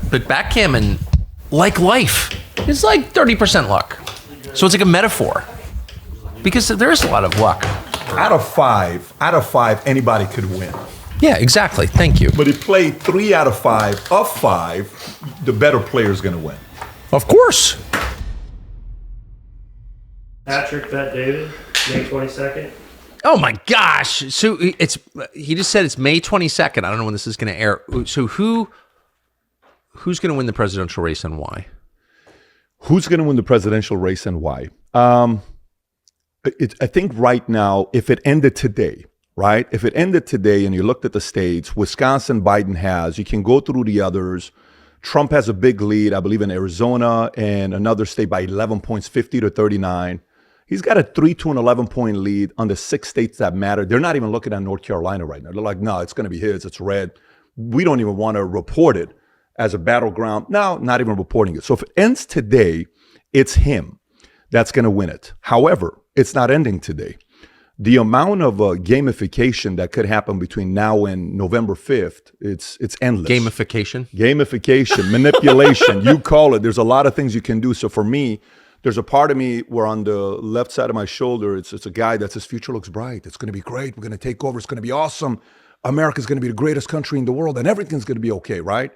But backgammon, like life, is like 30% luck. So it's like a metaphor. Because there is a lot of luck. Out of five, anybody could win. Yeah, exactly. Thank you. But if play 3 out of 5, the better player is going to win. Of course. Patrick bet David, May 22nd. Oh my gosh! So he just said it's May 22nd. I don't know when this is going to air. So who's going to win the presidential race and why? Who's going to win the presidential race and why? I think right now, if it ended today, right? If it ended today and you looked at the states, Wisconsin, Biden has. You can go through the others. Trump has a big lead, I believe, in Arizona and another state by 11 points, 50-39. He's got a 3 to an 11-point lead on the 6 states that matter. They're not even looking at North Carolina right now. They're like, no, it's going to be his. It's red. We don't even want to report it as a battleground. No, not even reporting it. So if it ends today, it's him that's going to win it. However, it's not ending today. The amount of gamification that could happen between now and November 5th, it's endless. Gamification, manipulation, you call it. There's a lot of things you can do. So for me, there's a part of me where on the left side of my shoulder, it's a guy that says, future looks bright. It's going to be great. We're going to take over. It's going to be awesome. America's going to be the greatest country in the world and everything's going to be okay, right?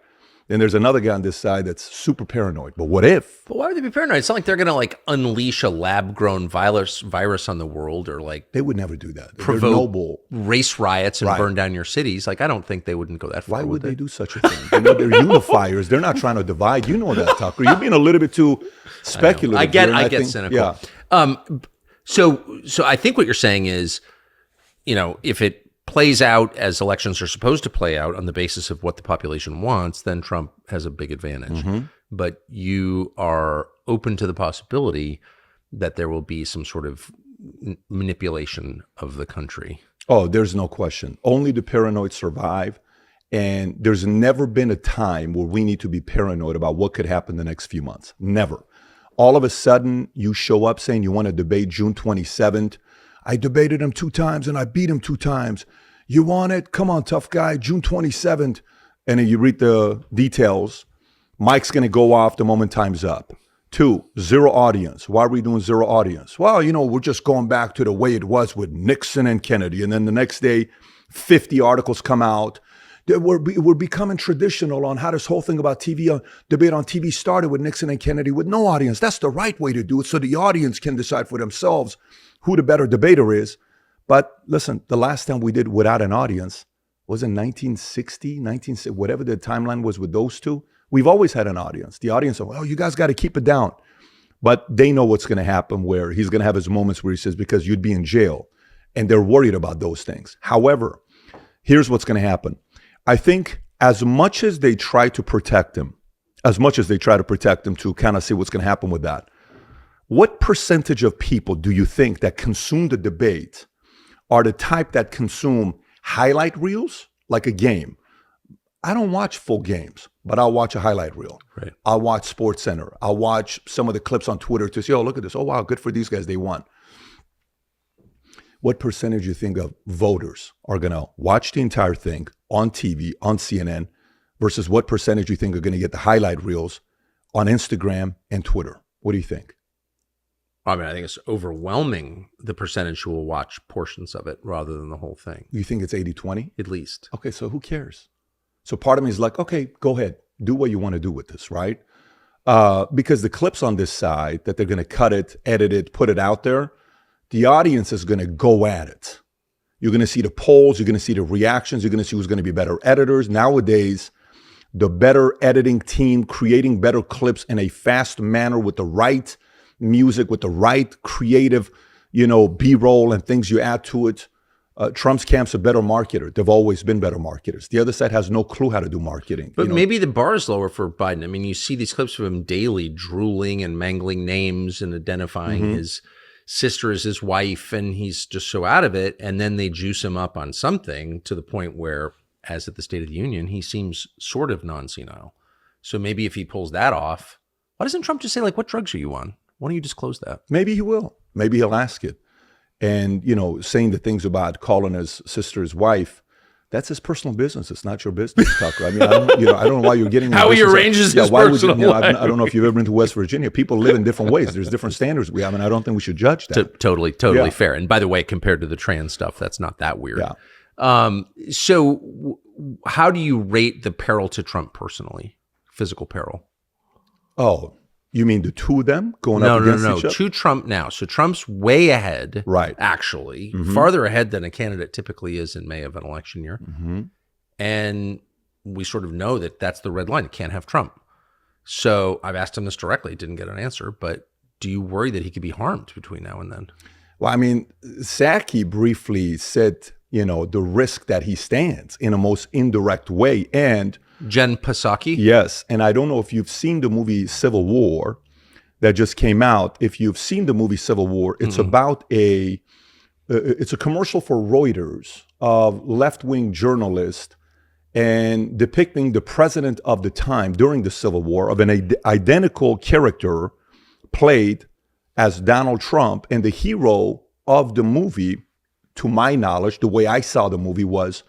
Then there's another guy on this side that's super paranoid. But what if? But why would they be paranoid? It's not like they're going to like unleash a lab-grown virus on the world or like they would never do that. Provoke race riots and burn down your cities. Like I don't think they wouldn't go that far. Why would they do such a thing? They're unifiers. They're not trying to divide. You know that, Tucker. You're being a little bit too speculative. I get cynical. Yeah. So I think what you're saying is, if it plays out as elections are supposed to play out on the basis of what the population wants, then Trump has a big advantage. Mm-hmm. But you are open to the possibility that there will be some sort of manipulation of the country. Oh, there's no question. Only the paranoid survive. And there's never been a time where we need to be paranoid about what could happen the next few months. Never. All of a sudden, you show up saying you want to debate June 27th. I debated him 2 times and I beat him 2 times. You want it? Come on, tough guy, June 27th. And then you read the details. Mike's going to go off the moment time's up. 2, 0 audience. Why are we doing 0 audience? Well, we're just going back to the way it was with Nixon and Kennedy. And then the next day, 50 articles come out. We're becoming traditional on how this whole thing about debate on TV started with Nixon and Kennedy with no audience. That's the right way to do it so the audience can decide for themselves who the better debater is. But listen, the last time we did without an audience was in 1960, whatever the timeline was with those two. We've always had an audience. The audience said, well, you guys got to keep it down. But they know what's going to happen where he's going to have his moments where he says, because you'd be in jail. And they're worried about those things. However, here's what's going to happen. I think as much as they try to protect him to kind of see what's going to happen with that, what percentage of people do you think that consume the debate are the type that consume highlight reels like a game? I don't watch full games, but I'll watch a highlight reel. Right. I'll watch SportsCenter. I'll watch some of the clips on Twitter to see, oh, look at this. Oh, wow, good for these guys. They won. What percentage do you think of voters are going to watch the entire thing on TV, on CNN, versus what percentage do you think are going to get the highlight reels on Instagram and Twitter? What do you think? I mean, I think it's overwhelming the percentage who will watch portions of it rather than the whole thing. You think it's 80-20? At least. Okay, so who cares? So part of me is like, okay, go ahead. Do what you want to do with this, right? Because the clips on this side that they're going to cut it, edit it, put it out there, the audience is going to go at it. You're going to see the polls. You're going to see the reactions. You're going to see who's going to be better editors. Nowadays, the better editing team, creating better clips in a fast manner with the right music, with the right creative, B-roll and things you add to it. Trump's camp's a better marketer. They've always been better marketers. The other side has no clue how to do marketing. But maybe the bar is lower for Biden. I mean, you see these clips of him daily drooling and mangling names and identifying his sister as his wife, and he's just so out of it. And then they juice him up on something to the point where, as at the State of the Union, he seems sort of non-senile. So maybe if he pulls that off, why doesn't Trump just say, like, what drugs are you on? Why don't you disclose that? Maybe he will. Maybe he'll ask it. And, saying the things about calling his sister's wife, That's his personal business. It's not your business, Tucker. I mean, I don't know why you're getting how he arranges his personal life. I don't know if you've ever been to West Virginia. People live in different ways. There's different standards. I don't think we should judge that. Totally fair. And by the way, compared to the trans stuff, that's not that weird. Yeah. So how do you rate the peril to Trump personally? Physical peril? Oh, you mean the two of them going up against each other? To Trump now. So Trump's way ahead, right? Actually, farther ahead than a candidate typically is in May of an election year. And we sort of know that that's the red line. You can't have Trump. So I've asked him this directly, didn't get an answer. But do you worry that he could be harmed between now and then? Well, I mean, Psaki briefly said, the risk that he stands in a most indirect way. And Jen Psaki? Yes. And I don't know if you've seen the movie Civil War that just came out. If you've seen the movie Civil War, it's about it's a commercial for Reuters of left-wing journalist and depicting the president of the time during the Civil War of an identical character played as Donald Trump. And the hero of the movie, to my knowledge, the way I saw the movie was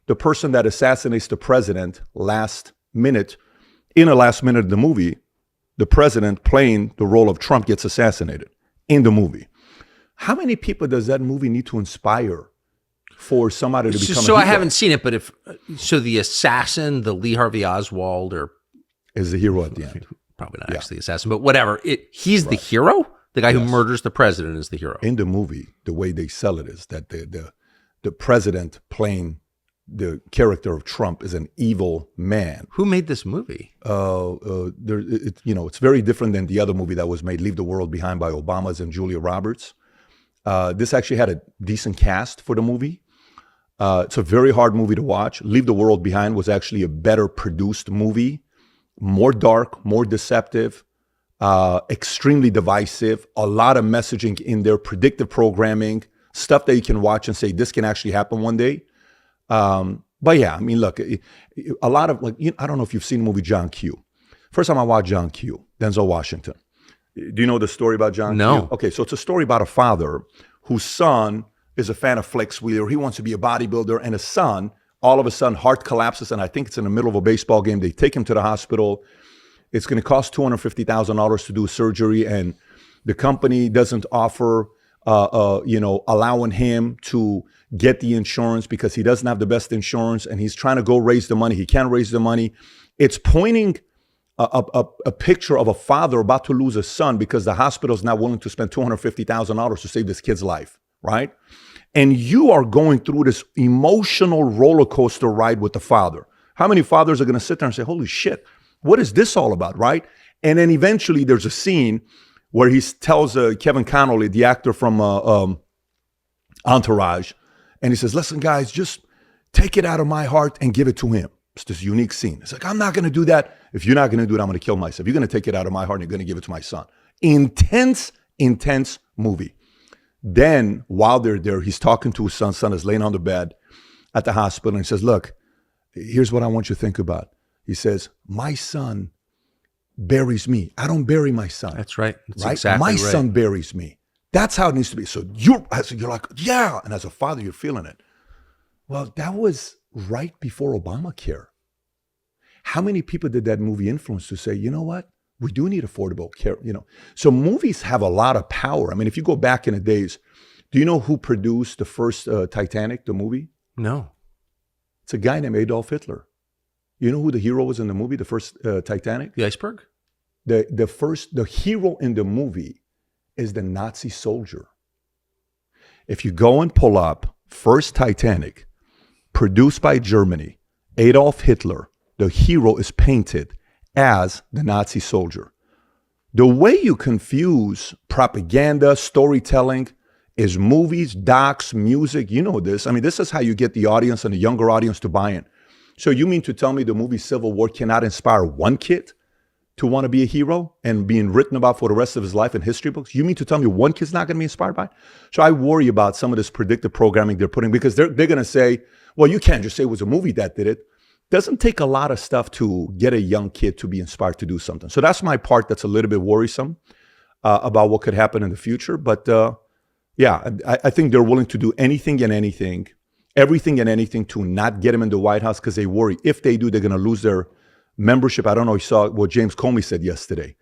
the person that assassinates the president last minute of the movie, the president playing the role of Trump gets assassinated in the movie. How many people does that movie need to inspire for somebody to become a hero? I haven't seen it, but the assassin, the Lee Harvey Oswald, is the hero at the end. Probably not actually the assassin, but whatever. He's the hero? The guy who murders the president is the hero. In the movie, the way they sell it is that the president playing the character of Trump is an evil man. Who made this movie? It's very different than the other movie that was made, Leave the World Behind, by Obama's and Julia Roberts. This actually had a decent cast for the movie. It's a very hard movie to watch. Leave the World Behind was actually a better produced movie, more dark, more deceptive, extremely divisive, a lot of messaging in there, predictive programming, stuff that you can watch and say, this can actually happen one day. But yeah, I mean, look, a lot of I don't know if you've seen the movie John Q. First time I watched John Q, Denzel Washington. Do you know the story about John No. Q? Okay, so it's a story about a father whose son is a fan of Flex Wheeler. He wants to be a bodybuilder, and his son, all of a sudden, heart collapses, and I think it's in the middle of a baseball game. They take him to the hospital. It's going to cost $250,000 to do surgery, and the company doesn't offer, allowing him to get the insurance because he doesn't have the best insurance, and he's trying to go raise the money. He can't raise the money. It's pointing a picture of a father about to lose a son because the hospital is not willing to spend $250,000 to save this kid's life, right? And you are going through this emotional roller coaster ride with the father. How many fathers are going to sit there and say, holy shit, what is this all about, right? And then eventually there's a scene where he tells Kevin Connolly, the actor from Entourage, and he says, listen, guys, just take it out of my heart and give it to him. It's this unique scene. It's like, I'm not going to do that. If you're not going to do it, I'm going to kill myself. You're going to take it out of my heart and you're going to give it to my son. Intense movie. Then while they're there, he's talking to his son. Son is laying on the bed at the hospital, and he says, look, here's what I want you to think about. He says, my son buries me. I don't bury my son. That's right. That's right? Exactly my right. son buries me. That's how it needs to be. So you're like, yeah. And as a father, you're feeling it. Well, that was right before Obamacare. How many people did that movie influence to say, you know what? We do need affordable care, So movies have a lot of power. I mean, if you go back in the days, do you know who produced the first Titanic, the movie? No. It's a guy named Adolf Hitler. You know who the hero was in the movie, the first Titanic? The iceberg? The hero in the movie is the Nazi soldier. If you go and pull up first Titanic, produced by Germany, Adolf Hitler, the hero is painted as the Nazi soldier. The way you confuse propaganda, storytelling, is movies, docs, music. You know this. I mean, this is how you get the audience and the younger audience to buy in. So you mean to tell me the movie Civil War cannot inspire one kid to want to be a hero and being written about for the rest of his life in history books? You mean to tell me one kid's not going to be inspired by it? So I worry about some of this predictive programming they're putting, because they're going to say, well, you can't just say it was a movie that did it. Doesn't take a lot of stuff to get a young kid to be inspired to do something. So that's my part that's a little bit worrisome about what could happen in the future. But I think they're willing to do anything and anything everything and anything to not get him in the White House because they worry if they do, they're going to lose their membership. I don't know if you saw what James Comey said yesterday.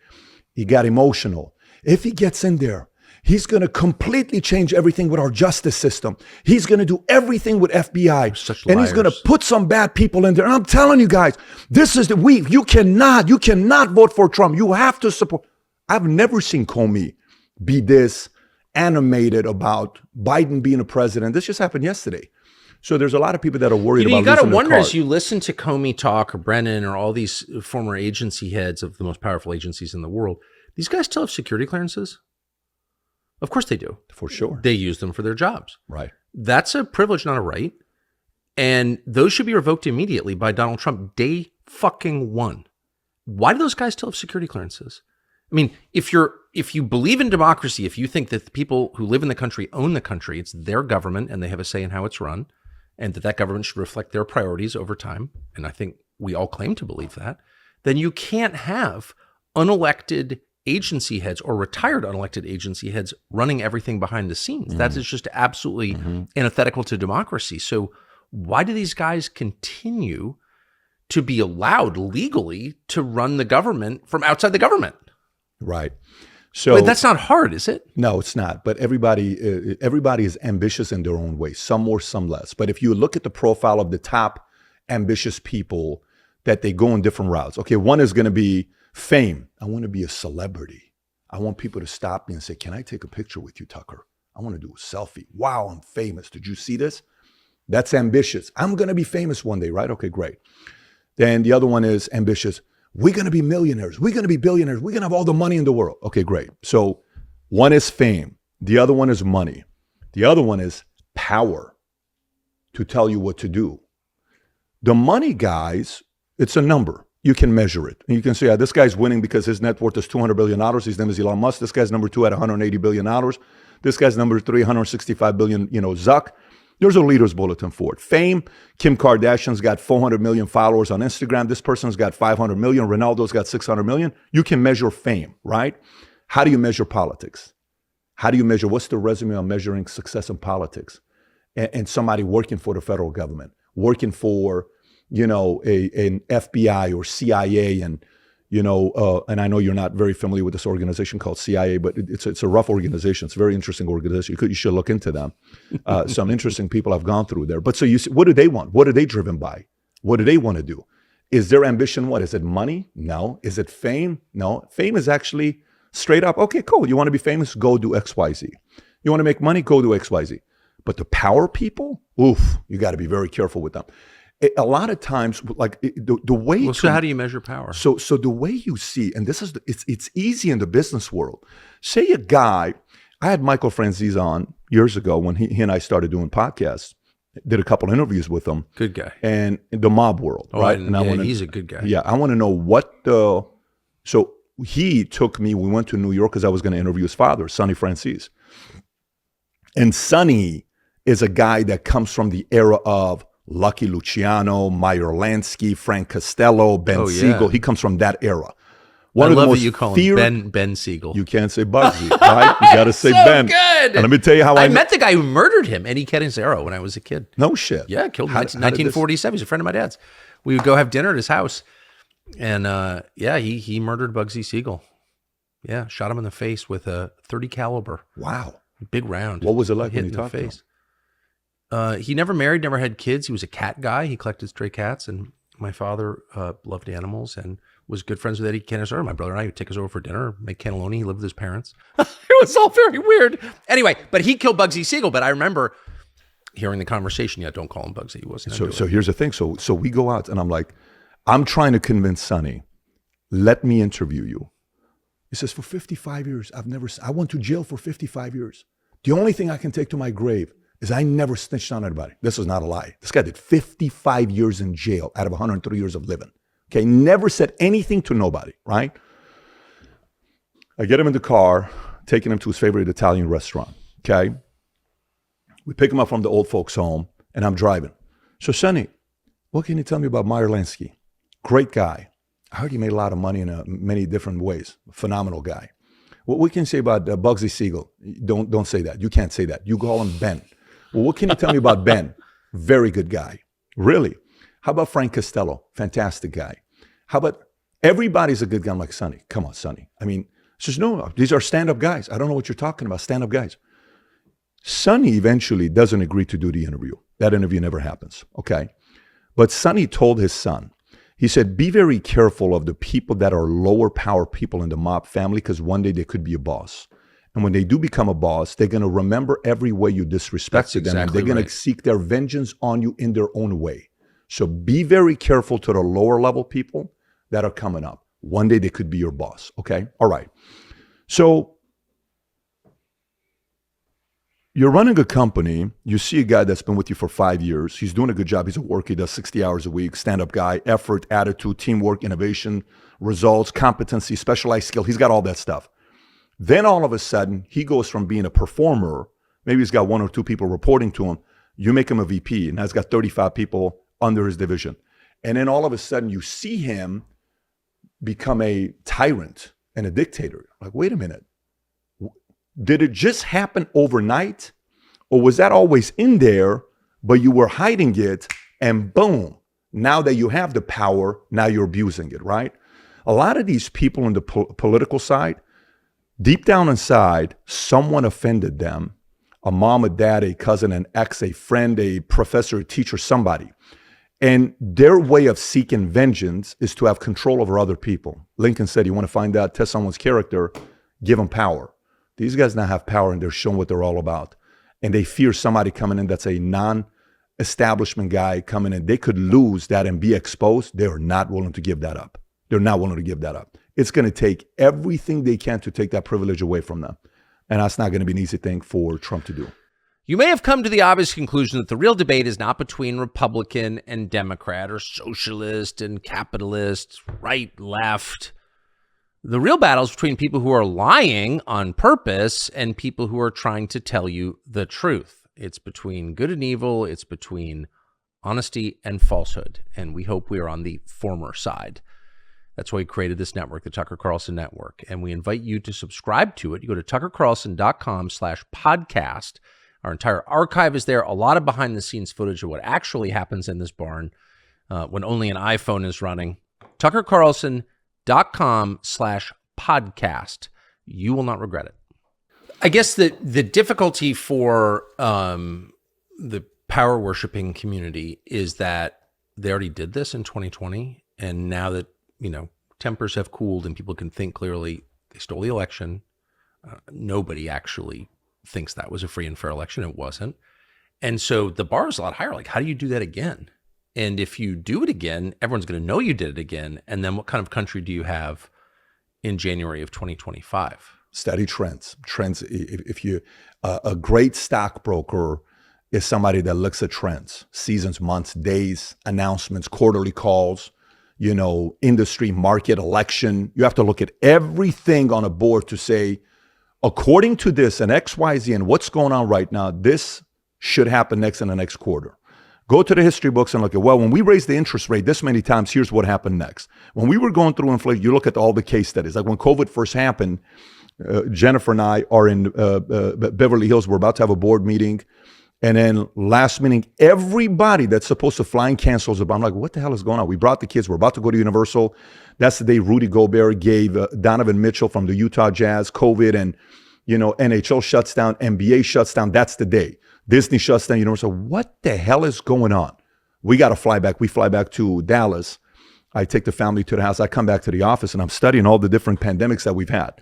He got emotional. If he gets in there, he's going to completely change everything with our justice system. He's going to do everything with FBI. Such and liars. He's going to put some bad people in there. And I'm telling you guys, this is you cannot vote for Trump. You have to support. I've never seen Comey be this animated about Biden being a president. This just happened yesterday. So there's a lot of people that are worried about you got to losing their wonder card. as you listen to Comey talk or Brennan or all these former agency heads of the most powerful agencies in the world, these guys still have security clearances? Of course they do. For sure. They use them for their jobs. Right. That's a privilege, not a right. And those should be revoked immediately by Donald Trump day fucking one. Why do those guys still have security clearances? I mean, if you believe in democracy, if you think that the people who live in the country own the country, it's their government and they have a say in how it's run, and that government should reflect their priorities over time, and I think we all claim to believe that, then you can't have unelected agency heads or retired unelected agency heads running everything behind the scenes. That is just absolutely antithetical to democracy. So why do these guys continue to be allowed legally to run the government from outside the government? Right. So But that's not hard, is it? no, it's not. But everybody is ambitious in their own way, some more, some less. But if you look at the profile of the top ambitious people, that they go in different routes. Okay, one is going to be fame. I want to be a celebrity. I want people to stop me and say, "Can I take a picture with you, Tucker? I want to do a selfie. Wow, I'm famous. Did you see this?" That's ambitious. I'm going to be famous one day, right? Okay, great. Then the other one is ambitious. We're going to be millionaires. We're going to be billionaires. We're going to have all the money in the world. Okay, great. So one is fame. The other one is money. The other one is power to tell you what to do. The money guys, it's a number. You can measure it. And you can say, yeah, this guy's winning because his net worth is $200 billion. His name is Elon Musk. This guy's number 2 at $180 billion. This guy's number 3, $165 billion, Zuck. There's a leader's bulletin for it. Fame, Kim Kardashian's got 400 million followers on Instagram. This person's got 500 million. Ronaldo's got 600 million. You can measure fame, right? How do you measure politics? How do you measure, what's the resume on measuring success in politics? And somebody working for the federal government, working for, an FBI or CIA and, and I know you're not very familiar with this organization called CIA, but it's a rough organization. It's a very interesting organization. You should look into them. Some interesting people have gone through there. But so you see, what do they want? What are they driven by? What do they want to do? Is their ambition what? Is it money? No. Is it fame? No. Fame is actually straight up, okay, cool. You want to be famous? Go do X, Y, Z. You want to make money? Go do X, Y, Z. But the power people, oof, you got to be very careful with them. A lot of times, like the way. Well, so how do you measure power? So the way you see, and this is it's easy in the business world. Say a guy, I had Michael Franzese on years ago when he and I started doing podcasts. Did a couple interviews with him. Good guy. And in the mob world, right? And he's a good guy. Yeah, I want to know so he took me. We went to New York because I was going to interview his father, Sonny Franzese. And Sonny is a guy that comes from the era of Lucky Luciano, Meyer Lansky, Frank Costello, Ben Siegel. He comes from that era. I love that you call him Ben Siegel. You can't say Bugsy, right? You got to say so Ben. Good. And let me tell you how I met the guy who murdered him, Eddie Catanzaro, when I was a kid. No shit. Yeah, killed him in 1947. He's a friend of my dad's. We would go have dinner at his house, and he murdered Bugsy Siegel. Yeah, shot him in the face with a .30 caliber. Wow. Big round. What was it like when you talked to him? He never married, never had kids. He was a cat guy. He collected stray cats, and my father loved animals and was good friends with Eddie Catanzaro. My brother and I would take us over for dinner, make cannelloni. He lived with his parents. It was all very weird. Anyway, but he killed Bugsy Siegel. But I remember hearing the conversation. Yeah, don't call him Bugsy. He wasn't. So here's the thing. So we go out, and I'm like, I'm trying to convince Sonny, let me interview you. He says, for 55 years, I went to jail for 55 years. The only thing I can take to my grave is I never snitched on anybody. This is not a lie. This guy did 55 years in jail out of 103 years of living. Okay, never said anything to nobody, right? I get him in the car, taking him to his favorite Italian restaurant, okay? We pick him up from the old folks' home, and I'm driving. So, Sonny, what can you tell me about Meyer Lansky? Great guy. I heard he made a lot of money in many different ways. Phenomenal guy. What can you say about Bugsy Siegel? Don't say that. You can't say that. You call him Ben. Well, what can you tell me about Ben? Very good guy. Really. How about Frank Costello? Fantastic guy. How about everybody's a good guy? I'm like, Sonny, come on, Sonny. I mean, says, no, these are stand-up guys. I don't know what you're talking about, stand-up guys. Sonny eventually doesn't agree to do the interview. That interview never happens, okay? But Sonny told his son, he said, be very careful of the people that are lower power people in the mob family, because one day they could be a boss. And when they do become a boss, they're going to remember every way you disrespected them. And they're going to seek their vengeance on you in their own way. So be very careful to the lower level people that are coming up. One day they could be your boss, okay? All right. So you're running a company. You see a guy that's been with you for 5 years. He's doing a good job. He's a worker. He does 60 hours a week, stand-up guy, effort, attitude, teamwork, innovation, results, competency, specialized skill. He's got all that stuff. Then all of a sudden, he goes from being a performer, maybe he's got 1 or 2 people reporting to him. You make him a VP, and he's got 35 people under his division. And then all of a sudden, you see him become a tyrant and a dictator. Like, wait a minute. Did it just happen overnight? Or was that always in there, but you were hiding it, and boom, now that you have the power, now you're abusing it, right? A lot of these people on the political side, deep down inside, someone offended them, a mom, a dad, a cousin, an ex, a friend, a professor, a teacher, somebody. And their way of seeking vengeance is to have control over other people. Lincoln said, you want to find out, test someone's character, give them power. These guys now have power and they're showing what they're all about. And they fear somebody coming in that's a non-establishment guy coming in. They could lose that and be exposed. They are not willing to give that up. They're not willing to give that up. It's going to take everything they can to take that privilege away from them. And that's not going to be an easy thing for Trump to do. You may have come to the obvious conclusion that the real debate is not between Republican and Democrat or socialist and capitalist, right, left. The real battle is between people who are lying on purpose and people who are trying to tell you the truth. It's between good and evil. It's between honesty and falsehood. And we hope we are on the former side. That's why we created this network, the Tucker Carlson Network. And we invite you to subscribe to it. You go to tuckercarlson.com/podcast. Our entire archive is there. A lot of behind the scenes footage of what actually happens in this barn when only an iPhone is running. tuckercarlson.com/podcast. You will not regret it. I guess the difficulty for the power worshiping community is that they already did this in 2020. And now that, tempers have cooled and people can think clearly, they stole the election. Nobody actually thinks that was a free and fair election. It wasn't. And so the bar is a lot higher. Like, how do you do that again? And if you do it again, everyone's going to know you did it again. And then what kind of country do you have in January of 2025? Study trends. If you, a great stockbroker is somebody that looks at trends, seasons, months, days, announcements, quarterly calls, industry, market, election. You have to look at everything on a board to say, according to this and X, Y, Z, and what's going on right now, this should happen next in the next quarter. Go to the history books and look at, when we raised the interest rate this many times, here's what happened next. When we were going through inflation, you look at all the case studies. Like when COVID first happened, Jennifer and I are in Beverly Hills. We're about to have a board meeting. And then last meeting, everybody that's supposed to fly in cancels. I'm like, what the hell is going on? We brought the kids. We're about to go to Universal. That's the day Rudy Gobert gave Donovan Mitchell from the Utah Jazz COVID, and NHL shuts down, NBA shuts down. That's the day. Disney shuts down Universal. What the hell is going on? We got to fly back. We fly back to Dallas. I take the family to the house. I come back to the office and I'm studying all the different pandemics that we've had.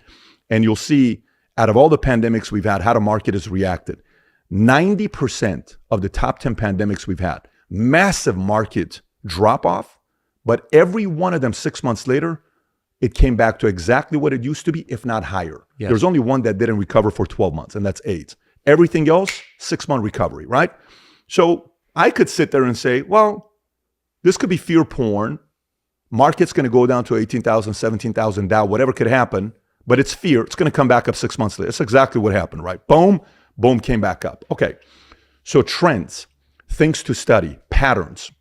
And you'll see out of all the pandemics we've had, how the market has reacted. 90% of the top 10 pandemics we've had, massive market drop off, but every one of them 6 months later, it came back to exactly what it used to be, if not higher. Yes. There's only one that didn't recover for 12 months, and that's AIDS. Everything else, 6-month recovery, right? So I could sit there and say, well, this could be fear porn. Market's going to go down to 18,000, 17,000 Dow, whatever could happen, but it's fear. It's going to come back up 6 months later. That's exactly what happened, right? Boom, came back up. Okay, so trends, things to study, patterns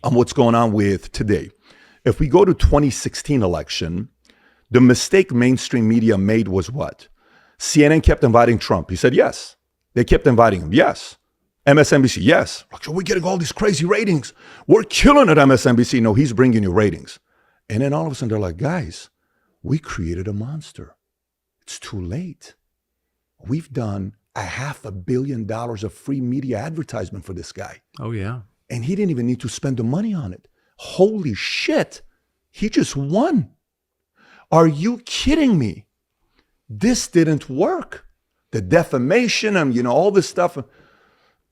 on what's going on with today. If we go to 2016 election, the mistake mainstream media made was what? CNN kept inviting Trump. He said yes. They kept inviting him. Yes. MSNBC, yes. So we're getting all these crazy ratings. We're killing it, MSNBC. No, he's bringing you ratings. And then all of a sudden they're like, guys, we created a monster. It's too late. We've done $500 million of free media advertisement for this guy. Oh, yeah. And he didn't even need to spend the money on it. Holy shit. He just won. Are you kidding me? This didn't work. The defamation and, all this stuff.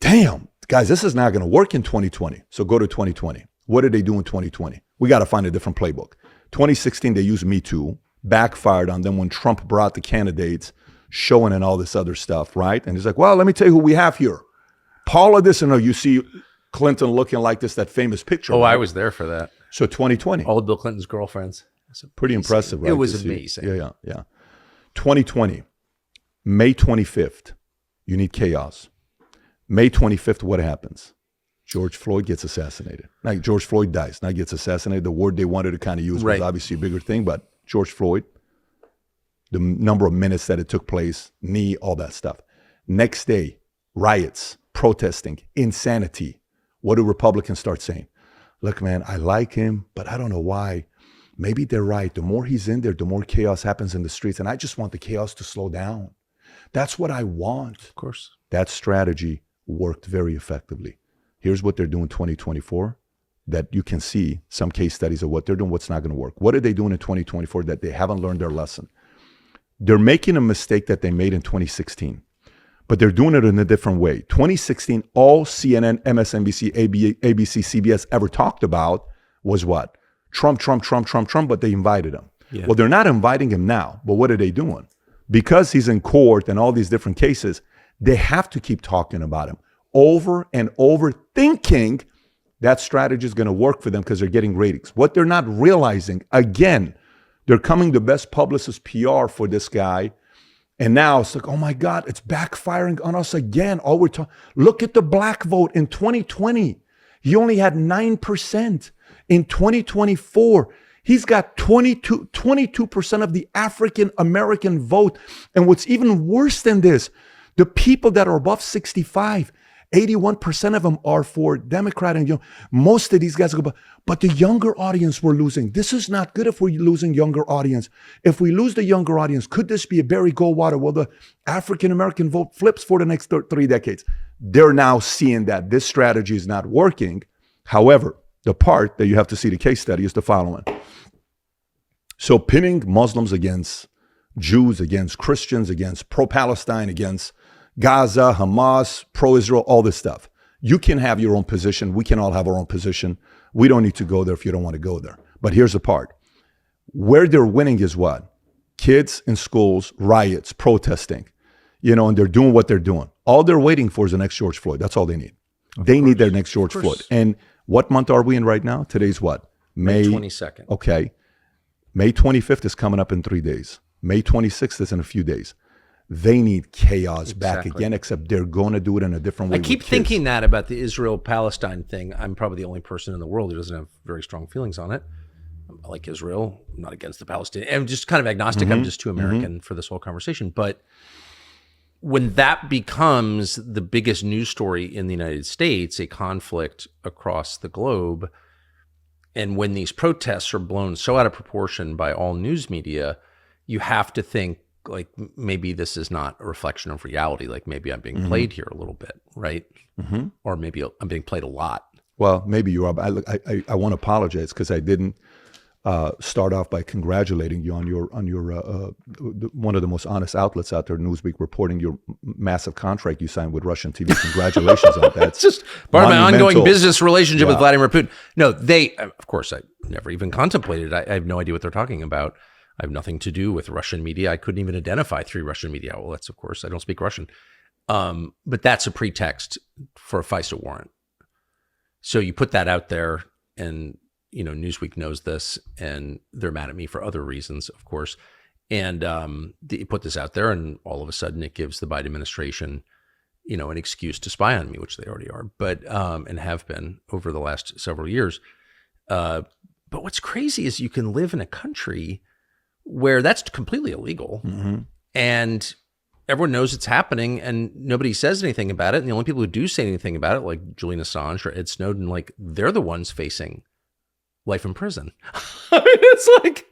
Damn, guys, this is not going to work in 2020. So go to 2020. What did they do in 2020? We got to find a different playbook. 2016, they used Me Too, backfired on them when Trump brought the candidates, showing and all this other stuff, right? And he's like, well, let me tell you who we have here. Paula this, and you see Clinton looking like this, that famous picture. Oh, right? I was there for that. So 2020. All of Bill Clinton's girlfriends. Pretty impressive, right? It was amazing. Yeah. 2020, May 25th, you need chaos. May 25th, what happens? George Floyd gets assassinated. Now, George Floyd dies, not gets assassinated. The word they wanted to kind of use was obviously a bigger thing, but George Floyd, the number of minutes that it took place, knee, all that stuff. Next day, riots, protesting, insanity. What do Republicans start saying? Look, man, I like him, but I don't know why. Maybe they're right. The more he's in there, the more chaos happens in the streets. And I just want the chaos to slow down. That's what I want. Of course. That strategy worked very effectively. Here's what they're doing in 2024 that you can see some case studies of what they're doing, what's not going to work. What are they doing in 2024 that they haven't learned their lesson? They're making a mistake that they made in 2016, but they're doing it in a different way. 2016, all CNN, MSNBC, ABC, CBS ever talked about was what? Trump, but they invited him. Yeah. Well, they're not inviting him now, but what are they doing? Because he's in court and all these different cases, they have to keep talking about him over and over, thinking that strategy is going to work for them because they're getting ratings. What they're not realizing, again, they're coming the best publicist PR for this guy. And now it's like, oh my God, it's backfiring on us again. All we're talking, look at the black vote in 2020. He only had 9%. In 2024, he's got 22% of the African American vote. And what's even worse than this, the people that are above 65, 81% of them are for Democrat. And most of these guys go, but the younger audience we're losing. This is not good if we're losing younger audience. If we lose the younger audience, could this be a Barry Goldwater? Well, the African American vote flips for the next 3 decades. They're now seeing that this strategy is not working. However, the part that you have to see the case study is the following. So pinning Muslims against Jews, against Christians, against pro-Palestine, against Gaza, Hamas, pro-Israel, all this stuff. You can have your own position. We can all have our own position. We don't need to go there if you don't want to go there. But here's the part. Where they're winning is what? Kids in schools, riots, protesting, and they're doing what they're doing. All they're waiting for is the next George Floyd. That's all they need. They need their next George Floyd. And what month are we in right now? Today's what? May 22nd. Okay. May 25th is coming up in 3 days. May 26th is in a few days. They need chaos back again, except they're going to do it in a different way. I keep thinking that about the Israel-Palestine thing. I'm probably the only person in the world who doesn't have very strong feelings on it. I like Israel. I'm not against the Palestinians. I'm just kind of agnostic. I'm just too American for this whole conversation. But when that becomes the biggest news story in the United States, a conflict across the globe, and when these protests are blown so out of proportion by all news media, you have to think, like, maybe this is not a reflection of reality. Like, maybe I'm being played here a little bit, right? Or maybe I'm being played a lot. Well, maybe you are. I want to apologize because I didn't start off by congratulating you on your one of the most honest outlets out there, Newsweek, reporting your massive contract you signed with Russian TV. Congratulations on that. It's just part of my ongoing business relationship with Vladimir Putin. No, of course, I never even contemplated. I have no idea what they're talking about. I have nothing to do with Russian media. I couldn't even identify 3 Russian media outlets. Of course, I don't speak Russian. But that's a pretext for a FISA warrant. So you put that out there, and Newsweek knows this, and they're mad at me for other reasons, of course. And you put this out there, and all of a sudden it gives the Biden administration, an excuse to spy on me, which they already are, but and have been over the last several years. But what's crazy is you can live in a country where that's completely illegal, and everyone knows it's happening and nobody says anything about it. And the only people who do say anything about it, like Julian Assange or Ed Snowden, like they're the ones facing life in prison. I mean, it's like,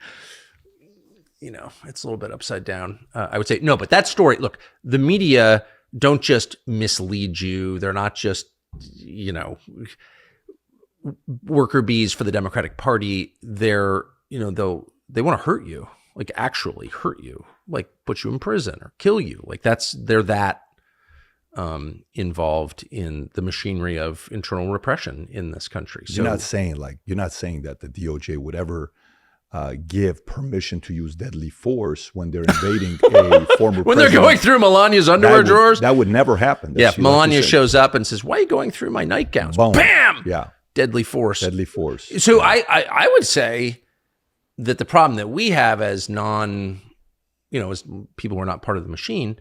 it's a little bit upside down. I would say, no, but that story, look, the media don't just mislead you. They're not just, worker bees for the Democratic Party. They're, they want to hurt you, like actually hurt you, like put you in prison or kill you. Like they're that involved in the machinery of internal repression in this country. So you're not saying that the DOJ would ever give permission to use deadly force when they're invading a former when president. they're going through Melania's underwear drawers. That would never happen. Yeah, if Melania shows up and says, "Why are you going through my nightgowns?" Boom. Bam! Yeah. Deadly force. Deadly force. So I would say that the problem that we have as as people who are not part of the machine,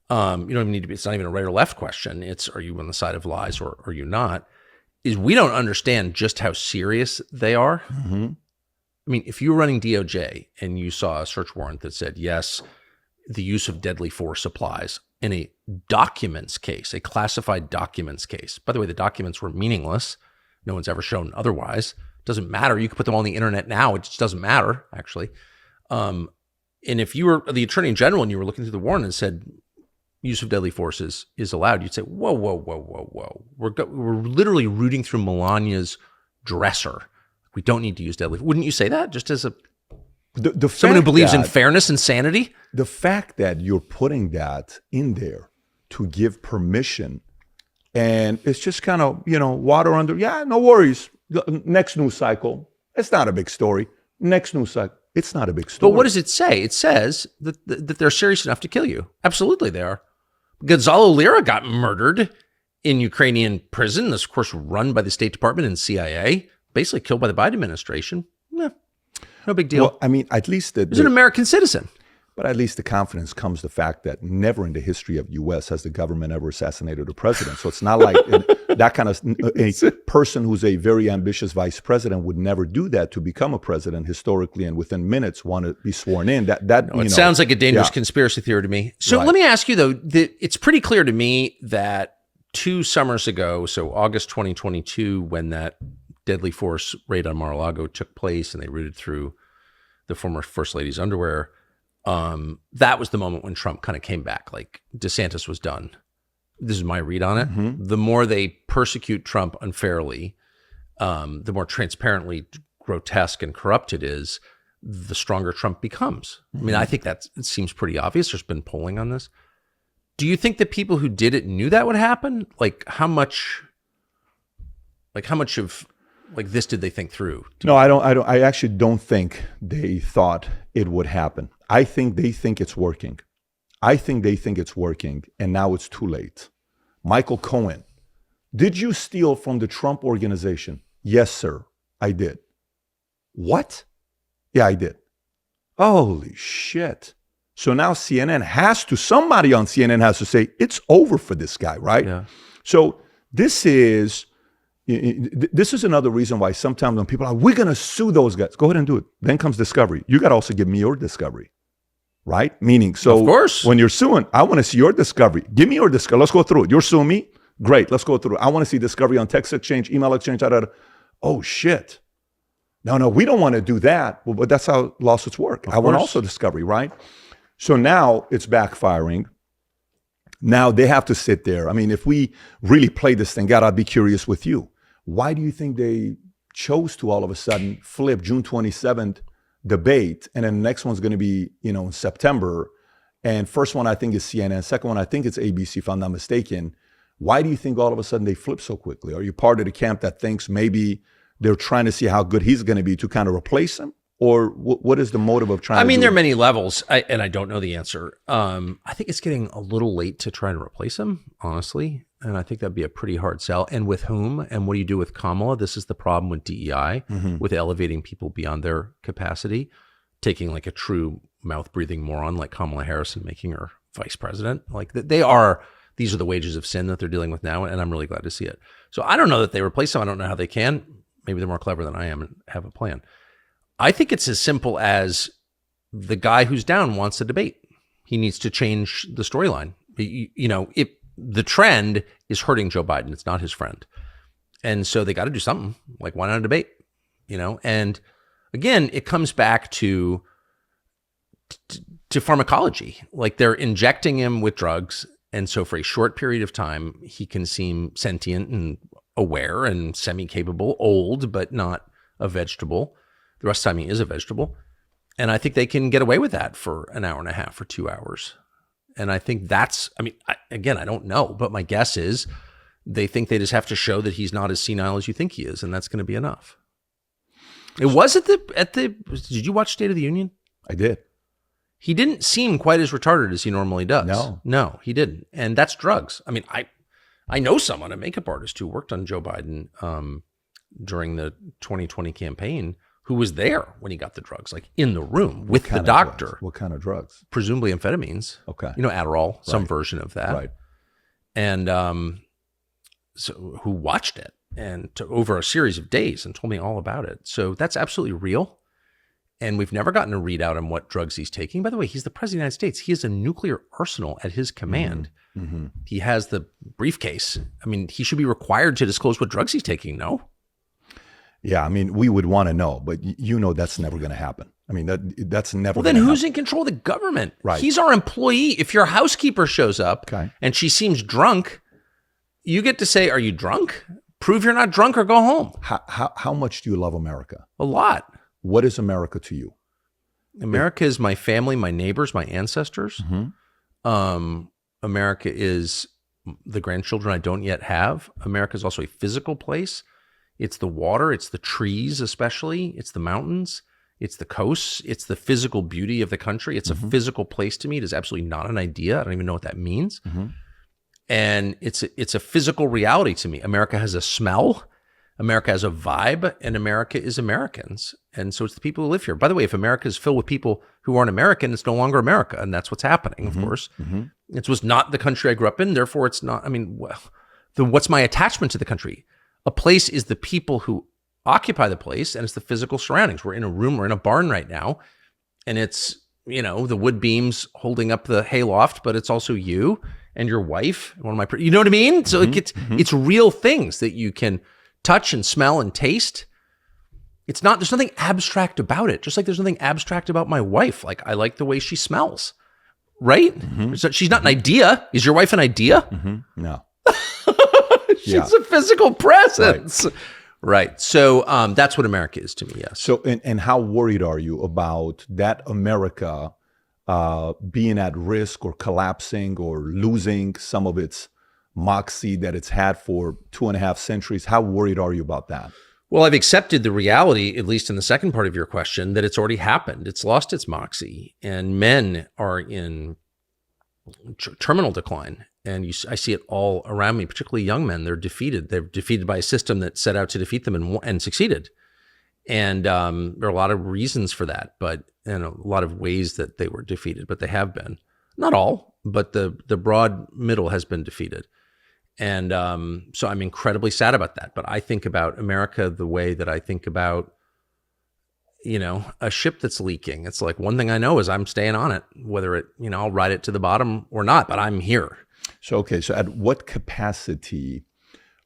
you don't even need to be, it's not even a right or left question. It's, are you on the side of lies or are you not? Is we don't understand just how serious they are. Mm-hmm. I mean, if you were running DOJ and you saw a search warrant that said, yes, the use of deadly force applies in a documents case, a classified documents case. By the way, the documents were meaningless. No one's ever shown otherwise. Doesn't matter. You can put them on the internet now. It just doesn't matter, actually. And if you were the attorney general and you were looking through the warrant and said use of deadly force is allowed, you'd say, whoa, whoa, whoa, whoa, whoa. We're literally rooting through Melania's dresser. We don't need to use deadly force. Wouldn't you say that just as someone who believes in fairness and sanity? The fact that you're putting that in there to give permission, and it's just kind of, water under, no worries. Next news cycle. It's not a big story. Next news cycle. It's not a big story. But what does it say? It says that they're serious enough to kill you. Absolutely they are. Gonzalo Lira got murdered in Ukrainian prison. This, of course, run by the State Department and CIA. Basically killed by the Biden administration. No big deal. Well, I mean, at least he's an American citizen. But at least the confidence comes the fact that never in the history of the U.S. has the government ever assassinated a president. So it's not like that kind of a person who's a very ambitious vice president would never do that to become a president historically, and within minutes want to be sworn in. It sounds like a dangerous conspiracy theory to me. So Let me ask you though, that it's pretty clear to me that 2 summers ago, so August 2022, when that deadly force raid on Mar-a-Lago took place and they rooted through the former First Lady's underwear, that was the moment when Trump kind of came back. Like DeSantis was done. This is my read on it. Mm-hmm. The more they persecute Trump unfairly, the more transparently grotesque and corrupt it is, the stronger Trump becomes. Mm-hmm. I mean, I think it seems pretty obvious. There's been polling on this. Do you think the people who did it knew that would happen? Like how much of this did they think through? No, I don't. I actually don't think they thought it would happen. I think they think it's working. And now it's too late. Michael Cohen, did you steal from the Trump organization? Yes, sir, I did. What? Yeah, I did. Holy shit. So now somebody on CNN has to say, it's over for this guy, right? Yeah. So this is another reason why sometimes when people are, we're going to sue those guys, go ahead and do it. Then comes discovery. You got to also give me your discovery, right? Meaning, so of course, when you're suing, I want to see your discovery. Give me your discovery. Let's go through it. You're suing me? Great. Let's go through it. I want to see discovery on text exchange, email exchange. Oh, shit. No, we don't want to do that. Well, but that's how lawsuits work. I want also discovery, right? So now it's backfiring. Now they have to sit there. I mean, if we really play this thing out, I'd be curious with you. Why do you think they chose to all of a sudden flip June 27th debate, and then the next one's going to be, in September, and first one I think is CNN, second one I think it's ABC if I'm not mistaken. Why do you think all of a sudden they flip so quickly? Are you part of the camp that thinks maybe they're trying to see how good he's going to be to kind of replace him? Or what is the motive of trying to do there are many levels, and I don't know the answer. I think it's getting a little late to try and replace him, honestly. And I think that'd be a pretty hard sell. And with whom? And what do you do with Kamala? This is the problem with DEI, with elevating people beyond their capacity, taking like a true mouth-breathing moron like Kamala Harris and making her vice president. Like these are the wages of sin that they're dealing with now, and I'm really glad to see it. So I don't know that they replace him. I don't know how they can. Maybe they're more clever than I am and have a plan. I think it's as simple as the guy who's down wants to debate. he needs to change the storyline. If the trend is hurting Joe Biden, it's not his friend. And so they got to do something. Like, why not a debate? And again, it comes back to pharmacology. Like, they're injecting him with drugs. And so for a short period of time, he can seem sentient and aware and semi-capable, old, but not a vegetable. The rest of the time, he is a vegetable. And I think they can get away with that for an hour and a half or 2 hours. And I think I don't know, but my guess is they think they just have to show that he's not as senile as you think he is, and that's going to be enough. It was did you watch State of the Union? I did. He didn't seem quite as retarded as he normally does. No, he didn't. And that's drugs. I mean, I know someone, a makeup artist who worked on Joe Biden during the 2020 campaign, who was there when he got the drugs, like in the room with the doctor. What kind of drugs? Presumably amphetamines. Okay. Adderall, some version of that. Right. And so who watched it and over a series of days and told me all about it. So that's absolutely real. And we've never gotten a readout on what drugs he's taking. By the way, he's the president of the United States. He has a nuclear arsenal at his command. Mm-hmm. He has the briefcase. I mean, he should be required to disclose what drugs he's taking, no? Yeah, I mean, we would want to know, but that's never going to happen. I mean, that's never. Well, then who's in control of the government? Right. He's our employee. If your housekeeper shows up and she seems drunk, you get to say, "Are you drunk? Prove you're not drunk, or go home." How much do you love America? A lot. What is America to you? America is my family, my neighbors, my ancestors. Mm-hmm. America is the grandchildren I don't yet have. America is also a physical place. It's the water, it's the trees especially, it's the mountains, it's the coasts, it's the physical beauty of the country. It's a physical place to me. It is absolutely not an idea. I don't even know what that means. Mm-hmm. And it's a physical reality to me. America has a smell, America has a vibe, and America is Americans. And so it's the people who live here. By the way, if America is filled with people who aren't American, it's no longer America. And that's what's happening, of course. Mm-hmm. It was not the country I grew up in. Therefore, it's not, what's my attachment to the country? A place is the people who occupy the place, and it's the physical surroundings. We're in a room, we're in a barn right now, and it's, the wood beams holding up the hayloft, but it's also you and your wife and one of my, you know what I mean? So it's real things that you can touch and smell and taste. There's nothing abstract about it. Just like there's nothing abstract about my wife. Like, I like the way she smells, right? Mm-hmm. So she's not an idea. Is your wife an idea? Mm-hmm. No. She's a physical presence. Right. So that's what America is to me, yes. So, and how worried are you about that America being at risk or collapsing or losing some of its moxie that it's had for 2.5 centuries? How worried are you about that? Well, I've accepted the reality, at least in the second part of your question, that it's already happened. It's lost its moxie, and men are in terminal decline. And I see it all around me, particularly young men. They're defeated. They're defeated by a system that set out to defeat them and succeeded. And there are a lot of reasons for that, and a lot of ways that they were defeated, but they have been. Not all, but the broad middle has been defeated. And so I'm incredibly sad about that. But I think about America the way that I think about, a ship that's leaking. It's like, one thing I know is I'm staying on it, whether it, I'll ride it to the bottom or not, but I'm here. So at what capacity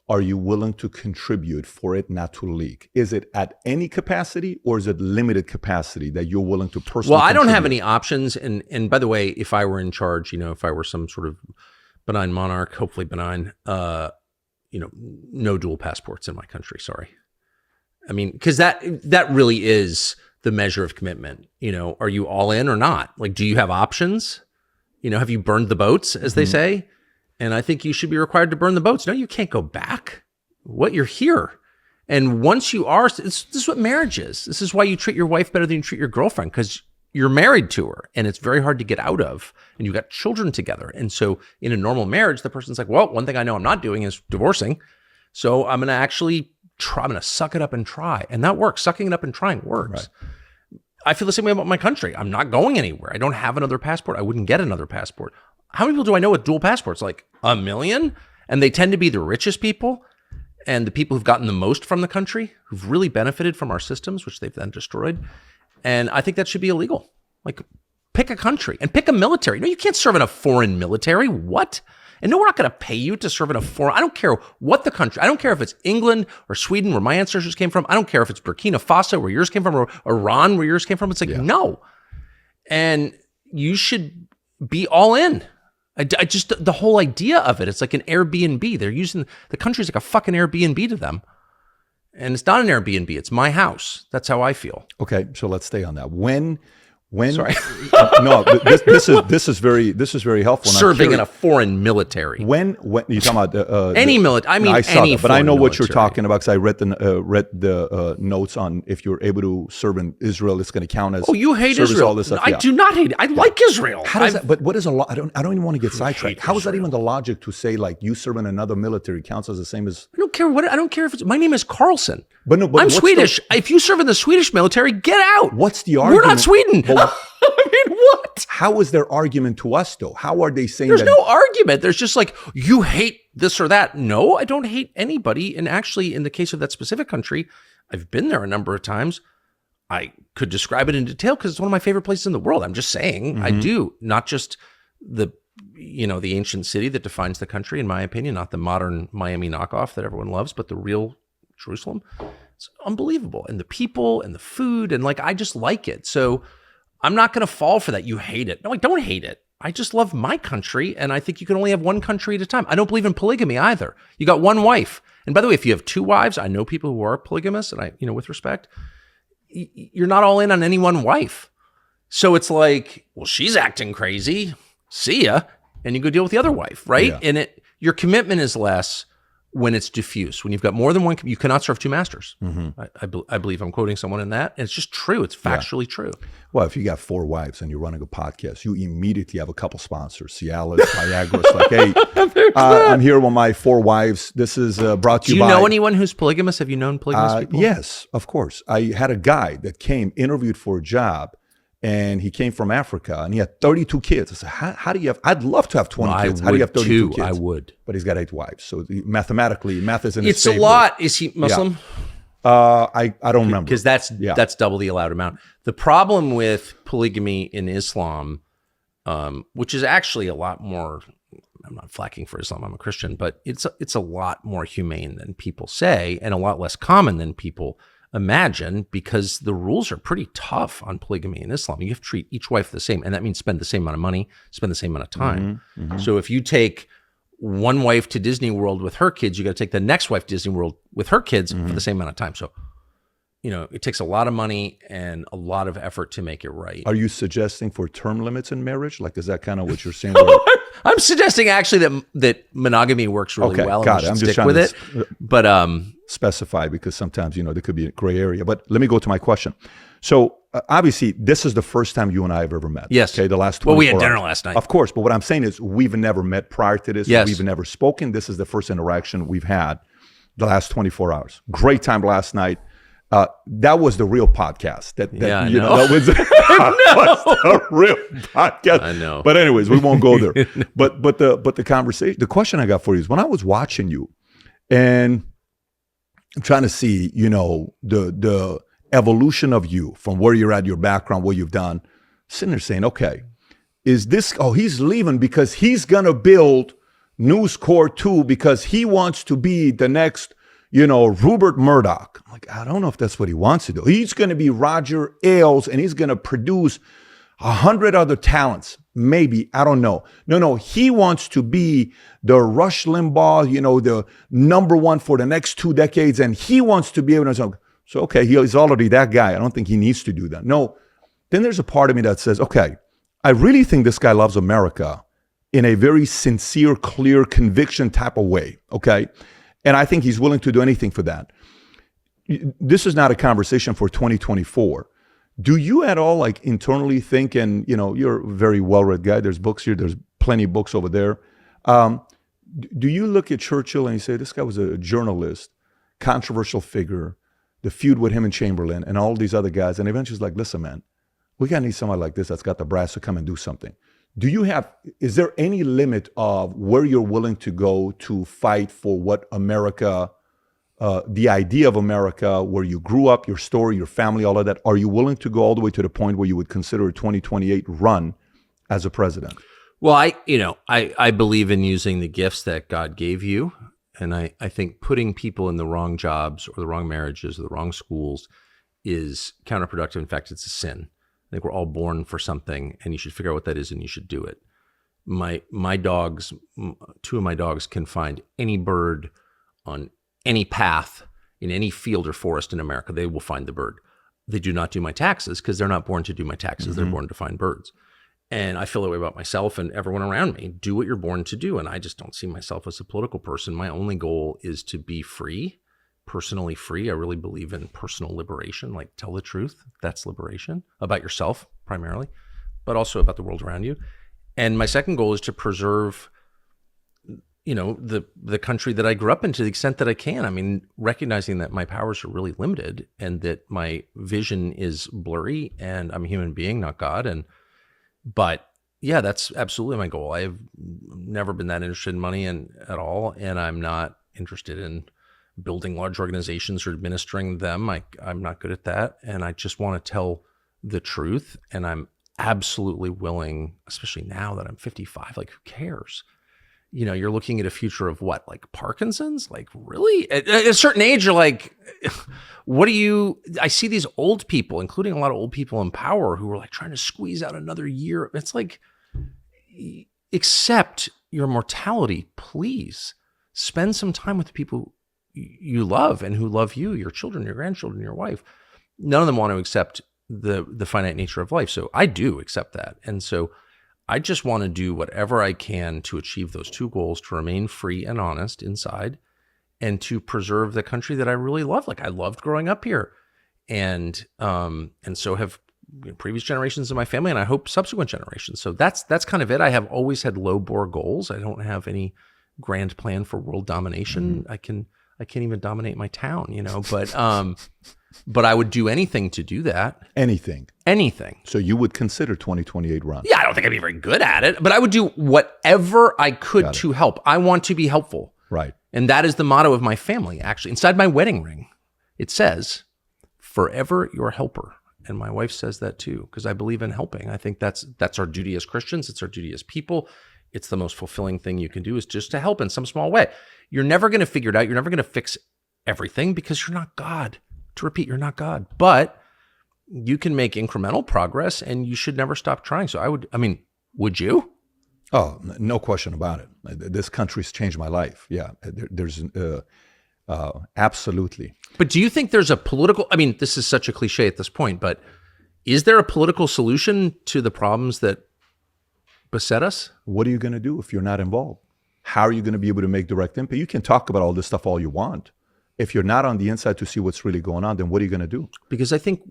are you willing to contribute for it not to leak? Is it at any capacity, or is it limited capacity that you're willing to personally Well, I don't have contribute? any options. And by the way, if I were in charge, if I were some sort of benign monarch, hopefully benign, no dual passports in my country. Sorry. I mean, because that really is the measure of commitment. Are you all in or not? Like, do you have options? Have you burned the boats, as they say? And I think you should be required to burn the boats. No, you can't go back. You're here. And once you are, this is what marriage is. This is why you treat your wife better than you treat your girlfriend, because you're married to her and it's very hard to get out of, and you've got children together. And so in a normal marriage, the person's like, well, one thing I know I'm not doing is divorcing. So I'm going to actually try, I'm going to suck it up and try. And that works. Sucking it up and trying works. Right. I feel the same way about my country. I'm not going anywhere. I don't have another passport. I wouldn't get another passport. How many people do I know with dual passports? Like 1 million? And they tend to be the richest people and the people who've gotten the most from the country, who've really benefited from our systems, which they've then destroyed. And I think that should be illegal. Like, Pick a country and pick a military. No, you can't serve in a foreign military. What? And no, we're not going to pay you to serve in a foreign. I don't care what the country. I don't care if it's England or Sweden, where my ancestors came from. I don't care if it's Burkina Faso, where yours came from, or Iran, where yours came from. It's like, no. And you should be all in. I just, the whole idea of it, it's like an Airbnb. They're using, the country's like a fucking Airbnb to them. And it's not an Airbnb. It's my house. That's how I feel. Okay, so let's stay on that. When Sorry. No, this is very helpful. And Serving in a foreign military. When you talking about any military? I mean, I saw any that, but I know what you're military. talking about because I read the notes on if you're able to serve in Israel, it's going to count as. Oh, you hate service, Israel? all this stuff. I do not hate it. I like Israel. How does that? But what is I don't even want to get sidetracked. How is that even the logic to say like you serve in another military counts as the same as? I don't care what. I don't care if it's. My name is Carlson. But no, but I'm what's Swedish. If you serve in the Swedish military, get out. What's the argument? We're not Sweden. But I mean, what? how is their argument to us though? How are they saying There's that? no argument. There's just like, you hate this or that. No, I don't hate anybody. And actually, in the case of that specific country, I've been there a number of times. I could describe it in detail because it's one of my favorite places in the world. I'm just saying, I do. Not just the ancient city that defines the country, in my opinion, not the modern Miami knockoff that everyone loves, but the real Jerusalem. It's unbelievable. And the people and the food, and like, I just like it. So I'm not going to fall for that. You hate it. No, I don't hate it. I just love my country. And I think you can only have one country at a time. I don't believe in polygamy either. You got one wife. And by the way, if you have two wives, I know people who are polygamous, and I, with respect, you're not all in on any one wife. So it's like, well, she's acting crazy. See ya. And you go deal with the other wife, right? Yeah. And your commitment is less when it's diffuse. When you've got more than one, you cannot serve two masters. I believe I'm quoting someone in that. And it's just true. It's factually true. Well, if you got 4 wives and you're running a podcast, you immediately have a couple sponsors. Cialis, Viagra's like, hey, I'm here with my 4 wives. This is brought to Do you you by... know anyone who's polygamous? Have you known polygamous people? Yes, of course. I had a guy that came, interviewed for a job, and he came from Africa, and he had 32 kids. I said, how do you have... I'd love to have 20 kids. How do you have 32 kids? I would. But he's got 8 wives. So mathematically, math is in his It's a favor. lot. Is he Muslim? I don't remember. Because that's double the allowed amount. The problem with polygamy in Islam, which is actually a lot more, I'm not flacking for Islam, I'm a Christian, but it's a lot more humane than people say, and a lot less common than people imagine, because the rules are pretty tough on polygamy in Islam. You have to treat each wife the same, and that means spend the same amount of money, spend the same amount of time. So if you take one wife to Disney World with her kids, you got to take the next wife to Disney World with her kids for the same amount of time. So, it takes a lot of money and a lot of effort to make it right. Are you suggesting for term limits in marriage? Like, is that kind of what you're saying? I'm suggesting actually that monogamy works really well. Got and it. I'm stick just trying with to it. But specify, because sometimes, there could be a gray area. But let me go to my question. So obviously, this is the first time you and I have ever met. Yes. Okay. The last 24 well, we had dinner hours. last night. Of course. But what I'm saying is we've never met prior to this. Yes. We've never spoken. This is the first interaction we've had the last 24 hours. Great time last night. That was the real podcast. That was the real podcast. I know. But anyways, we won't go there. But the conversation, the question I got for you is, when I was watching you and I'm trying to see, the evolution of you from where you're at, your background, what you've done, sitting there saying, okay, is this, he's leaving because he's going to build News Corp 2 because he wants to be the next, Rupert Murdoch. I'm like, I don't know if that's what he wants to do. He's going to be Roger Ailes and he's going to produce 100 other talents. Maybe, I don't know. No, he wants to be the Rush Limbaugh, the number one for the next 2 decades. And he wants to be able to, so okay, he's already that guy. I don't think he needs to do that. No, then there's a part of me that says, okay, I really think this guy loves America in a very sincere, clear conviction type of way. Okay. And I think he's willing to do anything for that. This is not a conversation for 2024. Do you at all internally think, and you're a very well-read guy, there's books here, there's plenty of books over there. Do you look at Churchill and you say, this guy was a journalist, controversial figure, the feud with him and Chamberlain and all these other guys, and eventually he's like, listen, man, we gotta need somebody like this that's got the brass to come and do something. Is there any limit of where you're willing to go to fight for what America the idea of America, where you grew up, your story, your family, all of that, are you willing to go all the way to the point where you would consider a 2028 run as a president? Well, I believe in using the gifts that God gave you. And I think putting people in the wrong jobs or the wrong marriages or the wrong schools is counterproductive. In fact, it's a sin. I think we're all born for something, and you should figure out what that is, and you should do it. My dogs, two of my dogs can find any bird on any path in any field or forest in America. They will find the bird. They do not do my taxes because they're not born to do my taxes. They're born to find birds. And I feel that way about myself and everyone around me. Do what you're born to do. And I just don't see myself as a political person. My only goal is to be free, personally free. I really believe in personal liberation, like tell the truth. That's liberation about yourself primarily, but also about the world around you. And my second goal is to preserve, the country that I grew up in to the extent that I can. I mean, recognizing that my powers are really limited and that my vision is blurry and I'm a human being, not God. But yeah, that's absolutely my goal. I have never been that interested in money at all. And I'm not interested in building large organizations or administering them. I'm not good at that. And I just want to tell the truth. And I'm absolutely willing, especially now that I'm 55, like who cares? You're looking at a future of what, like Parkinson's? Like really? At a certain age, you're like, I see these old people, including a lot of old people in power who are like trying to squeeze out another year. It's like, accept your mortality, please. Spend some time with the people you love and who love you, your children, your grandchildren, your wife. None of them want to accept the finite nature of life. So I do accept that. And so I just want to do whatever I can to achieve those two goals, to remain free and honest inside and to preserve the country that I really love. Like I loved growing up here and so have previous generations of my family and I hope subsequent generations. So that's kind of it. I have always had low bore goals. I don't have any grand plan for world domination. I can't even dominate my town, but I would do anything to do that. Anything. Anything. So you would consider 2028 run? Yeah, I don't think I'd be very good at it, but I would do whatever I could to help. I want to be helpful. Right. And that is the motto of my family, actually. Inside my wedding ring, it says, forever your helper. And my wife says that too, because I believe in helping. I think that's our duty as Christians. It's our duty as people. It's the most fulfilling thing you can do is just to help in some small way. You're never going to figure it out. You're never going to fix everything because you're not God. To repeat, you're not God. But you can make incremental progress and you should never stop trying. So would you? Oh, no question about it. This country's changed my life. Yeah, there's absolutely. But do you think there's a political, this is such a cliche at this point, but is there a political solution to the problems that beset us? What are you going to do if you're not involved? How are you going to be able to make direct impact? You can talk about all this stuff all you want. If you're not on the inside to see what's really going on, then what are you going to do? Because I think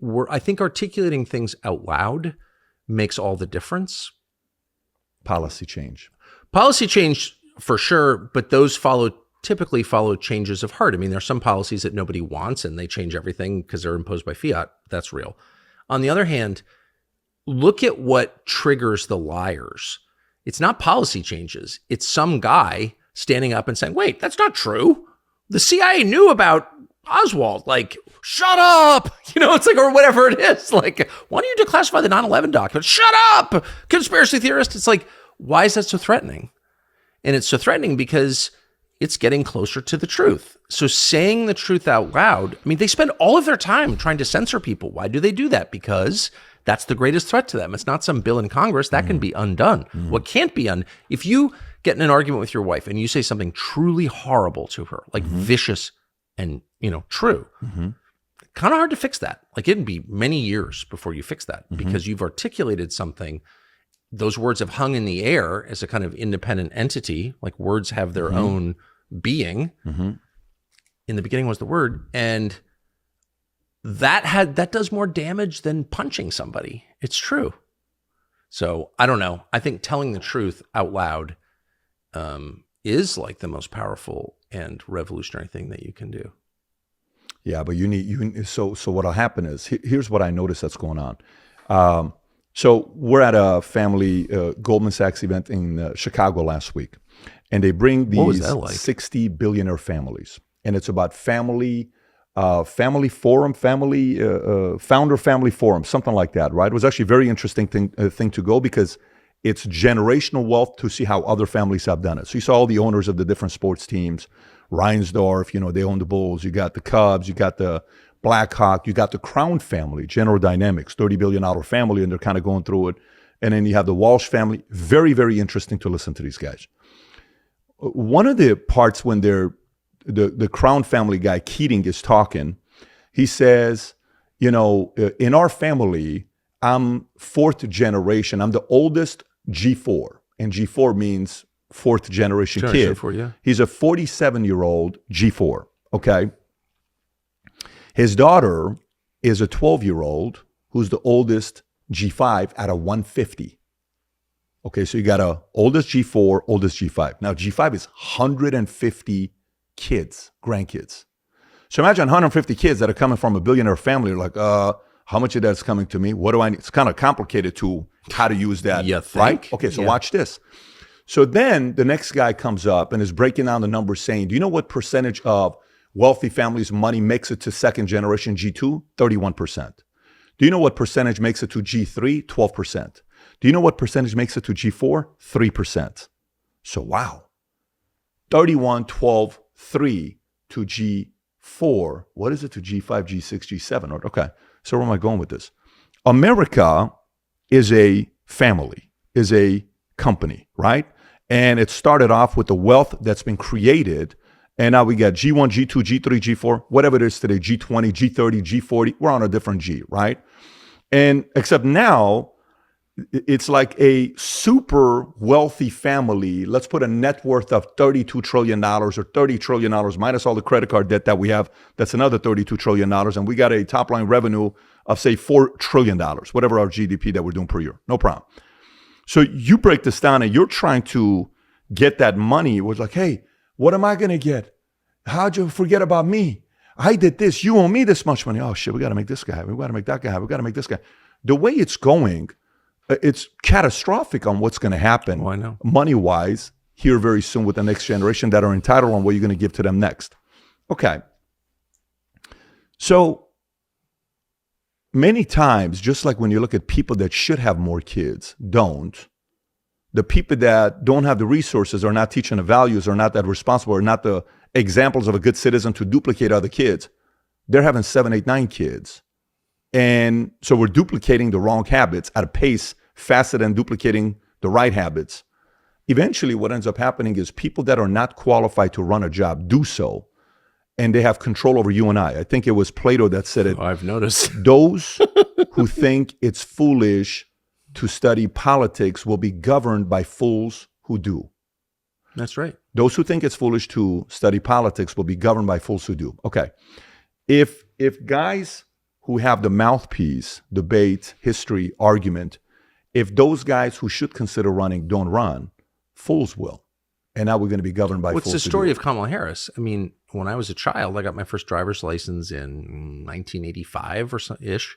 articulating things out loud makes all the difference. Policy change for sure, but those typically follow changes of heart. There's some policies that nobody wants and they change everything because they're imposed by fiat. That's real. On the other hand, look at what triggers the liars. It's not policy changes. It's some guy standing up and saying, wait, that's not true. The CIA knew about Oswald. Like, shut up. It's like, or whatever it is. Like, why don't you declassify the 9/11 document? Shut up, conspiracy theorist. It's like, why is that so threatening? And it's so threatening because it's getting closer to the truth. So saying the truth out loud, they spend all of their time trying to censor people. Why do they do that? Because that's the greatest threat to them. It's not some bill in Congress that can be undone. What can't be undone, if you get in an argument with your wife and you say something truly horrible to her, like vicious and, true, kind of hard to fix that. Like it'd be many years before you fix that because you've articulated something. Those words have hung in the air as a kind of independent entity, like words have their own being. In the beginning was the word. And that does more damage than punching somebody. It's true. So I don't know. I think telling the truth out loud is like the most powerful and revolutionary thing that you can do. Yeah, but so what'll happen is, here's what I noticed that's going on. So we're at a family Goldman Sachs event in Chicago last week, and they bring these 60 billionaire families. and it's about family forum, founder family forum, something like that, right? It was actually a very interesting thing to go, because it's generational wealth to see how other families have done it. So you saw all the owners of the different sports teams, Reinsdorf, they own the Bulls. You got the Cubs, you got the Blackhawk, you got the Crown family, General Dynamics, $30 billion family, and they're kind of going through it. And then you have the Walsh family. Very, very interesting to listen to these guys. One of the parts when the Crown family guy, Keating, is talking, he says, in our family, I'm fourth generation. I'm the oldest G4, and G4 means fourth generation kid. G4, yeah. He's a 47-year-old G4, okay? His daughter is a 12-year-old who's the oldest G5 out of 150. Okay, so you got a oldest G4, oldest G5. Now, G5 is 150 kids, grandkids. So imagine 150 kids that are coming from a billionaire family. You're like, how much of that's coming to me? What do I need? It's kind of complicated to how to use that, You think? right? Okay, so watch this. So then the next guy comes up and is breaking down the numbers, saying, do you know what percentage of wealthy families' money makes it to second generation G2? 31%. Do you know what percentage makes it to G3? 12%. Do you know what percentage makes it to G4? 3%. So wow. 31, 12, 3 to G4. What is it to G5, G6, G7? Okay, so where am I going with this? America is a family, is a company, right? And it started off with the wealth that's been created. And now we got G1, G2, G3, G4, whatever it is today, G20, G30, G40. We're on a different G, right? And except now, it's like a super wealthy family. Let's put a net worth of $32 trillion or $30 trillion minus all the credit card debt that we have. That's another $32 trillion. And we got a top line revenue of, say, $4 trillion, whatever our GDP that we're doing per year. No problem. So you break this down and you're trying to get that money. It was like, hey, what am I going to get? How'd you forget about me? I did this. You owe me this much money. Oh, shit, we got to make this guy. We got to make that guy. We got to make this guy. The way it's going, it's catastrophic on what's going to happen money-wise here very soon with the next generation that are entitled on what you're going to give to them next. Okay. So many times, just like when you look at people that should have more kids, don't, the people that don't have the resources, are not teaching the values, are not that responsible, are not the examples of a good citizen to duplicate other kids, they're having 7, 8, 9 kids. And so we're duplicating the wrong habits at a pace faster than duplicating the right habits. Eventually, what ends up happening is people that are not qualified to run a job do so, and they have control over you and I. I think it was Plato that said it. I've noticed. Those who think it's foolish to study politics will be governed by fools who do. That's right. Those who think it's foolish to study politics will be governed by fools who do. Okay. If guys who have the mouthpiece, debate, history, argument, if those guys who should consider running don't run, fools will. And now we're going to be governed by fools. What's the story of Kamala Harris? I mean, when I was a child, I got my first driver's license in 1985 or so-ish,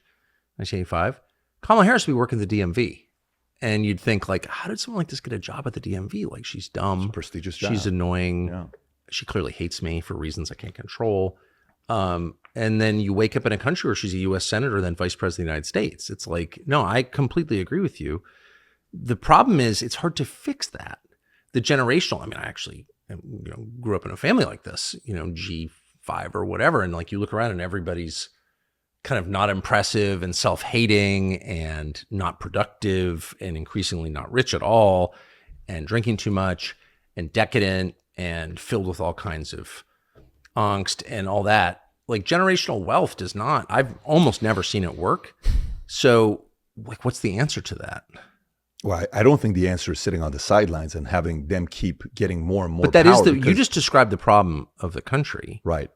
1985. Kamala Harris would be working at the DMV. And you'd think, like, how did someone like this get a job at the DMV? Like, she's dumb. It's a prestigious job. She's annoying. Yeah. She clearly hates me for reasons I can't control. And then you wake up in a country where she's a U.S. senator, then vice president of the United States. It's like, no, I completely agree with you. The problem is it's hard to fix that. The generational, I mean, I actually grew up in a family like this, G5 or whatever. And like you look around and everybody's kind of not impressive and self-hating and not productive and increasingly not rich at all and drinking too much and decadent and filled with all kinds of angst and all that. Like generational wealth does not, I've almost never seen it work. So like, what's the answer to that? Well, I don't think the answer is sitting on the sidelines and having them keep getting more and more But that power is you just described the problem of the country. Right.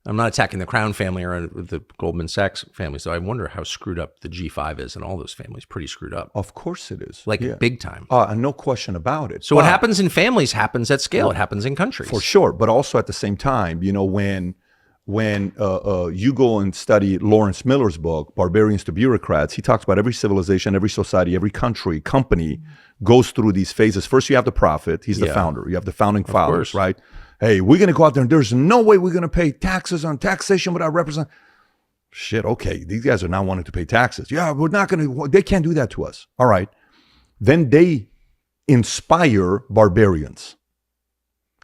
I'm not attacking the Crown family or the Goldman Sachs family. So I wonder how screwed up the G5 is, and all those families pretty screwed up. Of course it is. Like big time. No question about it. So what happens in families happens at scale. It happens in countries. For sure. But also at the same time, when when you go and study Lawrence Miller's book, Barbarians to Bureaucrats, he talks about every civilization, every society, every country, company goes through these phases. First, you have the prophet. He's the founder. You have the founding fathers, right? Hey, we're going to go out there and there's no way we're going to pay taxes on taxation without represent. Shit, okay. These guys are not wanting to pay taxes. Yeah, we're not going to, they can't do that to us. All right. Then they inspire barbarians.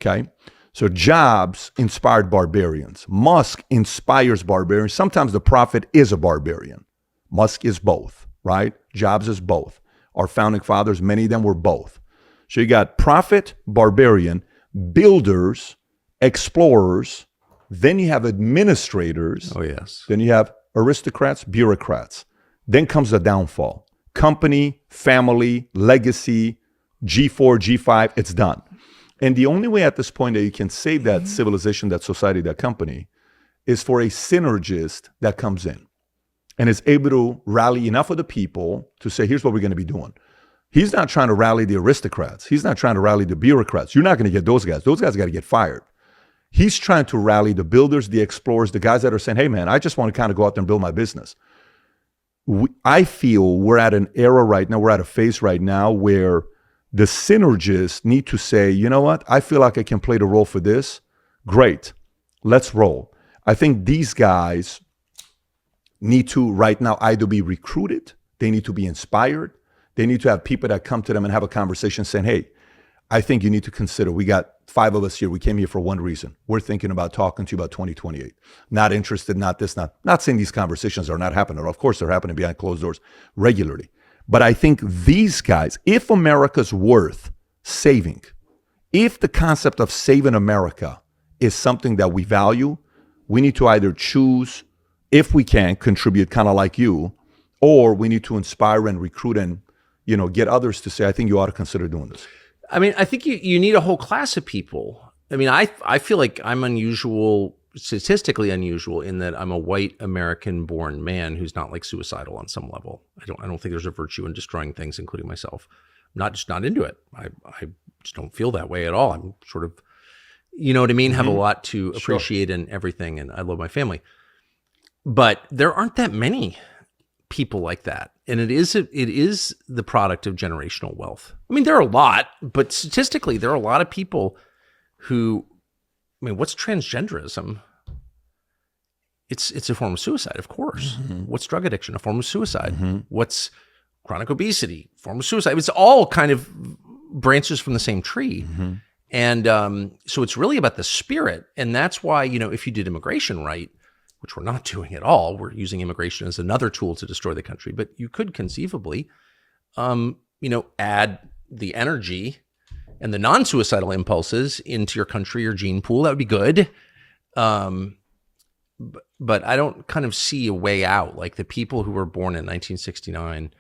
Okay. So Jobs inspired barbarians. Musk inspires barbarians. Sometimes the prophet is a barbarian. Musk is both, right? Jobs is both. Our founding fathers, many of them were both. So you got prophet, barbarian, builders, explorers, then you have administrators. Oh, yes. Then you have aristocrats, bureaucrats. Then comes the downfall. Company, family, legacy, G4, G5, it's done. And the only way at this point that you can save that civilization, that society, that company, is for a synergist that comes in and is able to rally enough of the people to say, here's what we're going to be doing. He's not trying to rally the aristocrats. He's not trying to rally the bureaucrats. You're not going to get those guys. Those guys got to get fired. He's trying to rally the builders, the explorers, the guys that are saying, hey, man, I just want to kind of go out there and build my business. I feel we're at an era right now, we're at a phase right now where the synergists need to say, you know what? I feel like I can play the role for this. Great. Let's roll. I think these guys need to right now either be recruited, they need to be inspired, they need to have people that come to them and have a conversation saying, hey, I think you need to consider, we got 5 of us here. We came here for one reason. We're thinking about talking to you about 2028. Not interested, not this, not saying these conversations are not happening. Of course, they're happening behind closed doors regularly. But I think these guys, if America's worth saving, if the concept of saving America is something that we value, we need to either choose, if we can, contribute kind of like you, or we need to inspire and recruit and, get others to say, I think you ought to consider doing this. I mean, I think you need a whole class of people. I mean, I feel like I'm unusual, statistically unusual, in that I'm a white American-born man who's not like suicidal on some level. I don't think there's a virtue in destroying things, including myself. I'm not into it. I just don't feel that way at all. I'm sort of, you know what I mean? Have a lot to appreciate in everything, and I love my family. But there aren't that many people like that. And it is the product of generational wealth. I mean, there are a lot, but statistically, there are a lot of people who, I mean, what's transgenderism? It's a form of suicide, of course. What's drug addiction? A form of suicide. What's chronic obesity? Form of suicide. It's all kind of branches from the same tree. And so it's really about the spirit. And that's why, if you did immigration right, which we're not doing at all. We're using immigration as another tool to destroy the country. But you could conceivably, add the energy and the non-suicidal impulses into your country or gene pool. That would be good. But I don't kind of see a way out. Like the people who were born in 1969,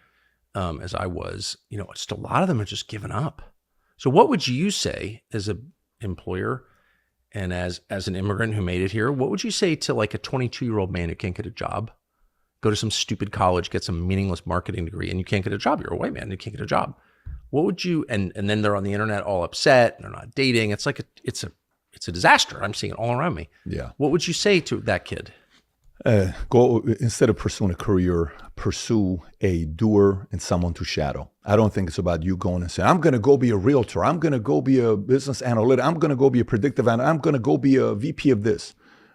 as I was, just a lot of them are just given up. So what would you say as an employer and as an immigrant who made it here, what would you say to like a 22-year-old man who can't get a job, go to some stupid college, get some meaningless marketing degree, and you can't get a job? You're a white man, you can't get a job. What would you, and then they're on the internet all upset, they're not dating. It's like it's a disaster. I'm seeing it all around me. Yeah. What would you say to that kid? Go, instead of pursuing a career, pursue a doer and someone to shadow. I don't think it's about you going and saying, I'm going to go be a realtor. I'm going to go be a business analyst. I'm going to go be a predictive analyst. I'm going to go be a VP of this.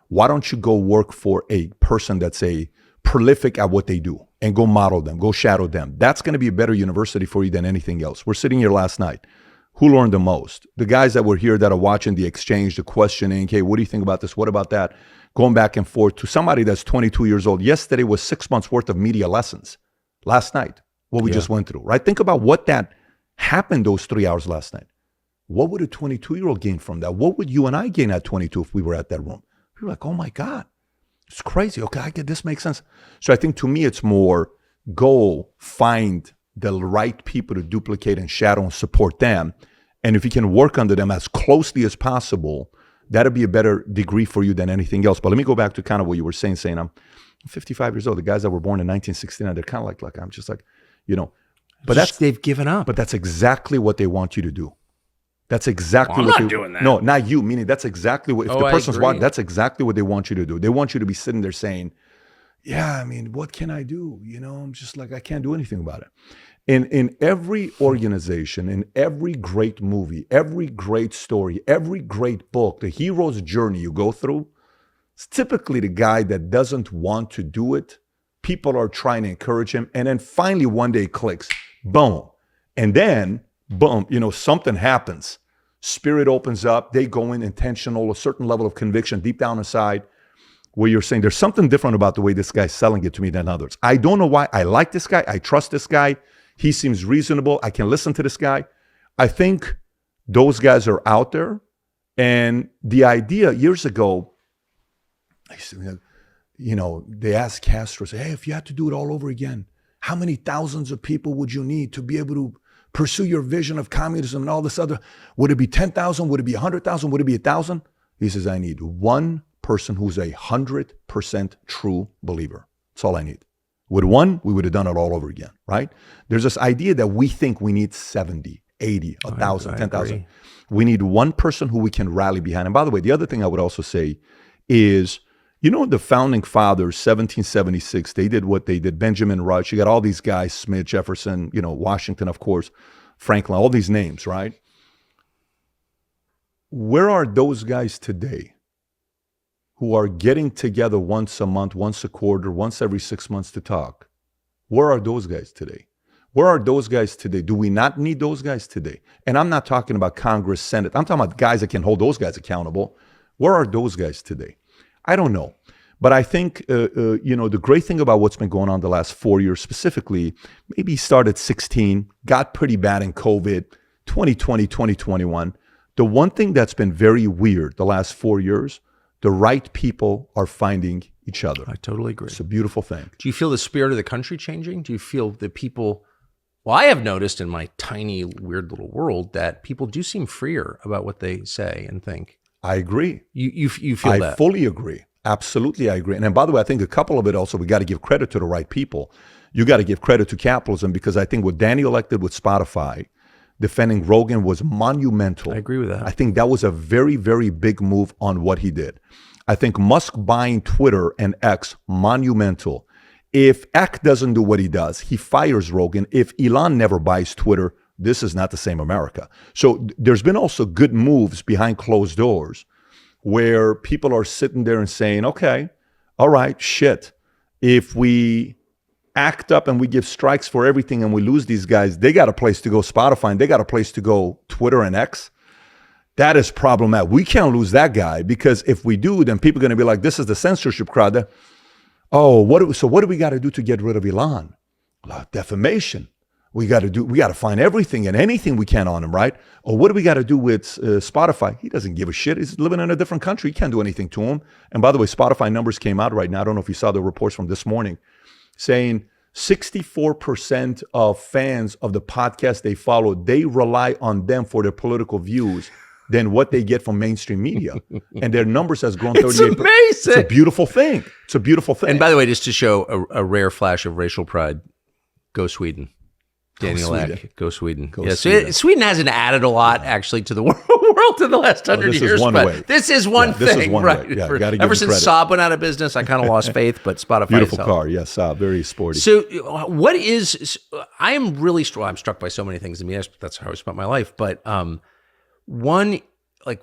Why don't you go work for a person that's a prolific at what they do and go model them, go shadow them? That's going to be a better university for you than anything else. We're sitting here last night. Who learned the most? The guys that were here that are watching the exchange, the questioning, hey, what do you think about this? What about that? Going back and forth to somebody that's 22 years old. Yesterday was 6 months worth of media lessons. Last night, what we just went through, right? Think about what that happened those 3 hours last night. What would a 22-year-old gain from that? What would you and I gain at 22 if we were at that room? We were like, oh my God, it's crazy. Okay, I get this makes sense. So I think to me, it's more go find the right people to duplicate and shadow and support them. And if you can work under them as closely as possible, that'll be a better degree for you than anything else. But let me go back to kind of what you were saying I'm 55 years old. The guys that were born in 1969, they're kind of like I'm just like, but they've given up. But that's exactly what they want you to do. That's exactly I'm what not doing that. No, not you. Meaning that's exactly what. If the I person's agree. watching, that's exactly what they want you to do. They want you to be sitting there saying, "Yeah, I mean, what can I do? I'm just like I can't do anything about it." In every organization, in every great movie, every great story, every great book, the hero's journey you go through, it's typically the guy that doesn't want to do it. People are trying to encourage him, and then finally one day it clicks, boom, and then boom, something happens. Spirit opens up, they go in intentional, a certain level of conviction deep down inside where you're saying there's something different about the way this guy's selling it to me than others. I don't know why. I like this guy. I trust this guy. He seems reasonable. I can listen to this guy. I think those guys are out there. And the idea years ago, they asked Castro, say, hey, if you had to do it all over again, how many thousands of people would you need to be able to pursue your vision of communism and all this other? Would it be 10,000? Would it be 100,000? Would it be 1,000? He says, I need one person who's 100% true believer. That's all I need. With one, we would have done it all over again, right? There's this idea that we think we need 70, 80, 1,000, 10,000. We need one person who we can rally behind. And by the way, the other thing I would also say is, the founding fathers, 1776, they did what they did. Benjamin Rush, you got all these guys, Smith, Jefferson, Washington, of course, Franklin, all these names, right? Where are those guys today who are getting together once a month, once a quarter, once every 6 months to talk? Where are those guys today? Where are those guys today? Do we not need those guys today? And I'm not talking about Congress, Senate. I'm talking about guys that can hold those guys accountable. Where are those guys today? I don't know. But I think, the great thing about what's been going on the last 4 years specifically, maybe started 16, got pretty bad in COVID, 2020, 2021. The one thing that's been very weird the last 4 years, the right people are finding each other. I totally agree. It's a beautiful thing. Do you feel the spirit of the country changing? Do you feel that people, well, I have noticed in my tiny, weird little world that people do seem freer about what they say and think. I agree. You feel that? I fully agree. Absolutely, I agree. And then, by the way, I think a couple of it also, we got to give credit to the right people. You got to give credit to capitalism, because I think what Danny elected with Spotify, defending Rogan, was monumental. I agree with that. I think that was a very, very big move on what he did. I think Musk buying Twitter and X, monumental. If X doesn't do what he does, he fires Rogan. If Elon never buys Twitter, this is not the same America. So there's been also good moves behind closed doors where people are sitting there and saying, okay, all right, shit. If we act up and we give strikes for everything and we lose these guys, they got a place to go, Spotify, and they got a place to go, Twitter and X. That is problematic. We can't lose that guy, because if we do, then people are going to be like, this is the censorship crowd. Oh, what do we got to do to get rid of Elon? Defamation. We got to find everything and anything we can on him, right? Or what do we got to do with Spotify? He doesn't give a shit. He's living in a different country. He can't do anything to him. And by the way, Spotify numbers came out right now. I don't know if you saw the reports from this morning saying 64% of fans of the podcast they follow, they rely on them for their political views than what they get from mainstream media. And their numbers has grown 38%. It's amazing. It's a beautiful thing. It's a beautiful thing. And by the way, just to show a rare flash of racial pride, go Sweden. Daniel Eck, go Sweden. Go Sweden. Sweden hasn't added a lot, actually, to the world in the last 100 years. This is one thing, right? Yeah, ever since Saab went out of business, I kind of lost faith, but Spotify. Beautiful car, yes, very sporty. So, what is? I am really struck. I'm struck by so many things. I mean, that's how I spent my life. But one, like,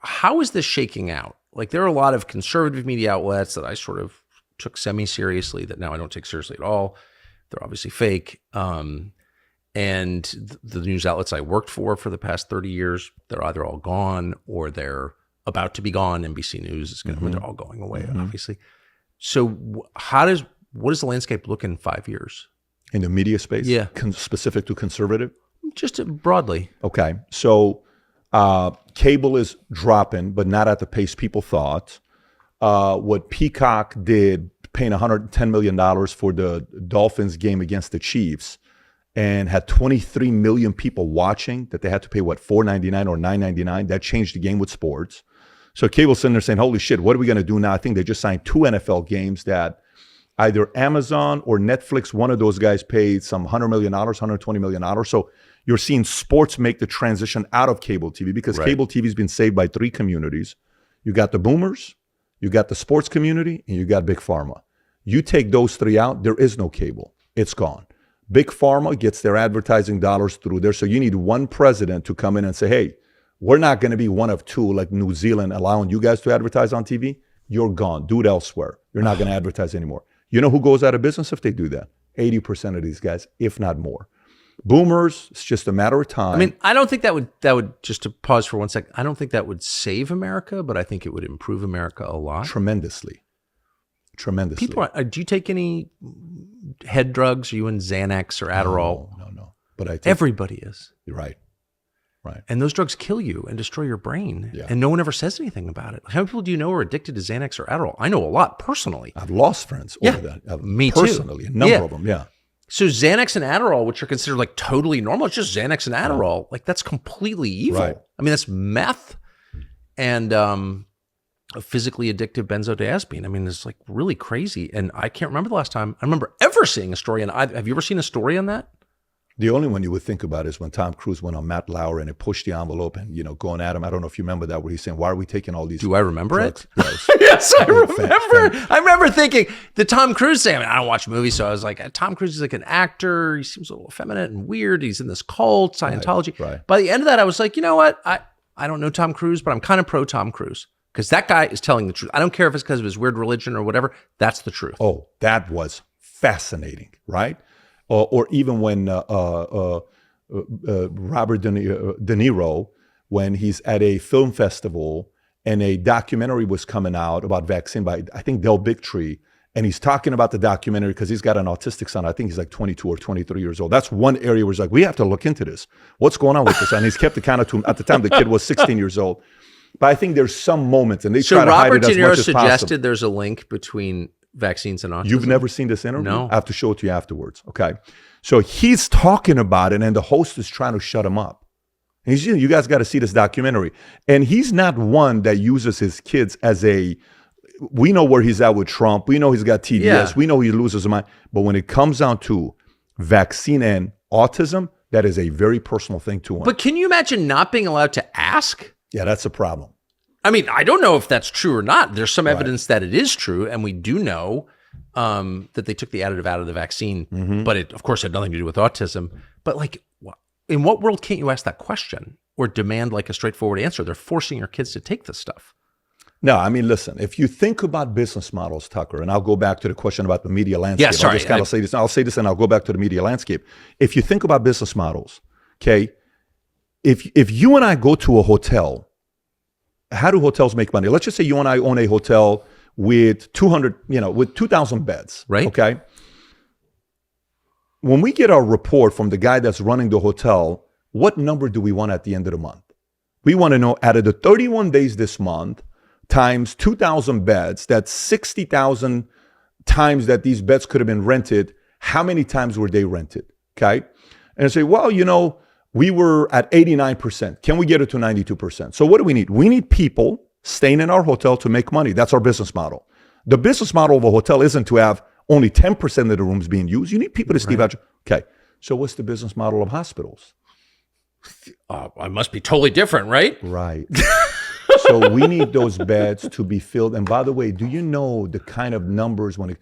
how is this shaking out? Like, there are a lot of conservative media outlets that I sort of took semi-seriously that now I don't take seriously at all. They're obviously fake. And the news outlets I worked for the past 30 years, they're either all gone or they're about to be gone. NBC News is going to, they're all going away, obviously. So what does the landscape look in 5 years? In the media space? Yeah. Specific to conservative? Just broadly. Okay. So cable is dropping, but not at the pace people thought. What Peacock did, paying $110 million for the Dolphins game against the Chiefs, and had 23 million people watching, that they had to pay, $4.99 or $9.99. That changed the game with sports. So cable's sitting there saying, holy shit, what are we going to do now? I think they just signed 2 NFL games that either Amazon or Netflix, one of those guys paid some $100 million, $120 million. So You're seeing sports make the transition out of cable TV because cable TV has been saved by 3 communities. You got the boomers, you got the sports community, and you got Big Pharma. You take those 3 out, there is no cable. It's gone. Big Pharma gets their advertising dollars through there. So you need one president to come in and say, hey, we're not going to be one of 2 like New Zealand allowing you guys to advertise on TV. You're gone. Do it elsewhere. You're not going to advertise anymore. You know who goes out of business if they do that? 80% of these guys, if not more. Boomers, it's just a matter of time. I mean, I don't think that would just to pause for 1 second. I don't think that would save America, but I think it would improve America a lot. Tremendously. People, do you take any head drugs? Are you in Xanax or Adderall? No. But I take, everybody is. You're right. And those drugs kill you and destroy your brain. Yeah. And no one ever says anything about it. How many people do you know are addicted to Xanax or Adderall? I know a lot personally. I've lost friends over that. Me personally, too. A number of them, So Xanax and Adderall, which are considered like totally normal, it's just Xanax and Adderall. Like that's completely evil. Right. I mean, that's meth and a physically addictive benzodiazepine. I mean, it's like really crazy. And I can't remember the last time I remember ever seeing a story on. Have you ever seen a story on that? The only one you would think about is when Tom Cruise went on Matt Lauer and it pushed the envelope and, going at him. I don't know if you remember that, where he's saying, why are we taking all these? Do I remember drugs? it? Yes, I remember. I remember thinking the Tom Cruise thing. I mean, I don't watch movies, so I was like, Tom Cruise is like an actor. He seems a little effeminate and weird. He's in this cult, Scientology. Right. By the end of that, I was like, you know what? I don't know Tom Cruise, but I'm kind of pro Tom Cruise because that guy is telling the truth. I don't care if it's because of his weird religion or whatever. That's the truth. Oh, that was fascinating, right? Or even when Robert De Niro, when he's at a film festival and a documentary was coming out about vaccine by, I think, Del Bigtree, and he's talking about the documentary because he's got an autistic son. I think he's like 22 or 23 years old. That's one area where he's like, we have to look into this. What's going on with this? And he's kept it kind of to, at the time, the kid was 16 years old. But I think there's some moments, and they try to hide it as much as possible. So Robert De Niro suggested there's a link between vaccines and autism. You've never seen this interview? No. I have to show it to you afterwards, okay? So he's talking about it, and the host is trying to shut him up. And he's, you guys got to see this documentary. And he's not one that uses his kids as we know where he's at with Trump. We know he's got TDS. Yeah. We know he loses his mind. But when it comes down to vaccine and autism, that is a very personal thing to him. But can you imagine not being allowed to ask? Yeah, that's a problem. I mean, I don't know if that's true or not. There's some evidence that it is true, and we do know that they took the additive out of the vaccine, but it, of course, had nothing to do with autism. But like, in what world can't you ask that question or demand like a straightforward answer? They're forcing your kids to take this stuff. No, I mean, listen, if you think about business models, Tucker, and I'll go back to the question about the media landscape. Yeah, sorry. I'll just kind of say this. I'll say this and I'll go back to the media landscape. If you think about business models, okay, if you and I go to a hotel, how do hotels make money? Let's just say you and I own a hotel with 2,000 beds. Right. Okay. When we get our report from the guy that's running the hotel, what number do we want at the end of the month? We want to know out of the 31 days this month times 2,000 beds, that's 60,000 times that these beds could have been rented. How many times were they rented? Okay. And I say, well, we were at 89%. Can we get it to 92%? So what do we need? We need people staying in our hotel to make money. That's our business model. The business model of a hotel isn't to have only 10% of the rooms being used. You need people to stay out. Okay. So what's the business model of hospitals? I must be totally different, right? Right. So we need those beds to be filled. And by the way, do you know the kind of numbers do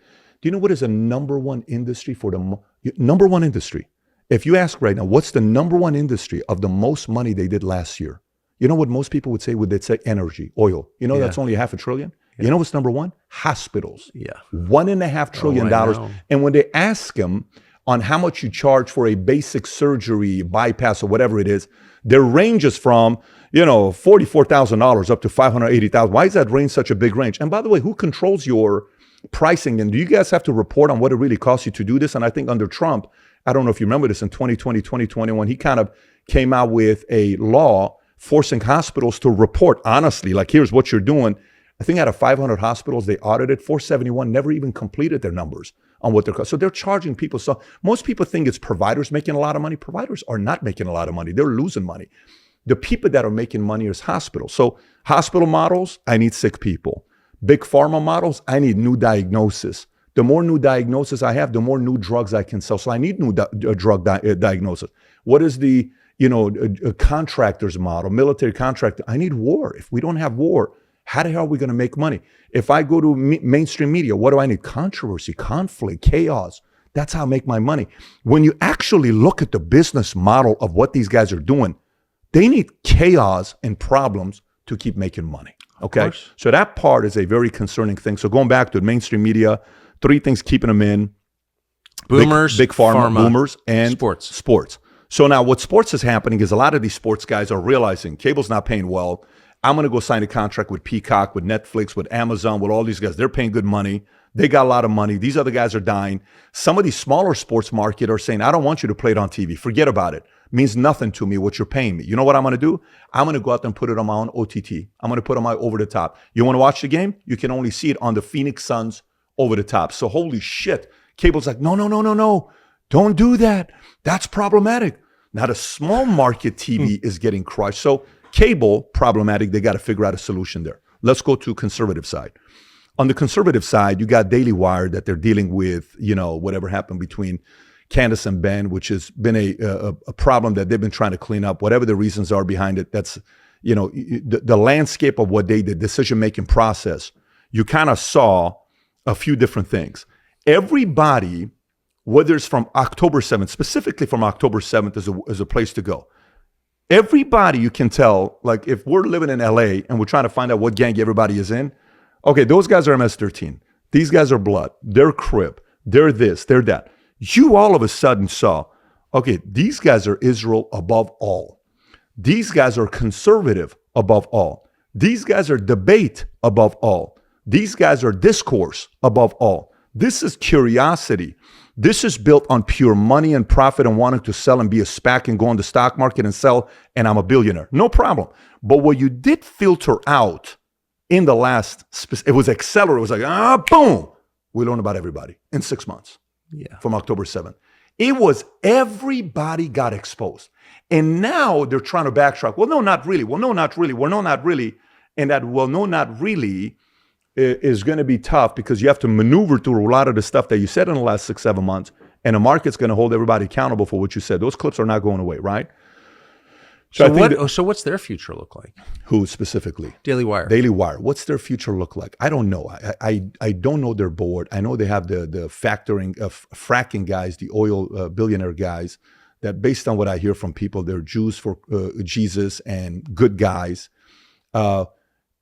you know what is a number one industry for the number one industry? If you ask right now, what's the number one industry of the most money they did last year? You know what most people would say? They'd say energy, oil. That's only $500 billion. Yeah. You know what's number one? Hospitals. Yeah. $1.5 trillion. And when they ask them on how much you charge for a basic surgery, bypass, or whatever it is, their range is from, $44,000 up to $580,000. Why is that range such a big range? And by the way, who controls your pricing? And do you guys have to report on what it really costs you to do this? And I think under Trump, I don't know if you remember this in 2020, 2021, he kind of came out with a law forcing hospitals to report honestly, like, here's what you're doing. I think out of 500 hospitals they audited, 471 never even completed their numbers on what they're costing. So they're charging people. So most people think it's providers making a lot of money. Providers are not making a lot of money. They're losing money. The people that are making money is hospitals. So hospital models, I need sick people. Big pharma models, I need new diagnosis. The more new diagnosis I have, the more new drugs I can sell. So I need new drug diagnosis. What is the a contractor's model, military contractor? I need war. If we don't have war, how the hell are we going to make money? If I go to mainstream media, what do I need? Controversy, conflict, chaos. That's how I make my money. When you actually look at the business model of what these guys are doing, they need chaos and problems to keep making money. Okay. So that part is a very concerning thing. So going back to mainstream media, 3 things keeping them in. Boomers, big pharma, boomers, and sports. So now what sports is happening is a lot of these sports guys are realizing cable's not paying well. I'm going to go sign a contract with Peacock, with Netflix, with Amazon, with all these guys. They're paying good money. They got a lot of money. These other guys are dying. Some of these smaller sports market are saying, I don't want you to play it on TV. Forget about it. Means nothing to me what you're paying me. You know what I'm going to do? I'm going to go out there and put it on my own OTT. I'm going to put it on my over the top. You want to watch the game? You can only see it on the Phoenix Suns over the top. So holy shit. Cable's like, no. Don't do that. That's problematic. Now the small market TV is getting crushed. So cable, problematic. They got to figure out a solution there. Let's go to conservative side. On the conservative side, you got Daily Wire that they're dealing with, whatever happened between Candace and Ben, which has been a problem that they've been trying to clean up, whatever the reasons are behind it. That's, the landscape of what they did, decision-making process, you kind of saw a few different things. Everybody, whether it's from October 7th, specifically from October 7th is a place to go. Everybody you can tell, like if we're living in LA and we're trying to find out what gang everybody is in, okay, those guys are MS-13. These guys are Blood. They're Crip. They're this. They're that. You all of a sudden saw, okay, these guys are Israel above all. These guys are conservative above all. These guys are debate above all. These guys are discourse above all. This is curiosity. This is built on pure money and profit and wanting to sell and be a SPAC and go on the stock market and sell, and I'm a billionaire. No problem. But what you did filter out in the last, it was accelerated. It was like, boom. We learned about everybody in 6 months. Yeah. From October 7th. It was everybody got exposed. And now they're trying to backtrack. Well, no, not really. Well, no, not really. Well, no, not really. And that, well, no, not really is going to be tough because you have to maneuver through a lot of the stuff that you said in the last 6-7 months. And the market's going to hold everybody accountable for what you said. Those clips are not going away, right? So what's their future look like? Who specifically? Daily Wire. Daily Wire. What's their future look like? I don't know. I don't know their board. I know they have the factoring of fracking guys, the oil billionaire guys, that based on what I hear from people, they're Jews for Jesus and good guys.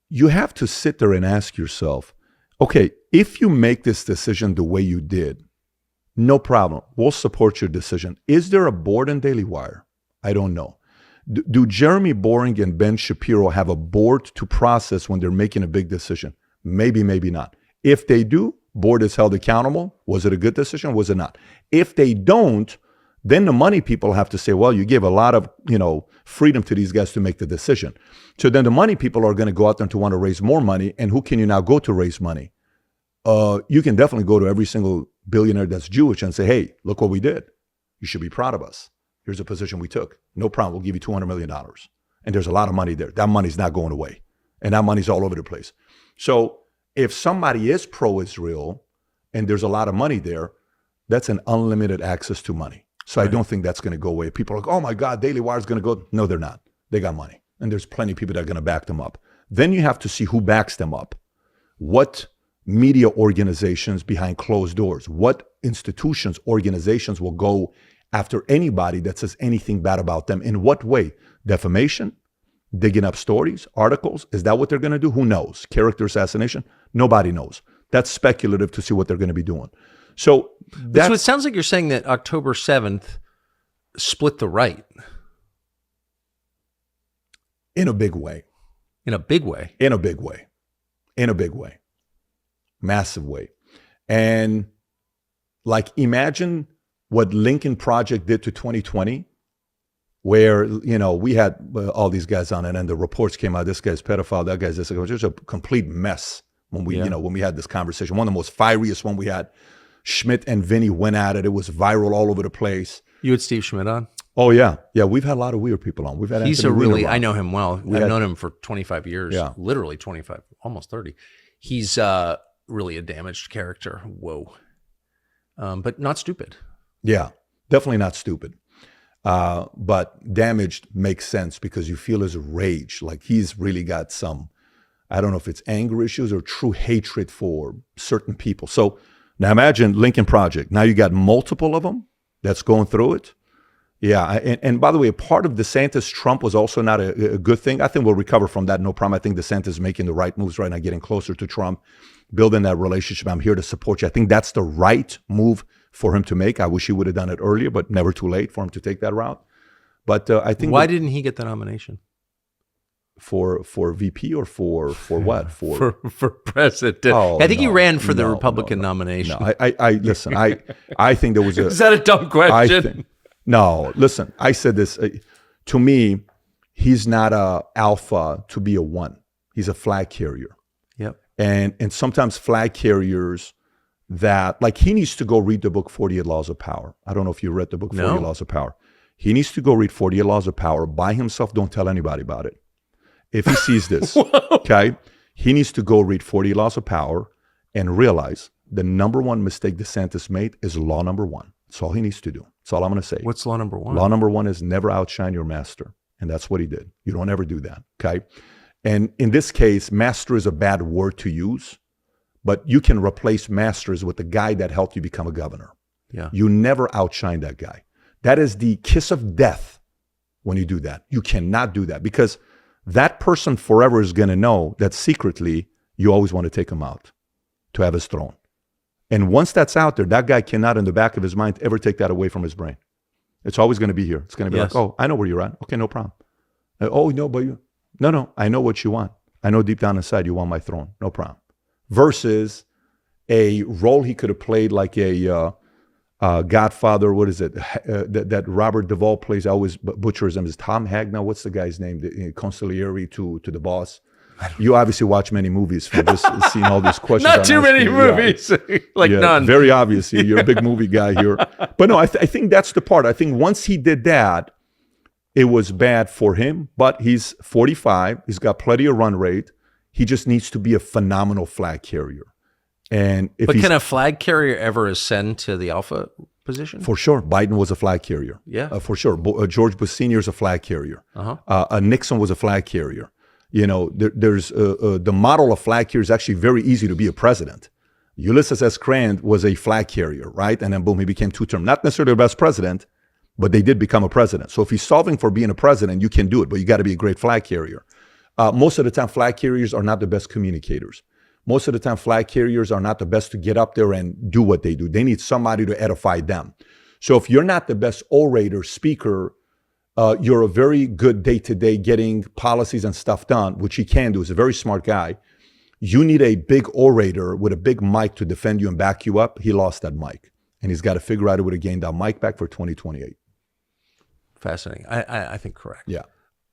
You have to sit there and ask yourself, okay, if you make this decision the way you did, no problem. We'll support your decision. Is there a board in Daily Wire? I don't know. Do Jeremy Boring and Ben Shapiro have a board to process when they're making a big decision? Maybe, maybe not. If they do, board is held accountable. Was it a good decision? Was it not? If they don't, then the money people have to say, well, you give a lot of, freedom to these guys to make the decision. So then the money people are going to go out there to want to raise more money. And who can you now go to raise money? You can definitely go to every single billionaire that's Jewish and say, hey, look what we did. You should be proud of us. Here's a position we took. No problem. We'll give you $200 million. And there's a lot of money there. That money's not going away. And that money's all over the place. So if somebody is pro-Israel and there's a lot of money there, that's an unlimited access to money. So right. I don't think that's going to go away. People are like, oh my God, Daily Wire's going to go. No, they're not. They got money. And there's plenty of people that are going to back them up. Then you have to see who backs them up. What media organizations behind closed doors, what institutions, organizations will go after anybody that says anything bad about them. In what way? Defamation? Digging up stories, articles? Is that what they're going to do? Who knows? Character assassination? Nobody knows. That's speculative to see what they're going to be doing. So it sounds like you're saying that October 7th split the right. In a big way. In a big way? In a big way. In a big way. Massive way. And like imagine what Lincoln Project did to 2020, where, we had all these guys on it and the reports came out, this guy's pedophile, that guy's this. It was just a complete mess when we, when we had this conversation. One of the most fieriest one we had. Schmidt and Vinny went at it. It was viral all over the place. You had Steve Schmidt on? Oh, yeah. Yeah, we've had a lot of weird people on. We've had He's Anthony Weiner on. I know him well. I've known him for 25 years. Yeah. Literally 25, almost 30. He's really a damaged character. Whoa. but not stupid. Yeah, definitely not stupid. But damaged makes sense because you feel his rage. Like he's really got some, I don't know if it's anger issues or true hatred for certain people. So now imagine Lincoln Project. Now you got multiple of them that's going through it. Yeah, and by the way, a part of DeSantis Trump was also not a good thing. I think we'll recover from that, no problem. I think DeSantis is making the right moves right now, getting closer to Trump, building that relationship. I'm here to support you. I think that's the right move for him to make. I wish he would have done it earlier, but never too late for him to take that route. But I think why didn't he get the nomination for VP or for what for president? Oh, I think he no, ran for the no, Republican no. nomination. No, I listen. I think there was a. Is that a dumb question? No, listen. I said this. To me, he's not a alpha to be a one. He's a flag carrier. Yep. And sometimes flag carriers that, like, he needs to go read the book 48 Laws of Power. I don't know if you read the book 48 Laws of Power. He needs to go read 48 Laws of Power by himself. Don't tell anybody about it. If he sees this, okay, he needs to go read 48 Laws of Power and realize the number one mistake DeSantis made is law number one. That's all he needs to do. That's all I'm going to say. What's law number one? Law number one is never outshine your master. And that's what he did. You don't ever do that, okay? And in this case, master is a bad word to use, but you can replace masters with the guy that helped you become a governor. Yeah. You never outshine that guy. That is the kiss of death when you do that. You cannot do that because that person forever is going to know that secretly you always want to take him out to have his throne. And once that's out there, that guy cannot in the back of his mind ever take that away from his brain. It's always going to be here. It's going to be like, oh, I know where you're at. Okay, no problem. Oh, no, but you. No, I know what you want. I know deep down inside you want my throne. No problem. Versus a role he could have played like a Godfather. What is it? That Robert Duvall plays. I always butcher his name. Is Tom Hagner? What's the guy's name? The consigliere to the boss. You obviously watch many movies from just seeing all these questions. Not too many movies, like none. Very obvious. You're a big movie guy here. But no, I think that's the part. I think once he did that, it was bad for him. But he's 45. He's got plenty of run rate. He just needs to be a phenomenal flag carrier. And but can a flag carrier ever ascend to the alpha position? For sure. Biden was a flag carrier. Yeah. For sure. George Bush Sr. is a flag carrier. Nixon was a flag carrier. You know, there's the model of flag carrier is actually very easy to be a president. Ulysses S. Grant was a flag carrier, right? And then boom, he became two-term. Not necessarily the best president, but they did become a president. So if he's solving for being a president, you can do it, but you got to be a great flag carrier. Most of the time, flag carriers are not the best communicators. Most of the time, flag carriers are not the best to get up there and do what they do. They need somebody to edify them. So if you're not the best orator, speaker, you're a very good day-to-day getting policies and stuff done, which he can do. He's a very smart guy. You need a big orator with a big mic to defend you and back you up. He lost that mic, and he's got to figure out a way to gain that mic back for 2028. Fascinating. I think correct. Yeah.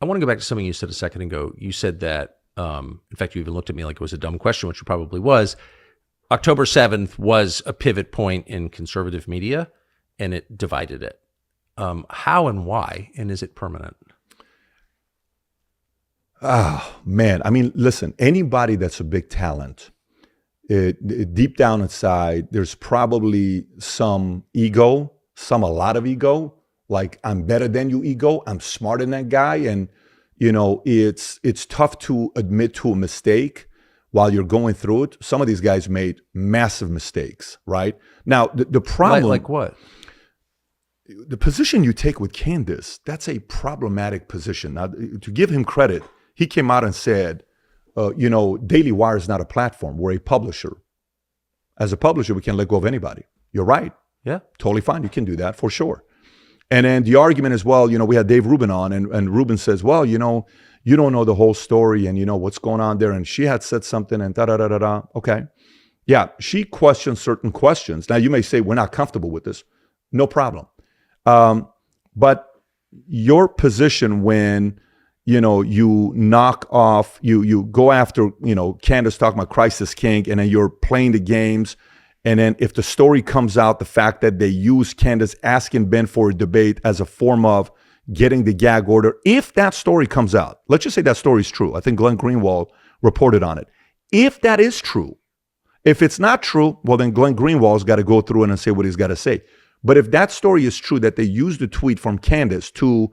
I want to go back to something you said a second ago. You said that, in fact, you even looked at me like it was a dumb question, which it probably was. October 7th was a pivot point in conservative media, and it divided it. How and why, and is it permanent? Oh, man. I mean, listen, anybody that's a big talent, deep down inside, there's probably some ego, a lot of ego, like I'm better than you ego, I'm smarter than that guy. And, you know, it's tough to admit to a mistake while you're going through it. Some of these guys made massive mistakes, right? Now, the problem... Like what? The position you take with Candace, that's a problematic position. Now, to give him credit, he came out and said, Daily Wire is not a platform. We're a publisher. As a publisher, we can let go of anybody. You're right. Yeah. Totally fine. You can do that for sure. And then the argument is, well, we had Dave Rubin on, and Rubin says, well, you don't know the whole story and, what's going on there. And she had said something and da-da-da-da-da. Okay. Yeah, she questioned certain questions. Now, you may say, we're not comfortable with this. No problem. But your position when, you knock off, you go after, Candace talking about Crisis King, and then you're playing the games. And then if the story comes out, the fact that they use Candace asking Ben for a debate as a form of getting the gag order, if that story comes out, let's just say that story is true. I think Glenn Greenwald reported on it. If that is true, If it's not true, well, then Glenn Greenwald's got to go through it and say what he's got to say. But if that story is true, that they used the tweet from Candace to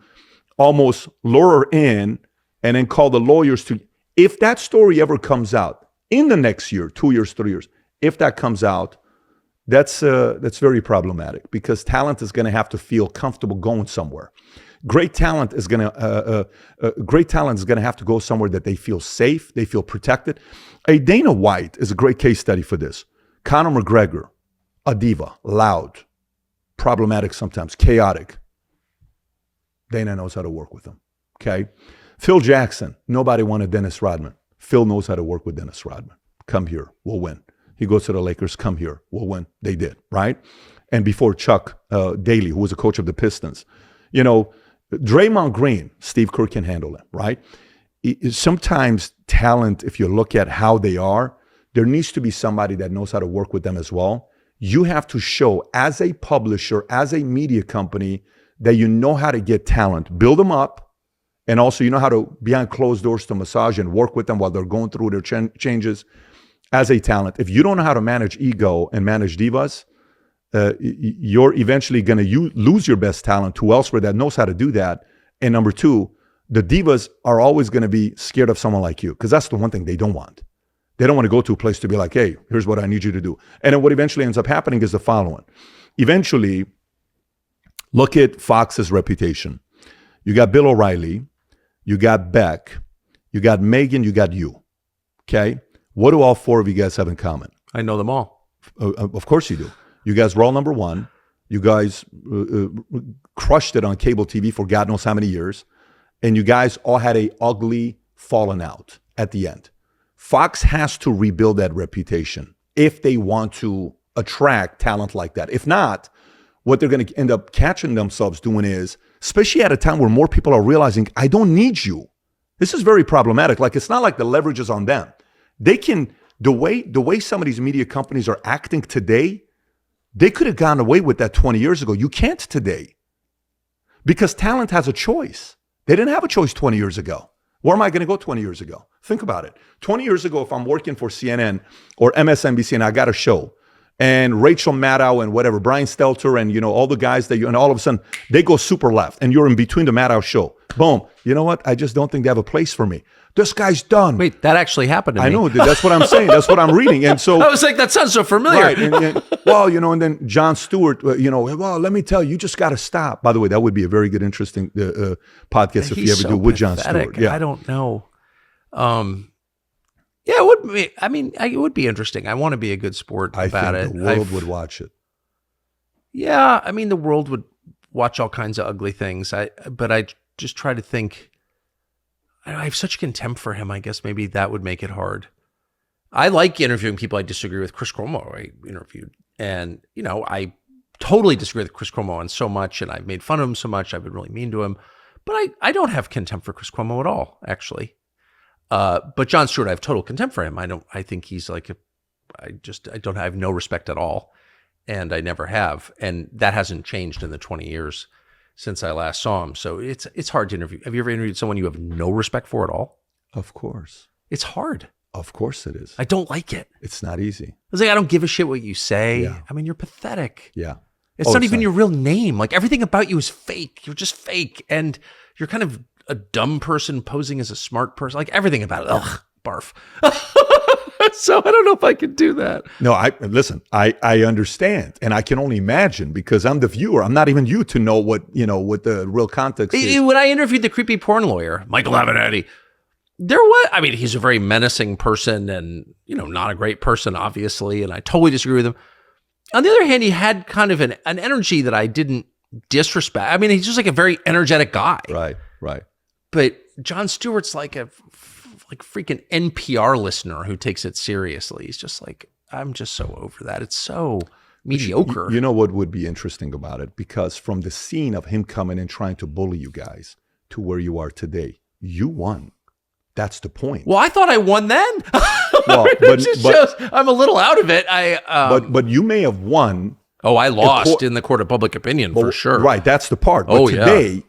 almost lure her in and then call the lawyers to, if that story ever comes out in the next year, 2 years, 3 years, if that comes out, that's very problematic, because talent is going to have to feel comfortable going somewhere. Great talent is going to have to go somewhere that they feel safe, they feel protected. Dana White is a great case study for this. Conor McGregor, a diva, loud, problematic sometimes, chaotic. Dana knows how to work with him. Okay. Phil Jackson, nobody wanted Dennis Rodman. Phil knows how to work with Dennis Rodman. Come here, we'll win. He goes to the Lakers, come here, we'll win. They did, right? And before Chuck Daly, who was a coach of the Pistons, you know, Draymond Green, Steve Kerr can handle him, right? Sometimes talent, if you look at how they are, there needs to be somebody that knows how to work with them as well. You have to show as a publisher, as a media company, that you know how to get talent, build them up, and also you know how to behind closed doors to massage and work with them while they're going through their changes as a talent. If you don't know how to manage ego and manage divas, you're eventually going to lose your best talent to elsewhere that knows how to do that. And number two, the divas are always going to be scared of someone like you, because that's the one thing they don't want. They don't want to go to a place to be like, hey, here's what I need you to do. And then what eventually ends up happening is the following. Eventually, look at Fox's reputation. You got Bill O'Reilly, you got Beck, you got Megan, you got you. Okay? What do all four of you guys have in common? I know them all. Of course you do. You guys were all number one. You guys crushed it on cable TV for God knows how many years. And you guys all had a ugly falling out at the end. Fox has to rebuild that reputation if they want to attract talent like that. If not, what they're going to end up catching themselves doing is, especially at a time where more people are realizing, I don't need you. This is very problematic. Like, it's not like the leverage is on them. They can, the way some of these media companies are acting today, they could have gone away with that 20 years ago. You can't today, because talent has a choice. They didn't have a choice 20 years ago. Where am I going to go 20 years ago? Think about it. 20 years ago, if I'm working for CNN or MSNBC and I got a show, and Rachel Maddow and whatever, Brian Stelter and, you know, all the guys that you, and all of a sudden they go super left and you're in between the Maddow show. Boom. You know what? I just don't think they have a place for me. This guy's done. Wait, that actually happened to me. I know. That's what I'm saying. That's what I'm reading. And so I was like, that sounds so familiar. Right. And, well, you know, and then Jon Stewart, you know, well, let me tell you, you just got to stop. By the way, that would be a very good, interesting podcast if you ever do with Jon Stewart. Yeah. I don't know. Yeah, it would be. I mean, it would be interesting. I want to be a good sport about it. I think the world would watch it. Yeah, I mean, the world would watch all kinds of ugly things. But I just try to think. I have such contempt for him. I guess maybe that would make it hard. I like interviewing people I disagree with. Chris Cuomo, I interviewed, and you know, I totally disagree with Chris Cuomo on so much, and I've made fun of him so much. I've been really mean to him, but I don't have contempt for Chris Cuomo at all, actually. But Jon Stewart, I have total contempt for him. I think he's like I have no respect at all. And I never have. And that hasn't changed in the 20 years since I last saw him. So it's hard to interview. Have you ever interviewed someone you have no respect for at all? Of course. It's hard. Of course it is. I don't like it. It's not easy. I was like, I don't give a shit what you say. Yeah. I mean, you're pathetic. Yeah. It's not even your real name. Like, everything about you is fake. You're just fake. And you're kind of a dumb person posing as a smart person. Like, everything about it. Ugh, barf. So I don't know if I could do that. No, I understand. And I can only imagine, because I'm the viewer. I'm not even you to know what the real context is. When I interviewed the creepy porn lawyer, Michael Avenatti, he's a very menacing person and, you know, not a great person, obviously. And I totally disagree with him. On the other hand, he had kind of an energy that I didn't disrespect. I mean, he's just like a very energetic guy. Right. But Jon Stewart's like a freaking NPR listener who takes it seriously. He's just like, I'm just so over that. It's so mediocre. You know what would be interesting about it? Because from the scene of him coming and trying to bully you guys to where you are today, you won. That's the point. Well, I thought I won then. Well, it just shows I'm a little out of it. But you may have won. Oh, I lost in the court of public opinion for sure. Right, that's the part. But today,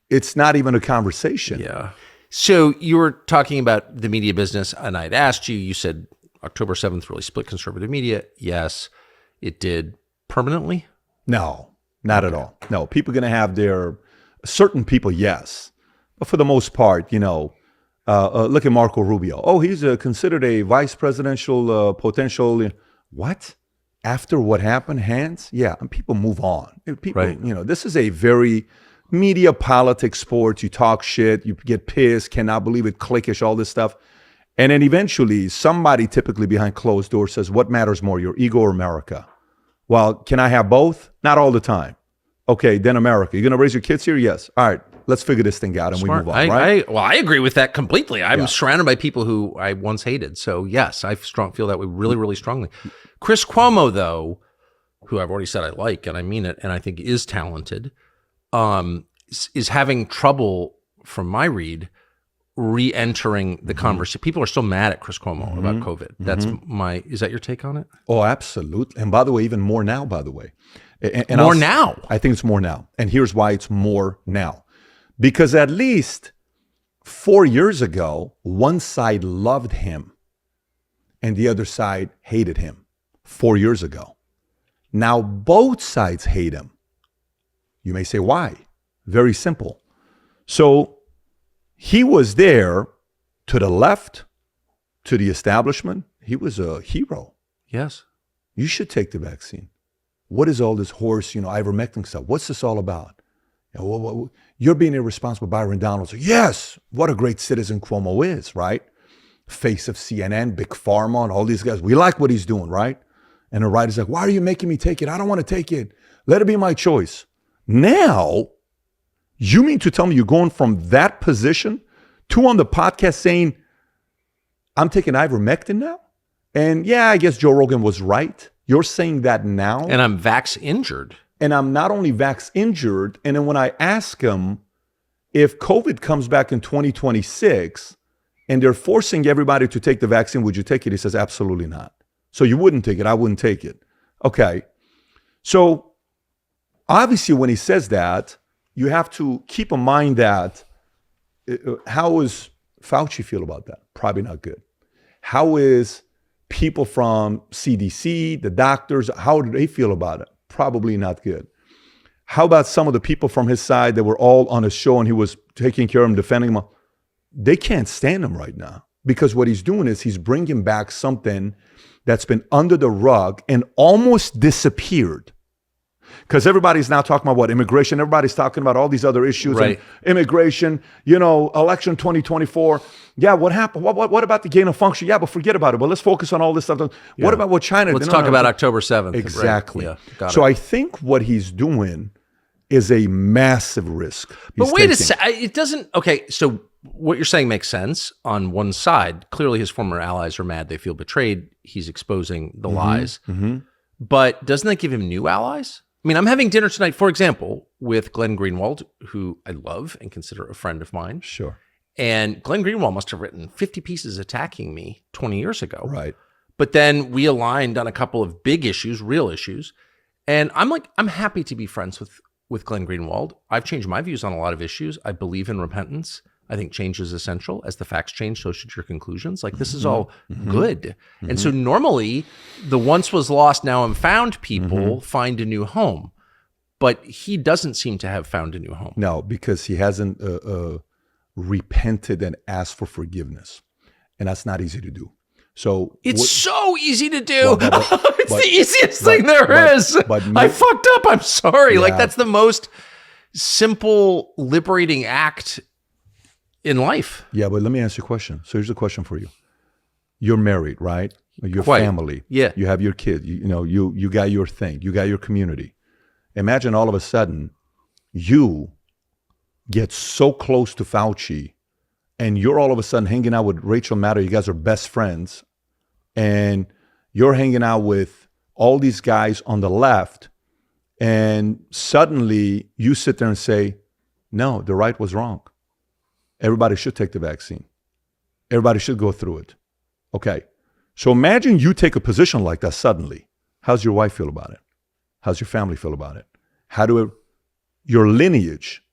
it's not even a conversation. Yeah. So you were talking about the media business, and I'd asked you. You said October 7th really split conservative media? Yes. It did permanently? No, not at all. No, people are going to have their certain people, yes. But for the most part, look at Marco Rubio. Oh, he's considered a vice presidential potential. What? After what happened, Hans? Yeah, and people move on. People, Right. This is a very media politics sport. You talk shit, you get pissed, cannot believe it, cliquish, all this stuff. And then eventually somebody typically behind closed doors says, what matters more, your ego or America? Well, can I have both? Not all the time. Okay, then America. You're going to raise your kids here? Yes. All right, let's figure this thing out and Smart. we move on, right? I agree with that completely. I'm surrounded by people who I once hated. So yes, I feel that way really, really strongly. Chris Cuomo, though, who I've already said I like, and I mean it, and I think is talented, is having trouble, from my read, re-entering the conversation. People are still mad at Chris Cuomo about COVID. That's is that your take on it? Oh, absolutely. And by the way, even more now, by the way. And More now? I think it's more now. And here's why it's more now. Because at least 4 years ago, one side loved him and the other side hated him 4 years ago. Now both sides hate him. You may say, why? Very simple. So he was there to the left, to the establishment. He was a hero. Yes. You should take the vaccine. What is all this horse, ivermectin stuff? What's this all about? You're being irresponsible, Byron Donalds. Yes, what a great citizen Cuomo is, right? Face of CNN, Big Pharma, and all these guys. We like what he's doing, right? And the writer's like, why are you making me take it? I don't want to take it. Let it be my choice. Now, you mean to tell me you're going from that position to on the podcast saying, I'm taking ivermectin now? And yeah, I guess Joe Rogan was right. You're saying that now? And I'm vax injured. And I'm not only vax injured, and then when I ask him if COVID comes back in 2026 and they're forcing everybody to take the vaccine, would you take it? He says, absolutely not. So you wouldn't take it. I wouldn't take it. Okay. So obviously when he says that, you have to keep in mind that how does Fauci feel about that? Probably not good. How is people from CDC, the doctors, how do they feel about it? Probably not good. How about some of the people from his side that were all on his show and he was taking care of them, defending them? They can't stand him right now because what he's doing is he's bringing back something that's been under the rug and almost disappeared. Because everybody's now talking about what? Immigration. Everybody's talking about all these other issues. Right. And immigration, election 2024. Yeah, what happened? What about the gain of function? Yeah, but forget about it. But let's focus on all this stuff. Yeah. What about what China did? Let's talk about October 7th. Exactly. Right? Yeah, got so it. I think what he's doing is a massive risk. But wait a second. It doesn't. Okay, so what you're saying makes sense on one side. Clearly his former allies are mad. They feel betrayed. He's exposing the lies. But doesn't that give him new allies? I mean, I'm having dinner tonight, for example, with Glenn Greenwald, who I love and consider a friend of mine. Sure. And Glenn Greenwald must have written 50 pieces attacking me 20 years ago. Right. But then we aligned on a couple of big issues, real issues. And I'm happy to be friends with Glenn Greenwald. I've changed my views on a lot of issues. I believe in repentance. I think change is essential. As the facts change, so should your conclusions. Like, this is all good. And so normally the once was lost, now I'm found people find a new home. But he doesn't seem to have found a new home. No, because he hasn't repented and asked for forgiveness. And that's not easy to do. So it's so easy to do. It's but- the easiest thing there is. I fucked up. I'm sorry. Yeah. Like, that's the most simple, liberating act in life. Yeah, but let me ask you a question. So here's a question for you. You're married, right? Your Quite. family. Yeah. You have your kid. You got your thing. You got your community. Imagine all of a sudden you get so close to Fauci and you're all of a sudden hanging out with Rachel Maddow. You guys are best friends. And you're hanging out with all these guys on the left. And suddenly you sit there and say, no, the right was wrong. Everybody should take the vaccine. Everybody should go through it. Okay. So imagine you take a position like that suddenly. How's your wife feel about it? How's your family feel about it? Your lineage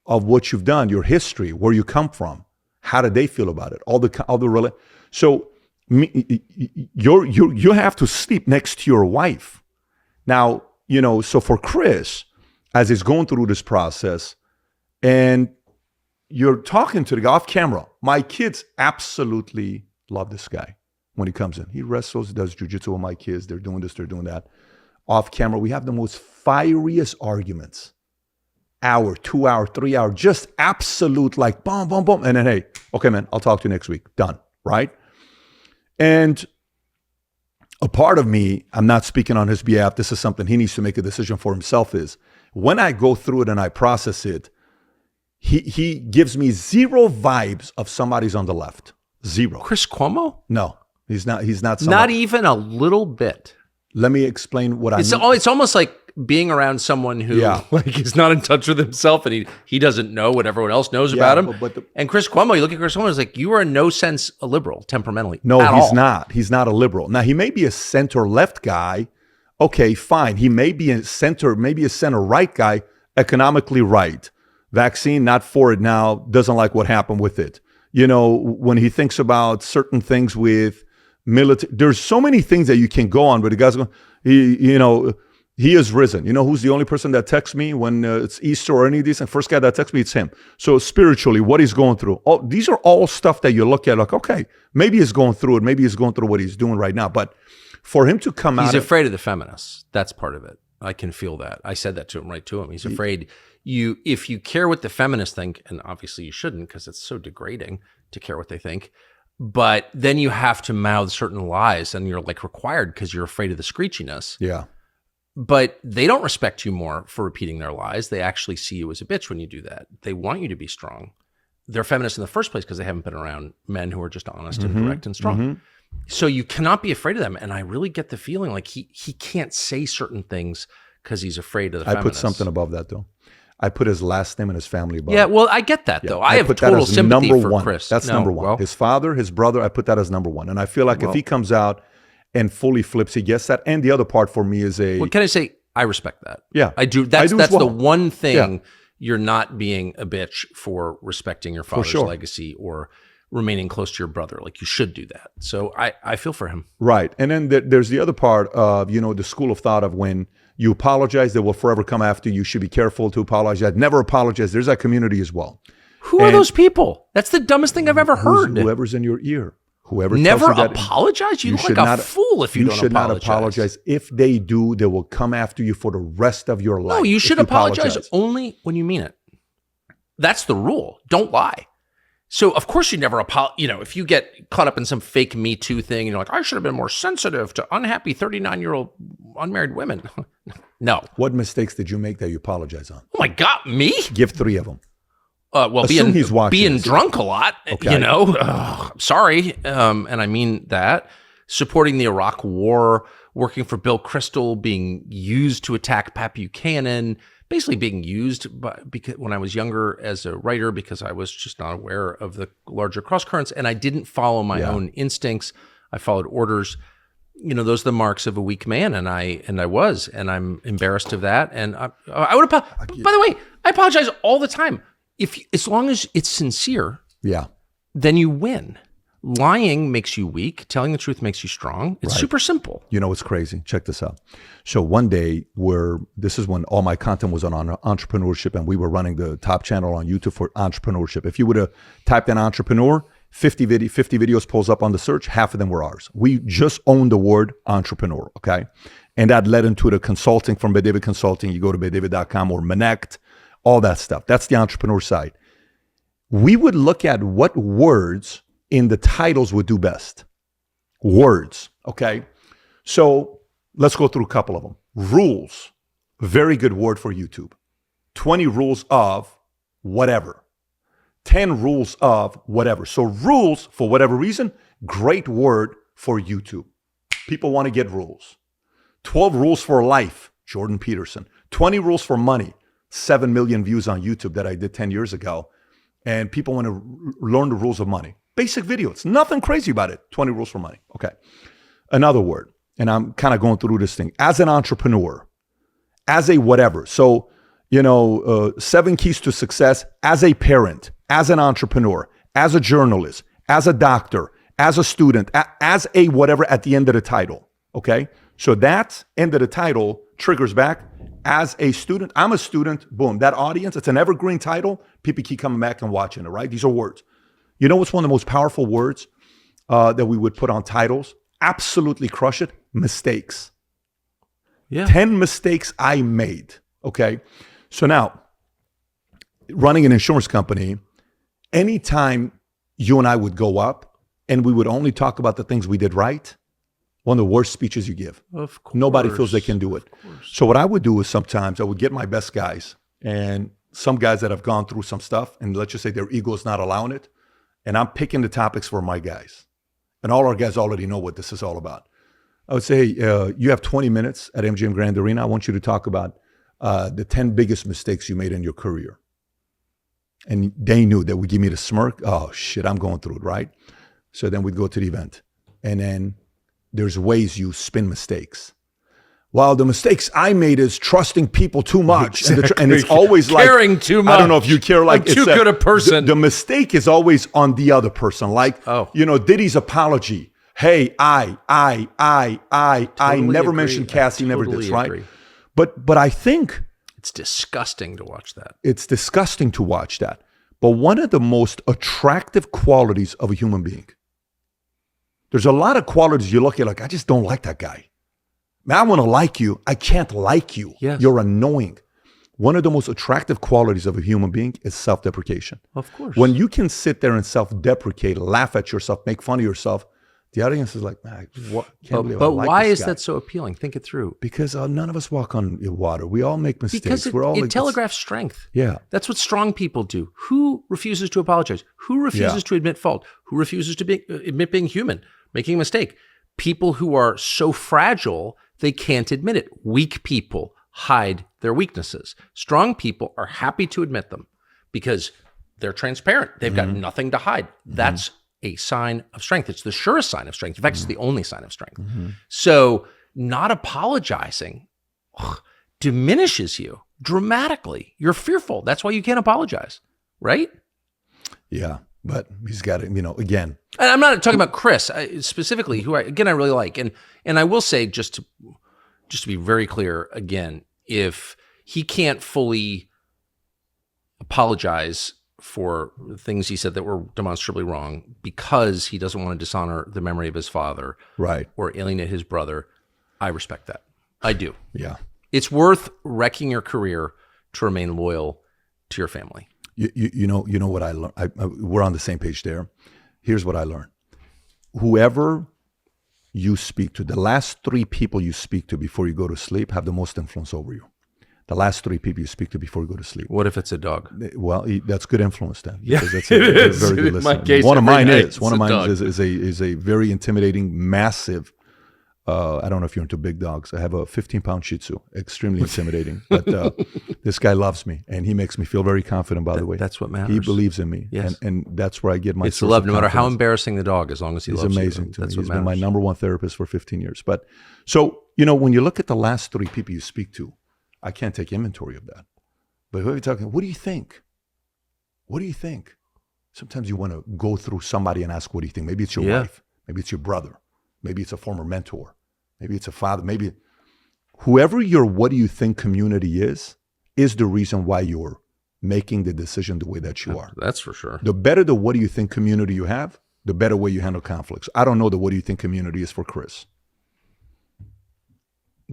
of what you've done, your history, where you come from, how do they feel about it? So You have to sleep next to your wife. Now, so for Chris, as he's going through this process, and you're talking to the guy off camera, my kids absolutely love this guy when he comes in. He wrestles, does jujitsu with my kids. They're doing this, they're doing that. Off camera, we have the most fieriest arguments. Hour, 2 hour, 3 hour, just absolute like boom, boom, boom. And then, hey, okay, man, I'll talk to you next week. Done, right? And a part of me, I'm not speaking on his behalf, this is something he needs to make a decision for himself, is when I go through it and I process it, he gives me zero vibes of somebody's on the left. Zero. Chris Cuomo? No, he's not somebody. Not even a little bit. Let me explain what I mean. It's almost like being around someone who like is not in touch with himself, and he doesn't know what everyone else knows about him. And Chris Cuomo, you look at Chris Cuomo, it's like, you are in no sense a liberal temperamentally. No, he's not. He's not a liberal. Now, he may be a center-left guy. Okay, fine. He may be a center-right guy, economically right. Vaccine, not for it now, doesn't like what happened with it. When he thinks about certain things with military, there's so many things that you can go on, but the guy's going, he is risen. Who's the only person that texts me when it's Easter or any of these? And first guy that texts me, it's him. So spiritually, what he's going through, these are all stuff that you look at like, okay, maybe he's going through it. Maybe he's going through what he's doing right now. But for him to come out, he's afraid of the feminists. That's part of it. I can feel that. I said that to him, right to him. He's afraid if you care what the feminists think, and obviously you shouldn't because it's so degrading to care what they think, but then you have to mouth certain lies and you're like required because you're afraid of the screechiness. Yeah. But they don't respect you more for repeating their lies. They actually see you as a bitch when you do that. They want you to be strong. They're feminists in the first place because they haven't been around men who are just honest and direct and strong. So you cannot be afraid of them. And I really get the feeling like he can't say certain things because he's afraid of the feminists. I put something above that, though. I put his last name and his family above. Yeah, well, I get that, though. I have total sympathy for Chris. That's number one. Well, his father, his brother, I put that as number one. And I feel like if he comes out and fully flips, he gets that. And the other part for me is what can I say? I respect that. Yeah. I do. That's the one thing you're not being a bitch for respecting your father's legacy or remaining close to your brother. Like, you should do that. So I feel for him. Right. And then there's the other part of, the school of thought of when you apologize, they will forever come after you. You should be careful to apologize. Never apologize. There's that community as well. Who are those people? That's the dumbest thing I've ever heard. Whoever's in your ear. Whoever never apologize? You look like a fool if you don't apologize. You should not apologize. If they do, they will come after you for the rest of your life. No, you should apologize only when you mean it. That's the rule. Don't lie. So, of course, you never apologize. If you get caught up in some fake Me Too thing, and you're like, I should have been more sensitive to unhappy 39-year-old unmarried women. No. What mistakes did you make that you apologize on? Oh, my God, me? Give 3 of them. Well, being drunk a lot, sorry. And I mean that. Supporting the Iraq War, working for Bill Kristol, being used to attack Pat Buchanan, basically being used because when I was younger as a writer, because I was just not aware of the larger cross currents, and I didn't follow my own instincts. I followed orders. Those are the marks of a weak man, and I'm embarrassed of that. And I would apologize. By the way, I apologize all the time. As long as it's sincere, then you win. Lying makes you weak. Telling the truth makes you strong. It's super simple. What's crazy? Check this out. So one day, this is when all my content was on entrepreneurship, and we were running the top channel on YouTube for entrepreneurship. If you would have typed in entrepreneur, 50 videos pulls up on the search. Half of them were ours. We just owned the word entrepreneur, okay? And that led into the consulting from BetDavid Consulting. You go to betdavid.com or Manect, all that stuff. That's the entrepreneur side. We would look at what words in the titles would do best. Words, okay? So let's go through a couple of them. Rules, very good word for YouTube. 20 rules of whatever. 10 rules of whatever. So rules, for whatever reason, great word for YouTube. People want to get rules. 12 rules for life, Jordan Peterson. 20 rules for money, 7 million views on YouTube that I did 10 years ago. And people want to learn the rules of money. Basic videos, nothing crazy about it. 20 rules for money. Okay. Another word, and I'm kind of going through this thing. As an entrepreneur, as a whatever. So, 7 keys to success as a parent, as an entrepreneur, as a journalist, as a doctor, as a student, as a whatever at the end of the title. Okay. So that end of the title triggers back as a student. I'm a student. Boom. That audience, it's an evergreen title. People keep coming back and watching it, right? These are words. You know what's one of the most powerful words that we would put on titles? Absolutely crush it. Mistakes. Yeah. 10 mistakes I made. Okay. So now, running an insurance company, anytime you and I would go up and we would only talk about the things we did right, one of the worst speeches you give. Of course. Nobody feels they can do it. So what I would do is sometimes I would get my best guys and some guys that have gone through some stuff, and let's just say their ego is not allowing it, and I'm picking the topics for my guys. And all our guys already know what this is all about. I would say, you have 20 minutes at MGM Grand Arena. I want you to talk about the 10 biggest mistakes you made in your career. And they knew that would give me the smirk. Oh, shit, I'm going through it, right? So then we'd go to the event. And then there's ways you spin mistakes. Well, the mistakes I made is trusting people too much. Exactly. And it's always like, caring too much. I don't know if you care. Like, I'm too good a person. The mistake is always on the other person. Like, Diddy's apology. Hey, I never mentioned Cassie, never did, right? Agree. But I think it's disgusting to watch that. It's disgusting to watch that. But one of the most attractive qualities of a human being, there's a lot of qualities you look at like, I just don't like that guy. Man, I want to like you. I can't like you. Yes. You're annoying. One of the most attractive qualities of a human being is self-deprecation. Of course. When you can sit there and self-deprecate, laugh at yourself, make fun of yourself, the audience is like, man, but why is that so appealing? Think it through. Because none of us walk on water. We all make mistakes. Because it telegraphs strength. Yeah. That's what strong people do. Who refuses to apologize? Who refuses to admit fault? Who refuses to admit being human, making a mistake? People who are so fragile, they can't admit it. Weak people hide their weaknesses. Strong people are happy to admit them because they're transparent. They've got nothing to hide. That's a sign of strength. It's the surest sign of strength. In fact, it's the only sign of strength. So not apologizing diminishes you dramatically. You're fearful. That's why you can't apologize, right? Yeah, but he's got it, again. And I'm not talking about Chris specifically, who I really like. And I will say, just to be very clear, again, if he can't fully apologize for things he said that were demonstrably wrong because he doesn't want to dishonor the memory of his father, right, or alienate his brother, I respect that. I do. Yeah. It's worth wrecking your career to remain loyal to your family. You know what I learned? We're on the same page there. Here's what I learned. Whoever you speak to, the last 3 people you speak to before you go to sleep have the most influence over you. The last 3 people you speak to before you go to sleep. What if it's a dog? Well, that's good influence then. Yeah, that's a very good listener. One of mine is a very intimidating, massive. I don't know if you're into big dogs. I have a 15-pound Shih Tzu, extremely intimidating. But this guy loves me, and he makes me feel very confident. By the way, that's what matters. He believes in me, yes. and that's where I get my. It's love, no matter how embarrassing the dog, as long as he loves you. He's amazing to me. That's He's been my number 1 therapist for 15 years. But so when you look at the last 3 people you speak to, I can't take inventory of that. But who are you talking? What do you think? What do you think? Sometimes you want to go through somebody and ask, what do you think? Maybe it's your wife. Maybe it's your brother. Maybe it's a former mentor. Maybe it's a father. Maybe whoever your what do you think community is the reason why you're making the decision the way that you are. That's for sure. The better the what do you think community you have, the better way you handle conflicts. I don't know the what do you think community is for Chris.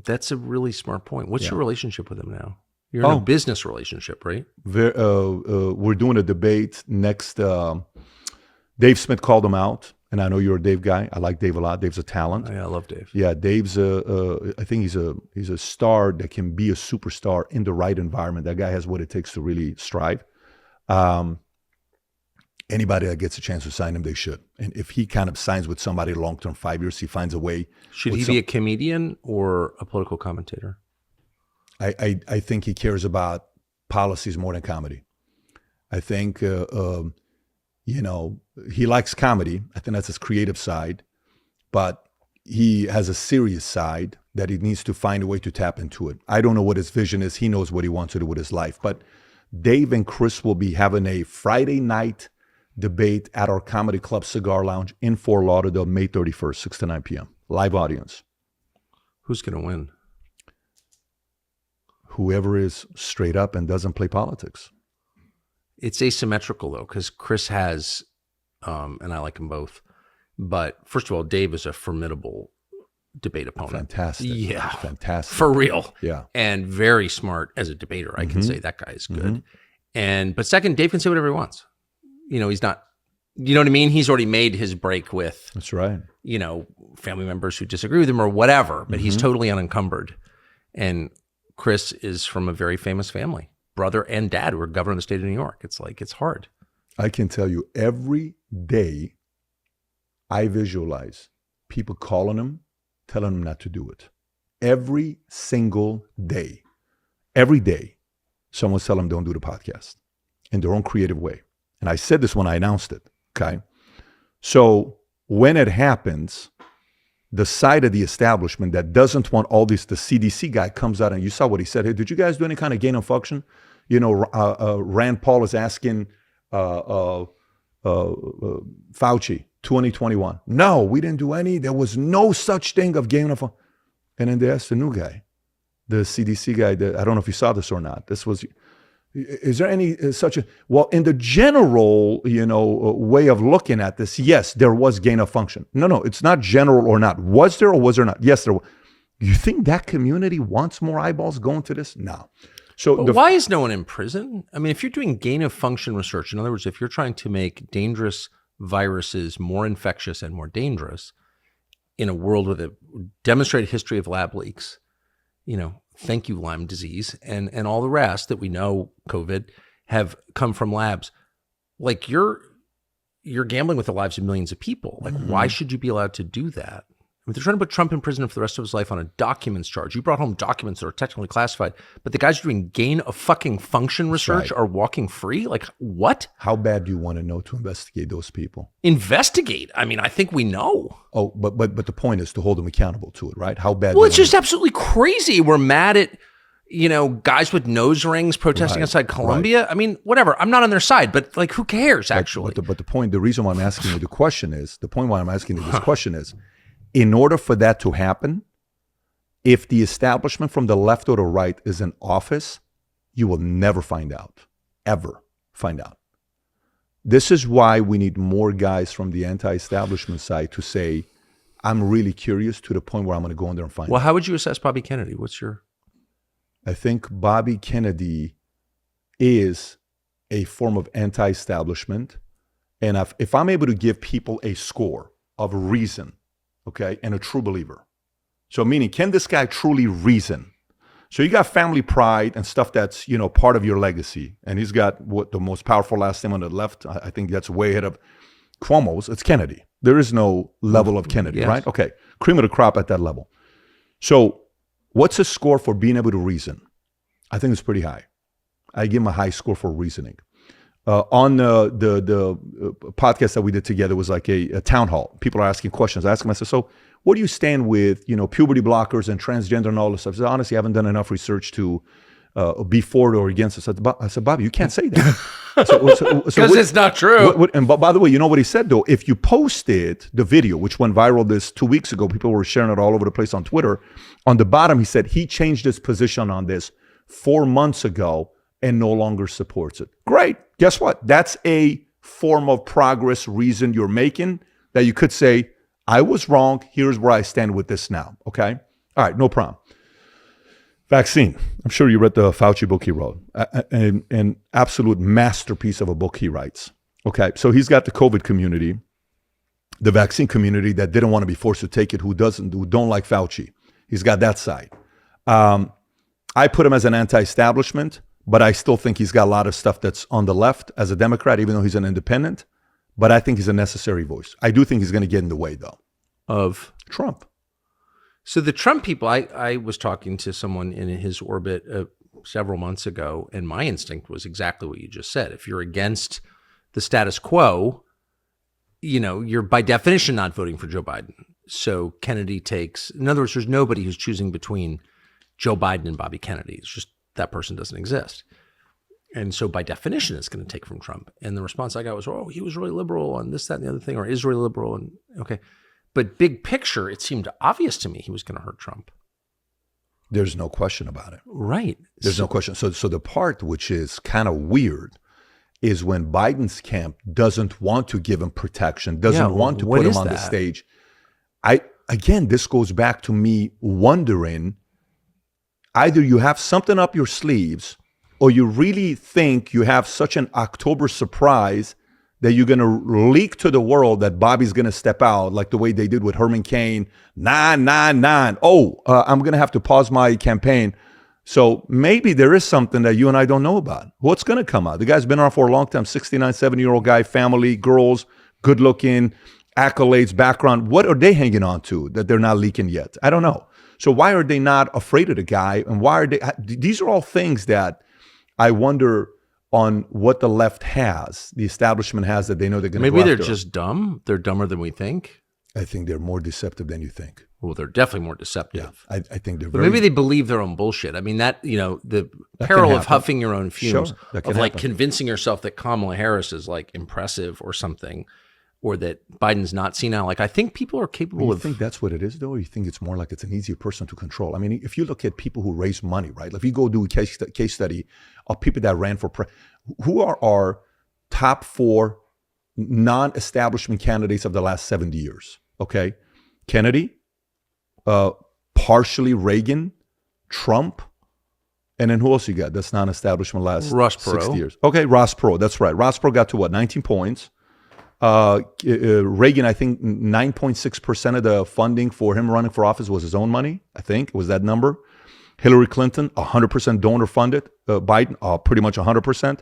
That's a really smart point. What's your relationship with him now? You're in a business relationship, right? We're doing a debate next. Dave Smith called him out, and I know you're a Dave guy. I like Dave a lot. Dave's a talent. Yeah, I love Dave. Yeah, Dave's I think he's a star that can be a superstar in the right environment. That guy has what it takes to really strive. Anybody that gets a chance to sign him, they should. And if he kind of signs with somebody long-term, 5 years, he finds a way. Should he be a comedian or a political commentator? I think he cares about policies more than comedy. I think, he likes comedy. I think that's his creative side. But he has a serious side that he needs to find a way to tap into it. I don't know what his vision is. He knows what he wants to do with his life. But Dave and Chris will be having a Friday night debate at our Comedy Club Cigar Lounge in Fort Lauderdale, May 31st, 6 to 9 p.m. Live audience. Who's going to win? Whoever is straight up and doesn't play politics. It's asymmetrical, though, because Chris has, and I like them both, but first of all, Dave is a formidable debate opponent. Fantastic. Yeah. Fantastic. For real. Yeah. And very smart as a debater. I can say that guy is good. But second, Dave can say whatever he wants. He's not, you know what I mean? He's already made his break with, That's right. Family members who disagree with him or whatever, but he's totally unencumbered. And Chris is from a very famous family, brother and dad who are governor of the state of New York. It's like, it's hard. I can tell you every day I visualize people calling him, telling him not to do it. Every single day. Every day, someone's telling him don't do the podcast in their own creative way. And I said this when I announced it, okay? So when it happens, the side of the establishment that doesn't want all this, the CDC guy comes out and you saw what he said. Hey, did you guys do any kind of gain of function? Rand Paul is asking Fauci, 2021. No, we didn't do any. There was no such thing of gain of function. And then they asked the new guy, the CDC guy, I don't know if you saw this or not. Is there any such a, well, in the general, way of looking at this, yes, there was gain of function. No, it's not general or not. Was there or was there not? Yes, there was. You think that community wants more eyeballs going to this? No. So why is no one in prison? I mean, if you're doing gain of function research, in other words, if you're trying to make dangerous viruses more infectious and more dangerous in a world with a demonstrated history of lab leaks, thank you, Lyme disease, and all the rest that we know, COVID, have come from labs. Like you're gambling with the lives of millions of people. Like, why should you be allowed to do that? I mean, they're trying to put Trump in prison for the rest of his life on a documents charge. You brought home documents that are technically classified, but the guys doing gain of fucking function research are walking free? Like, what? How bad do you want to know to investigate those people? Investigate? I mean, I think we know. Oh, but the point is to hold them accountable to it, right? How bad? Well, it's just absolutely crazy. We're mad at, guys with nose rings protesting outside Columbia. Right. I mean, whatever. I'm not on their side, but like, who cares, actually? But the reason why I'm asking you the question is, in order for that to happen, if the establishment from the left or the right is in office, you will never find out, ever find out. This is why we need more guys from the anti-establishment side to say, I'm really curious to the point where I'm going to go in there and find out. Well, how would you assess Bobby Kennedy? I think Bobby Kennedy is a form of anti-establishment. And if I'm able to give people a score of reason, okay, and a true believer. So meaning, can this guy truly reason? So you got family pride and stuff that's, part of your legacy. And he's got the most powerful last name on the left. I think that's way ahead of Cuomo's. It's Kennedy. There is no level of Kennedy, right? Okay, cream of the crop at that level. So what's his score for being able to reason? I think it's pretty high. I give him a high score for reasoning. On the podcast that we did together was like a town hall. People are asking questions. I asked him, I said, so where do you stand with, puberty blockers and transgender and all this stuff? He said, honestly, I haven't done enough research to be for it or against it. I said, Bobby, you can't say that. Because it's not true. And by the way, you know what he said, though? If you posted the video, which went viral this 2 weeks ago, people were sharing it all over the place on Twitter. On the bottom, he said he changed his position on this 4 months ago and no longer supports it. Great. Guess what? That's a form of progress reason you're making that you could say, I was wrong. Here's where I stand with this now. Okay? All right. No problem. Vaccine. I'm sure you read the Fauci book he wrote. An absolute masterpiece of a book he writes. Okay. So he's got the COVID community, the vaccine community that didn't want to be forced to take it, who don't like Fauci. He's got that side. I put him as an anti-establishment, but I still think he's got a lot of stuff that's on the left as a Democrat, even though he's an independent. But I think he's a necessary voice. I do think he's going to get in the way, though. Of Trump. So the Trump people, I was talking to someone in his orbit several months ago, and my instinct was exactly what you just said. If you're against the status quo, you're by definition not voting for Joe Biden. So Kennedy takes, in other words, there's nobody who's choosing between Joe Biden and Bobby Kennedy. It's just that person doesn't exist. And so by definition, it's going to take from Trump. And the response I got was, oh, he was really liberal on this, that, and the other thing, or is really liberal. And okay. But big picture, it seemed obvious to me he was going to hurt Trump. There's no question about it. Right. There's no question. So the part which is kind of weird is when Biden's camp doesn't want to give him protection, doesn't want to put him on the stage. Again, this goes back to me wondering, either you have something up your sleeves or you really think you have such an October surprise that you're going to leak to the world that Bobby's going to step out like the way they did with Herman Cain, 999. Oh, I'm going to have to pause my campaign. So maybe there is something that you and I don't know about. What's going to come out? The guy's been around for a long time, 69, 70-year-old guy, family, girls, good looking, accolades, background. What are they hanging on to that they're not leaking yet? I don't know. So why are they not afraid of the guy? And why are they? These are all things that I wonder on what the left has, the establishment has, that they know they're going to Maybe they're just dumb. They're dumber than we think. I think they're more deceptive than you think. Well, they're definitely more deceptive. Yeah, I think they're but maybe they believe their own bullshit. I mean, the peril of huffing your own fumes, of like convincing yourself that Kamala Harris is like impressive or something, or that Biden's not senile. Like, I think people are capable of... You think that's what it is, though? Or you think it's more like it's an easier person to control? I mean, if you look at people who raise money, right? If you go do a case study of people that ran for who are our top 4 non-establishment candidates of the last 70 years, okay? Kennedy, partially Reagan, Trump, and then who else you got? That's non-establishment last 60 years. Okay, Ross Perot, that's right. Ross Perot got to what, 19 points? Reagan, I think 9.6% of the funding for him running for office was his own money. I think it was that number. Hillary Clinton, 100% donor funded. Biden, pretty much 100%.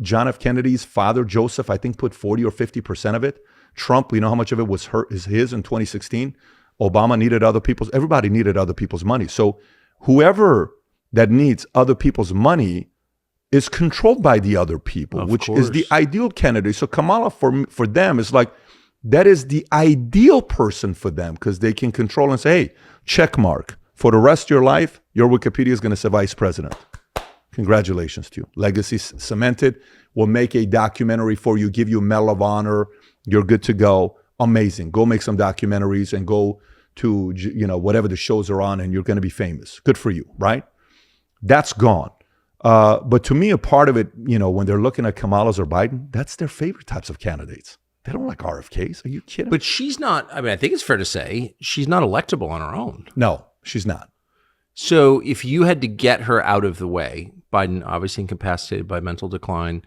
John F. Kennedy's father, Joseph, I think put 40 or 50% of it. Trump, we know how much of it was his in 2016. Obama needed other people's. Everybody needed other people's money. So whoever that needs other people's money is controlled by the other people, which is the ideal candidate. So Kamala, for them, is like, that is the ideal person for them because they can control and say, hey, check mark. For the rest of your life, your Wikipedia is going to say vice president. Congratulations to you. Legacy cemented. We'll make a documentary for you, give you a Medal of Honor. You're good to go. Amazing. Go make some documentaries and go to, whatever the shows are on, and you're going to be famous. Good for you, right? That's gone. But to me, a part of it, when they're looking at Kamala's or Biden, that's their favorite types of candidates. They don't like RFKs. Are you kidding? But she's not, I mean, I think it's fair to say she's not electable on her own. No, she's not. So if you had to get her out of the way, Biden obviously incapacitated by mental decline,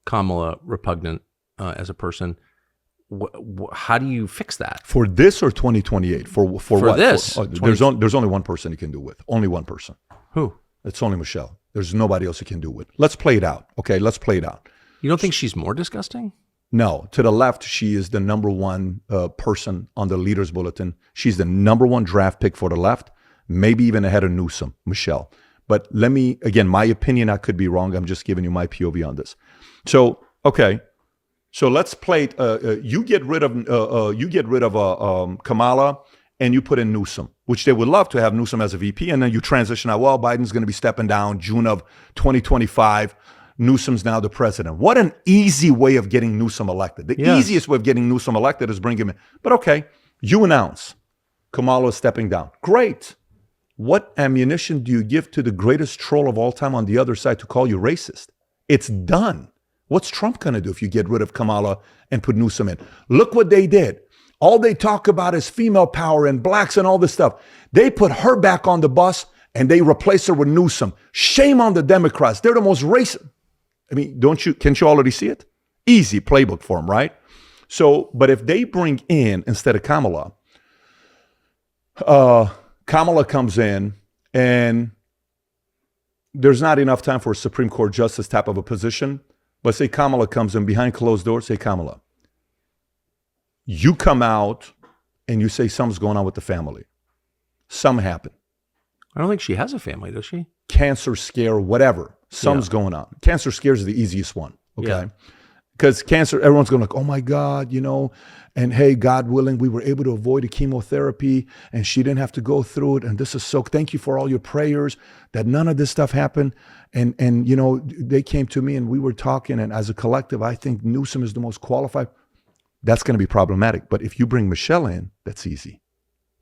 Kamala repugnant as a person, how do you fix that? For this or 2028? For what? This. There's only one person you can do it with. Only one person. Who? It's only Michelle. There's nobody else you can do it with. Let's play it out. Okay, let's play it out. You don't think she's more disgusting? No. To the left, she is the number one person on the leaders bulletin. She's the number one draft pick for the left, maybe even ahead of Newsom, Michelle. But let me, again, my opinion, I could be wrong. I'm just giving you my POV on this. So, okay. So let's play it. You get rid of Kamala and you put in Newsom, which they would love to have Newsom as a VP. And then you transition out, well, Biden's going to be stepping down June of 2025. Newsom's now the president. What an easy way of getting Newsom elected. The easiest way of getting Newsom elected is bring him in. But okay, you announce Kamala is stepping down. Great. What ammunition do you give to the greatest troll of all time on the other side to call you racist? It's done. What's Trump going to do if you get rid of Kamala and put Newsom in? Look what they did. All they talk about is female power and blacks and all this stuff. They put her back on the bus and they replace her with Newsom. Shame on the Democrats. They're the most racist. I mean, can't you already see it? Easy playbook for them, right? So, but if they bring in, instead of Kamala, Kamala comes in and there's not enough time for a Supreme Court justice type of a position. But say Kamala comes in behind closed doors, say Kamala, you come out and you say something's going on with the family. Something happened. I don't think she has a family, does she? Cancer scare, whatever. Something's going on. Cancer scare is the easiest one, okay? Because cancer, everyone's going like, oh my God, and hey, God willing, we were able to avoid the chemotherapy and she didn't have to go through it. And this is so, thank you for all your prayers that none of this stuff happened. And they came to me and we were talking, and as a collective, I think Newsom is the most qualified. That's going to be problematic. But if you bring Michelle in, that's easy.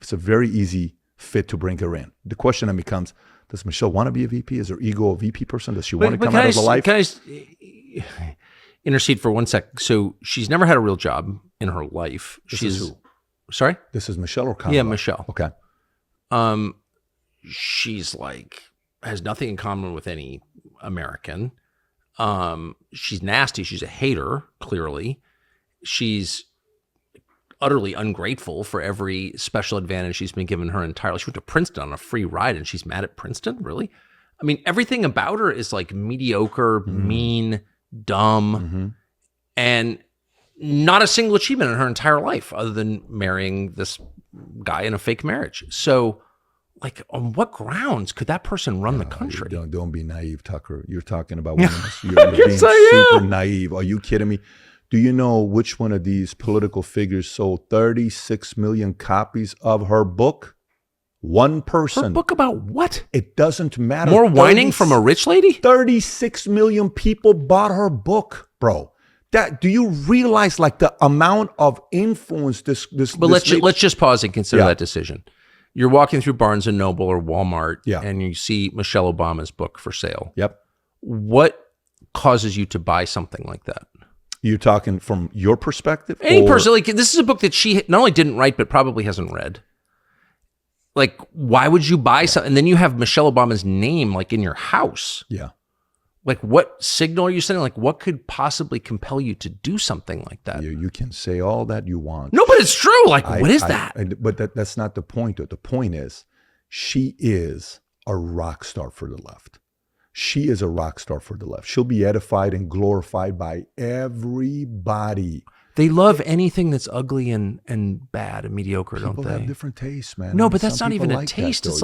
It's a very easy fit to bring her in. The question then becomes, does Michelle want to be a VP? Is her ego a VP person? Does she want to come out of the life? Can I intercede for 1 sec? So she's never had a real job in her life. She's who? Sorry? This is Michelle or Kamala? Yeah, Michelle. Okay. She's has nothing in common with any American. She's nasty. She's a hater, clearly. She's utterly ungrateful for every special advantage she's been given her entire life. She went to Princeton on a free ride and she's mad at Princeton? Really? I mean, everything about her is mediocre, mean, dumb, and not a single achievement in her entire life other than marrying this guy in a fake marriage. So, on what grounds could that person run the country? Don't be naive, Tucker. You're talking about women. You're being super naive. Are you kidding me? Do you know which one of these political figures sold 36 million copies of her book? One person. Her book about what? It doesn't matter. More whining from a rich lady? 36 million people bought her book, bro. Do you realize the amount of influence this? But let's just pause and consider that decision. You're walking through Barnes and Noble or Walmart, and you see Michelle Obama's book for sale. Yep. What causes you to buy something like that? You're talking from your perspective? Any person, this is a book that she not only didn't write, but probably hasn't read. Why would you buy something? And then you have Michelle Obama's name, in your house. Yeah. What signal are you sending? What could possibly compel you to do something like that? You can say all that you want. No, but it's true. What is that? But that's not the point. The point is, she is a rock star for the left. She is a rock star for the left. She'll be edified and glorified by everybody. They love anything that's ugly and bad and mediocre, don't they? People have different tastes, man. No, but that's not even a taste. It's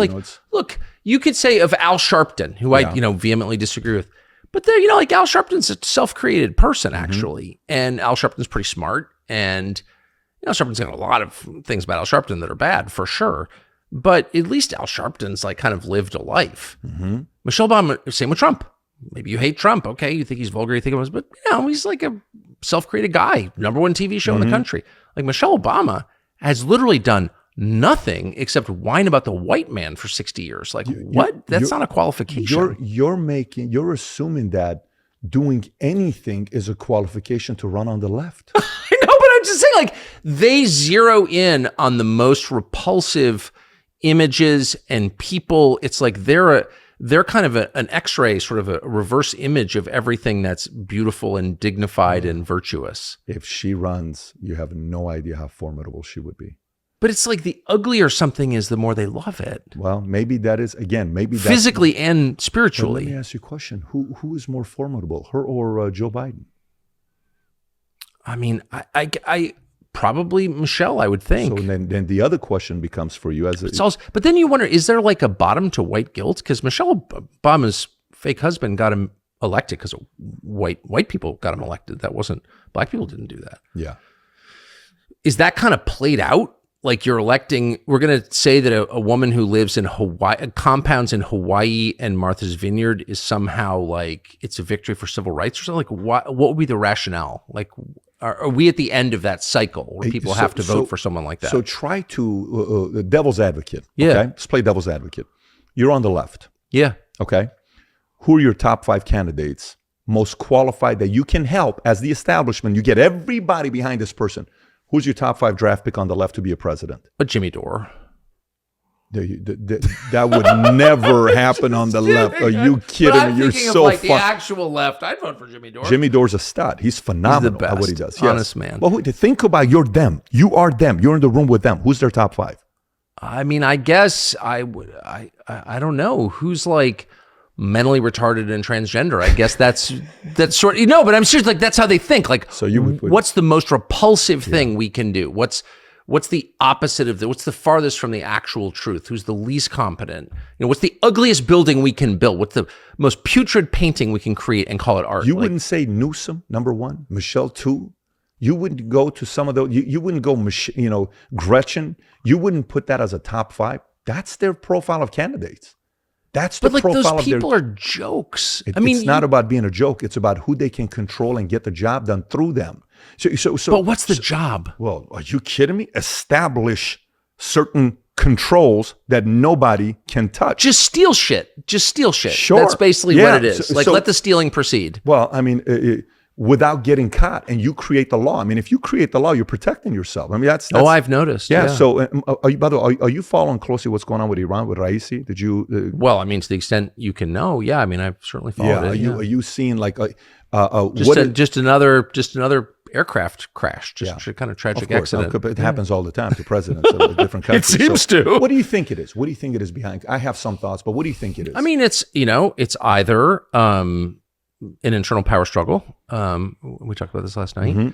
look, you could say of Al Sharpton, who I vehemently disagree with, but there, Al Sharpton's a self-created person, actually, and Al Sharpton's pretty smart, and Al Sharpton's got a lot of things about Al Sharpton that are bad, for sure. But at least Al Sharpton's kind of lived a life. Michelle Obama, same with Trump. Maybe you hate Trump. Okay, you think he's vulgar, you think he was, but he's a self-created guy, #1 TV show in the country. Michelle Obama has literally done nothing except whine about the white man for 60 years. What? That's not a qualification. You're assuming that doing anything is a qualification to run on the left. I know, but I'm just saying, they zero in on the most repulsive images and people. It's they're kind of an X-ray, sort of a reverse image of everything that's beautiful and dignified and virtuous. If she runs, you have no idea how formidable she would be. But it's the uglier something is, the more they love it. Well, maybe that is, again, physically and spiritually. Let me ask you a question. Who is more formidable, her or Joe Biden? I mean, I probably Michelle, I would think. So then the other question becomes for you but then you wonder, is there a bottom to white guilt? Because Michelle Obama's fake husband got him elected because white people got him elected. Black people didn't do that. Yeah. Is that kind of played out? You're electing, we're going to say that a woman who lives in Hawaii, compounds in Hawaii and Martha's Vineyard is somehow it's a victory for civil rights or something? What would be the rationale? Are we at the end of that cycle where people have to vote for someone like that? So try to, the devil's advocate. Yeah. Okay? Let's play devil's advocate. You're on the left. Yeah. Okay. Who are your top 5 candidates most qualified that you can help as the establishment? You get everybody behind this person. Who's your top 5 draft pick on the left to be a president? Jimmy Dore. That would never happen on the left. Are you kidding me? You're so the actual left. I'd vote for Jimmy Dore. Jimmy Dore's a stud. He's phenomenal He's the best. At what he does. Honest man. Well, think about you're them. You are them. You're in the room with them. Who's their top 5? I mean, I guess I would. I don't know who's mentally retarded and transgender. I guess that's sort of, but I'm serious. That's how they think. So what's the most repulsive thing we can do? What's the opposite of what's the farthest from the actual truth? Who's the least competent? What's the ugliest building we can build? What's the most putrid painting we can create and call it art? You wouldn't say Newsom, number one, Michelle, two. You wouldn't go to some of those, you wouldn't go, Gretchen. You wouldn't put that as a top 5. That's their profile of candidates. That's the profile of their... But those people are jokes. It's not about being a joke. It's about who they can control and get the job done through them. So but what's the job? Well, are you kidding me? Establish certain controls that nobody can touch. Just steal shit. Sure. That's basically what it is. Let the stealing proceed. Well, without getting caught, and you create the law. If you create the law, you're protecting yourself. that's I've noticed. Yeah. So, by the way, are you following closely what's going on with Iran, with Raisi? Did you? Well, to the extent you can know, yeah. I've certainly followed it. Are you seeing just another aircraft crash? Just a kind of tragic accident. It happens all the time to presidents of different countries. It seems to. What do you think it is? What do you think it is behind? I have some thoughts, but what do you think it is? It's either an internal power struggle. We talked about this last night,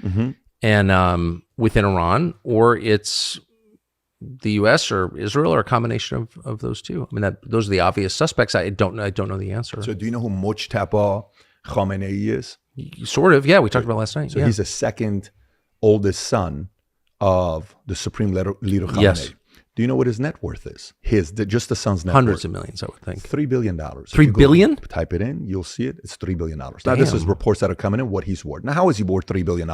and within Iran, or it's the U.S. or Israel, or a combination of those two. Those are the obvious suspects. I don't know the answer. So, do you know who Mujtaba Khamenei is? Sort of, yeah. We talked about last night. So he's the second oldest son of the supreme leader Khamenei. Yes. Do you know what his net worth is? Just the son's net Hundreds worth. of millions, I would think. $3 billion. $3 billion? Type it in, you'll see it. It's $3 billion. Now, this is reports that are coming in, what he's worth. Now, how is he worth $3 billion?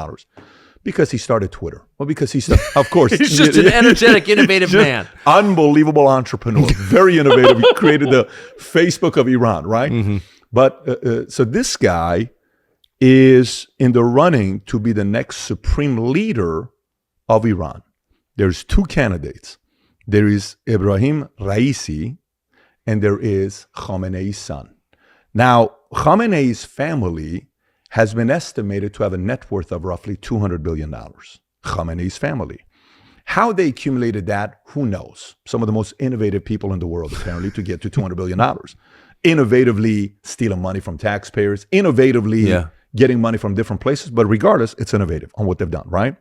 Because he started Twitter. Well, because of course. He's just an energetic, innovative man. Unbelievable entrepreneur. Very innovative. He created the Facebook of Iran, right? Mm-hmm. But so this guy is in the running to be the next supreme leader of Iran. There's 2 candidates. There is Ibrahim Raisi, and there is Khamenei's son. Now, Khamenei's family has been estimated to have a net worth of roughly $200 billion. Khamenei's family. How they accumulated that, who knows? Some of the most innovative people in the world, apparently, to get to $200 billion. Innovatively stealing money from taxpayers, innovatively getting money from different places, but regardless, it's innovative on what they've done, right?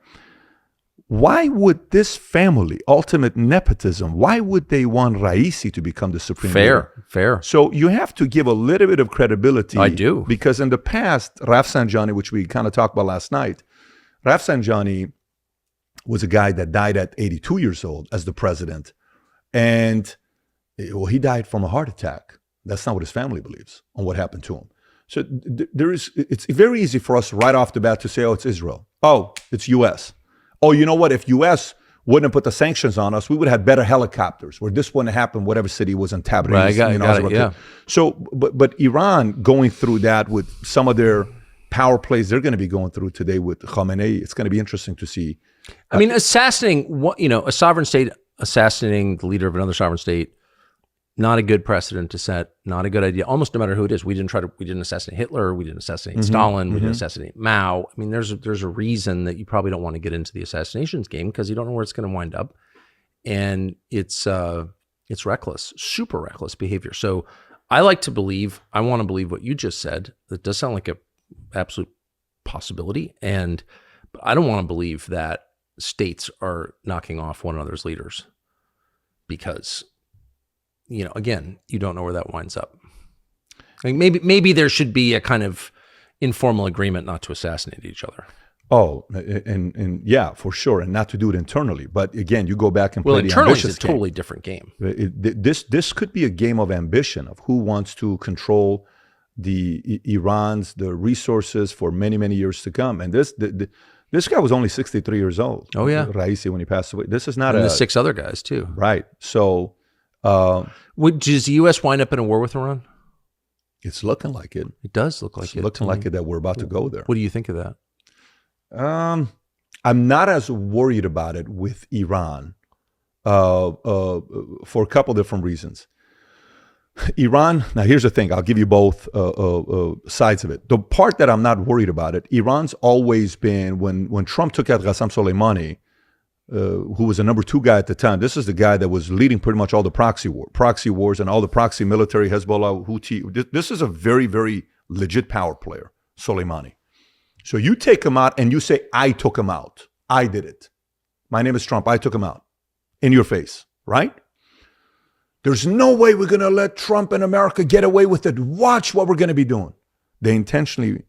Why would this family, ultimate nepotism, why would they want Raisi to become the supreme leader? Fair. So you have to give a little bit of credibility. I do. Because in the past, Rafsanjani, which we kind of talked about last night, Rafsanjani was a guy that died at 82 years old as the president. And he died from a heart attack. That's not what his family believes on what happened to him. So it's very easy for us right off the bat to say, oh, it's Israel. Oh, it's U.S. Oh, you know what? If U.S. wouldn't have put the sanctions on us, we would have had better helicopters. Where this wouldn't happen, whatever city was in Tabriz. Right, got it, yeah. So, but Iran going through that with some of their power plays they're going to be going through today with Khamenei, it's going to be interesting to see. Assassinating a sovereign state, assassinating the leader of another sovereign state, not a good precedent to set, not a good idea. Almost no matter who it is. We didn't assassinate Hitler, we didn't assassinate Stalin, we didn't assassinate Mao. There's a reason that you probably don't want to get into the assassinations game because you don't know where it's going to wind up. And it's reckless, super reckless behavior. So I want to believe what you just said. That does sound like a absolute possibility. But I don't want to believe that states are knocking off one another's leaders because again, you don't know where that winds up. Maybe there should be a kind of informal agreement not to assassinate each other. Oh, and yeah, for sure, and not to do it internally. But again, you go back and play the ambitious game. Well, internally, it's a totally different game. This could be a game of ambition of who wants to control the resources for many, many years to come. And this guy was only 63 years old. Oh yeah, Raisi when he passed away. This is not the 6 other guys too. Right. So. Does the U.S. wind up in a war with Iran? It's looking like it. It does look like it. It's looking like it that we're about to go there. What do you think of that? I'm not as worried about it with Iran for a couple different reasons. Iran, now here's the thing. I'll give you both sides of it. The part that I'm not worried about it, Iran's always been, when Trump took out Qasem Soleimani, who was the number 2 guy at the time. This is the guy that was leading pretty much all the proxy wars and all the proxy military, Hezbollah, Houthi. This is a very, very legit power player, Soleimani. So you take him out and you say, I took him out. I did it. My name is Trump. I took him out in your face, right? There's no way we're going to let Trump and America get away with it. Watch what we're going to be doing. They intentionally,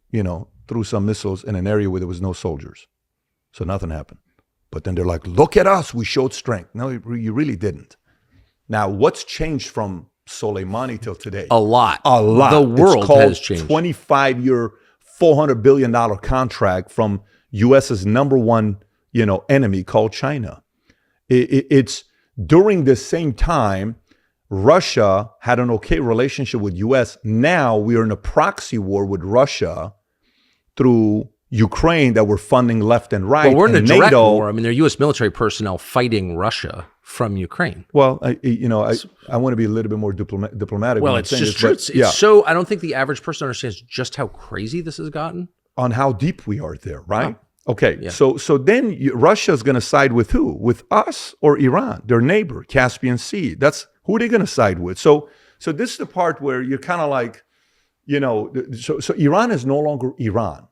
threw some missiles in an area where there was no soldiers. So nothing happened. But then they're like, look at us. We showed strength. No, you really didn't. Now, what's changed from Soleimani till today? A lot. The world has changed. 25-year, $400 billion contract from U.S.'s number one, enemy called China. It's during the same time, Russia had an okay relationship with U.S. Now we are in a proxy war with Russia through Ukraine that we're funding left and right. Well, we're in a direct NATO, war. I mean, there are U.S. military personnel fighting Russia from Ukraine. Well, I want to be a little bit more diplomatic. Well, it's just true. It's so, I don't think the average person understands just how crazy this has gotten. On how deep we are there, right? Oh. Okay, Yeah. so then Russia's going to side with who? With us or Iran, their neighbor, Caspian Sea. That's who are they going to side with? So this is the part where you're kind of like, so Iran is no longer Iran.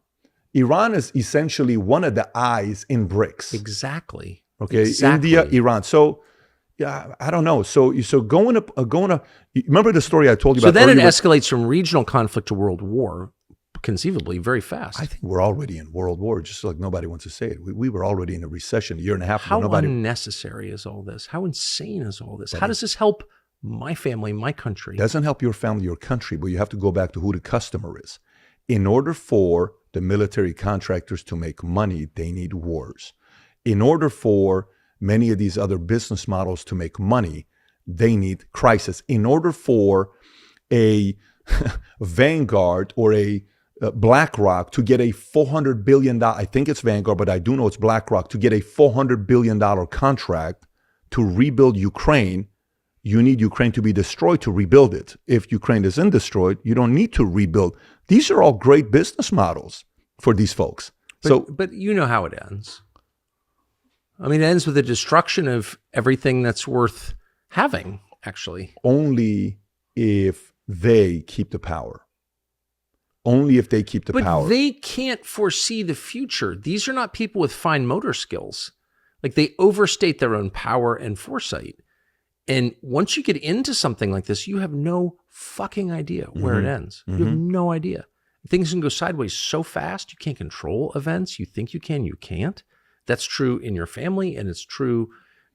Iran is essentially one of the eyes in BRICS. Exactly. Okay, Exactly. India, Iran. So yeah, I don't know. So going up. Remember the story I told you So about? then it earlier? escalates from regional conflict to world war, conceivably, very fast. I think we're already in world war, just like nobody wants to say it. We were already in a recession a year and a half ago. How Nobody. unnecessary is all this? How insane is all this? How does this help my family, my country? Doesn't help your family, your country, but you have to go back to who the customer is. In order for the military contractors to make money, they need wars. In order for many of these other business models to make money, they need crisis. In order for a Vanguard or a BlackRock to get a $400 billion, I think it's Vanguard, but I do know it's BlackRock, to get a $400 billion contract to rebuild Ukraine, you need Ukraine to be destroyed to rebuild it. If Ukraine isn't destroyed, you don't need to rebuild. These are all great business models for these folks. But you know how it ends. I mean, it ends with the destruction of everything that's worth having, actually. Only if they keep the power. Only if they keep the power. But they can't foresee the future. These are not people with fine motor skills. Like, they overstate their own power and foresight. And once you get into something like this, you have no fucking idea where it ends. You have no idea. Things can go sideways so fast, you can't control events. You think you can, you can't. That's true in your family, and it's true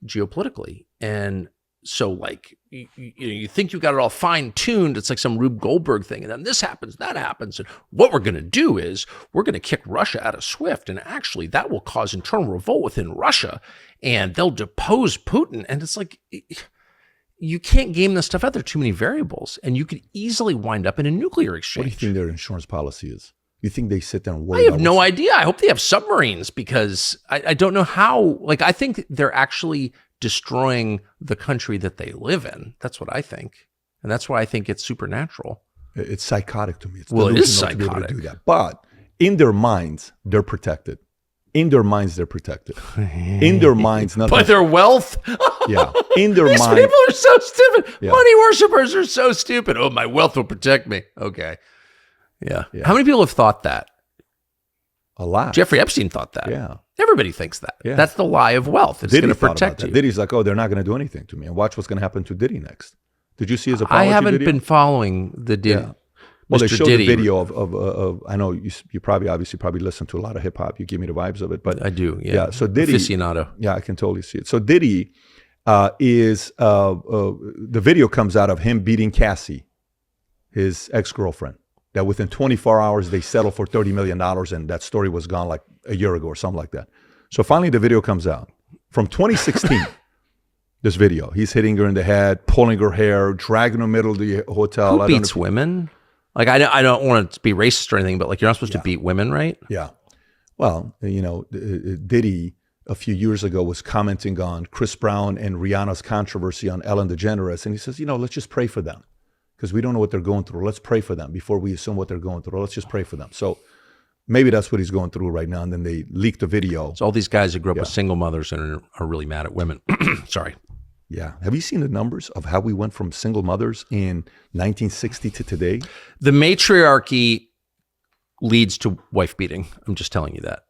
geopolitically. And so, like, you think you got it all fine-tuned. It's like some Rube Goldberg thing. And then this happens, that happens. And what we're going to do is we're going to kick Russia out of SWIFT. And actually, that will cause internal revolt within Russia. And they'll depose Putin. And it's like, you can't game this stuff out. There are too many variables. And you could easily wind up in a nuclear exchange. What do you think their insurance policy is? You think they sit there and worry I have about no idea. I hope they have submarines, because I don't know how. Like, I think they're actually destroying the country that they live in. That's what I think. And that's why I think it's supernatural. It's psychotic to me. It's Well, it is delusional to be able to psychotic. do that. But in their minds, they're protected. In their minds, they're protected. In their minds, nothing. But their wealth? Yeah. In their These mind. people are so stupid. Yeah. Money worshippers are so stupid. Oh, my wealth will protect me. Okay. Yeah. Yeah. How many people have thought that? A lot. Jeffrey Epstein thought that. Yeah. Everybody thinks that. Yeah. That's the lie of wealth. It's going to thought about protect that. you. Diddy's like, oh, they're not going to do anything to me. And watch what's going to happen to Diddy next. Did you see his I apology haven't video? been following the Diddy. Yeah. Well, they Mr. showed Diddy. the video of I know you probably listen to a lot of hip hop. You give me the vibes of it, but I do. Yeah. Yeah, so Diddy- Aficionado. yeah, I can totally see it. So Diddy is the video comes out of him beating Cassie, his ex-girlfriend. That within 24 hours they settled for $30 million, and that story was gone like a year ago or something like that. So finally the video comes out from 2016. This video, he's hitting her in the head, pulling her hair, dragging her middle of the hotel. Who I don't know beats if- women? Like, I don't want to be racist or anything, but like, you're not supposed to beat women, right? Yeah. Well, Diddy a few years ago was commenting on Chris Brown and Rihanna's controversy on Ellen DeGeneres. And he says, let's just pray for them because we don't know what they're going through. Let's pray for them before we assume what they're going through. Let's just pray for them. So maybe that's what he's going through right now. And then they leaked the video. So all these guys who grew up with single mothers and are really mad at women. Sorry. Yeah. Have you seen the numbers of how we went from single mothers in 1960 to today? The matriarchy leads to wife beating. I'm just telling you that.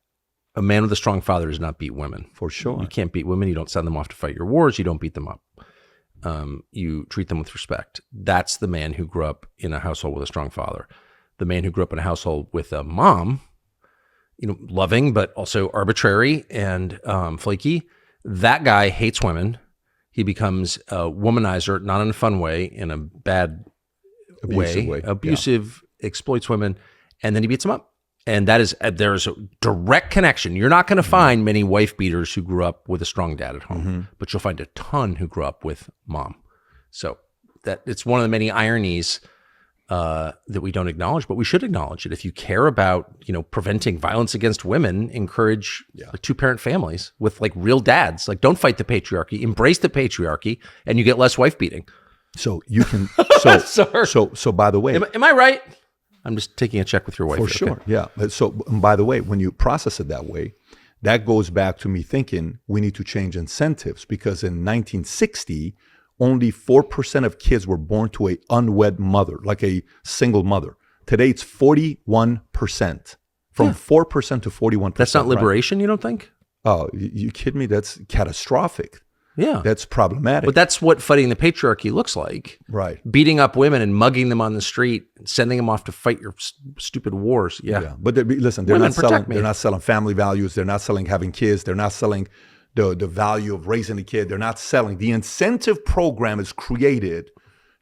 a man with a strong father does not beat women. For sure. You can't beat women. You don't send them off to fight your wars. You don't beat them up. You treat them with respect. That's the man who grew up in a household with a strong father. The man who grew up in a household with a mom, loving but also arbitrary and flaky, that guy hates women. He becomes a womanizer, not in a fun way, in a bad way. Abusive, exploits women, and then he beats them up. And there's a direct connection. You're not going to find many wife beaters who grew up with a strong dad at home, but you'll find a ton who grew up with mom. So that it's one of the many ironies that we don't acknowledge, but we should acknowledge it. If you care about, preventing violence against women, encourage like 2-parent families with like real dads. Like, don't fight the patriarchy, embrace the patriarchy, and you get less wife beating. So you can. So by the way, am I right? I'm just taking a check with your wife. For sure, okay. Yeah. So by the way, when you process it that way, that goes back to me thinking we need to change incentives, because in 1960, only 4% of kids were born to an unwed mother, like a single mother. Today, it's 41%, from 4% to 41%. That's not liberation, you don't think? Oh, you kidding me? That's catastrophic. Yeah. That's problematic. But that's what fighting the patriarchy looks like. Right. Beating up women and mugging them on the street, sending them off to fight your stupid wars. Yeah. But listen, they're not selling family values. They're not selling having kids. They're not selling the value of raising a kid. They're not selling. The incentive program is created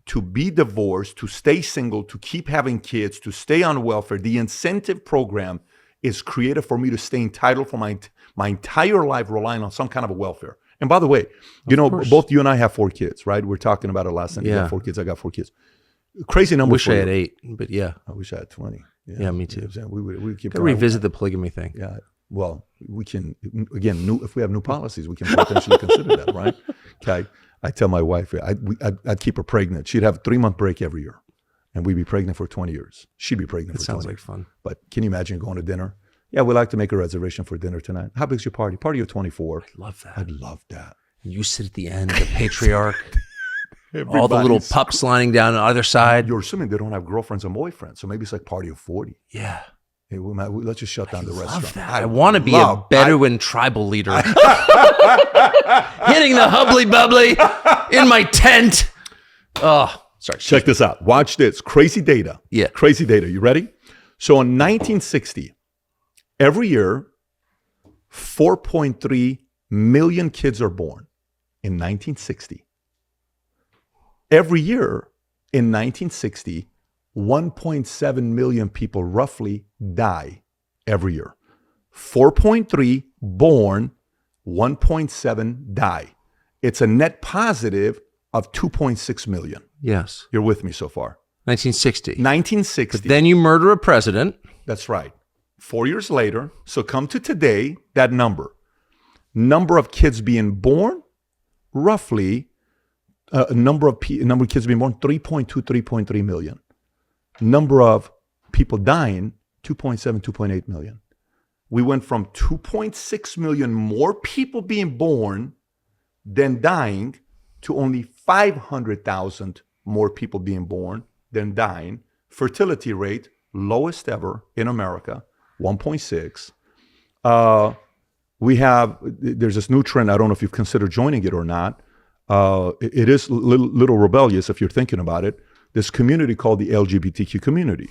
to be divorced, to stay single, to keep having kids, to stay on welfare. The incentive program is created for me to stay entitled for my entire life relying on some kind of a welfare. And by the way, both you and I have 4 kids, right? We're talking about it last night. You got 4 kids. I got 4 kids. Crazy number. Wish I had 8, but yeah. I wish I had 20. Yeah, me too. We keep revisit the polygamy thing. Yeah. Well, we can, again, if we have new policies, we can potentially consider that, right? Okay. I tell my wife, I'd keep her pregnant. She'd have a 3-month break every year, and we'd be pregnant for 20 years. She'd be pregnant for 20 years. Sounds like fun. But can you imagine going to dinner? Yeah, we'd like to make a reservation for dinner tonight. How big's your party? Party of 24. I love that. I'd love that. You sit at the end, the patriarch, all the little pups lining down on either side. You're assuming they don't have girlfriends and boyfriends, so maybe it's like party of 40. Yeah. Hey, let's just shut down the restaurant. I want to be a Bedouin tribal leader. Hitting the hubbly bubbly in my tent. Oh, sorry. Check this out. Watch this. Crazy data. Yeah. Crazy data. You ready? So in 1960, every year, 4.3 million kids are born in 1960. Every year in 1960, 1.7 million people roughly die every year. 4.3 born, 1.7 die. It's a net positive of 2.6 million. Yes. You're with me so far. 1960. 1960. But then you murder a president. That's right. 4 years later, so come to today, that number of kids being born, roughly, number of kids being born, 3.2, 3.3 million. Number of people dying, 2.7, 2.8 million. We went from 2.6 million more people being born than dying to only 500,000 more people being born than dying. Fertility rate, lowest ever in America, 1.6. There's this new trend. I don't know if you've considered joining it or not. It is a little rebellious if you're thinking about it. This community called the LGBTQ community.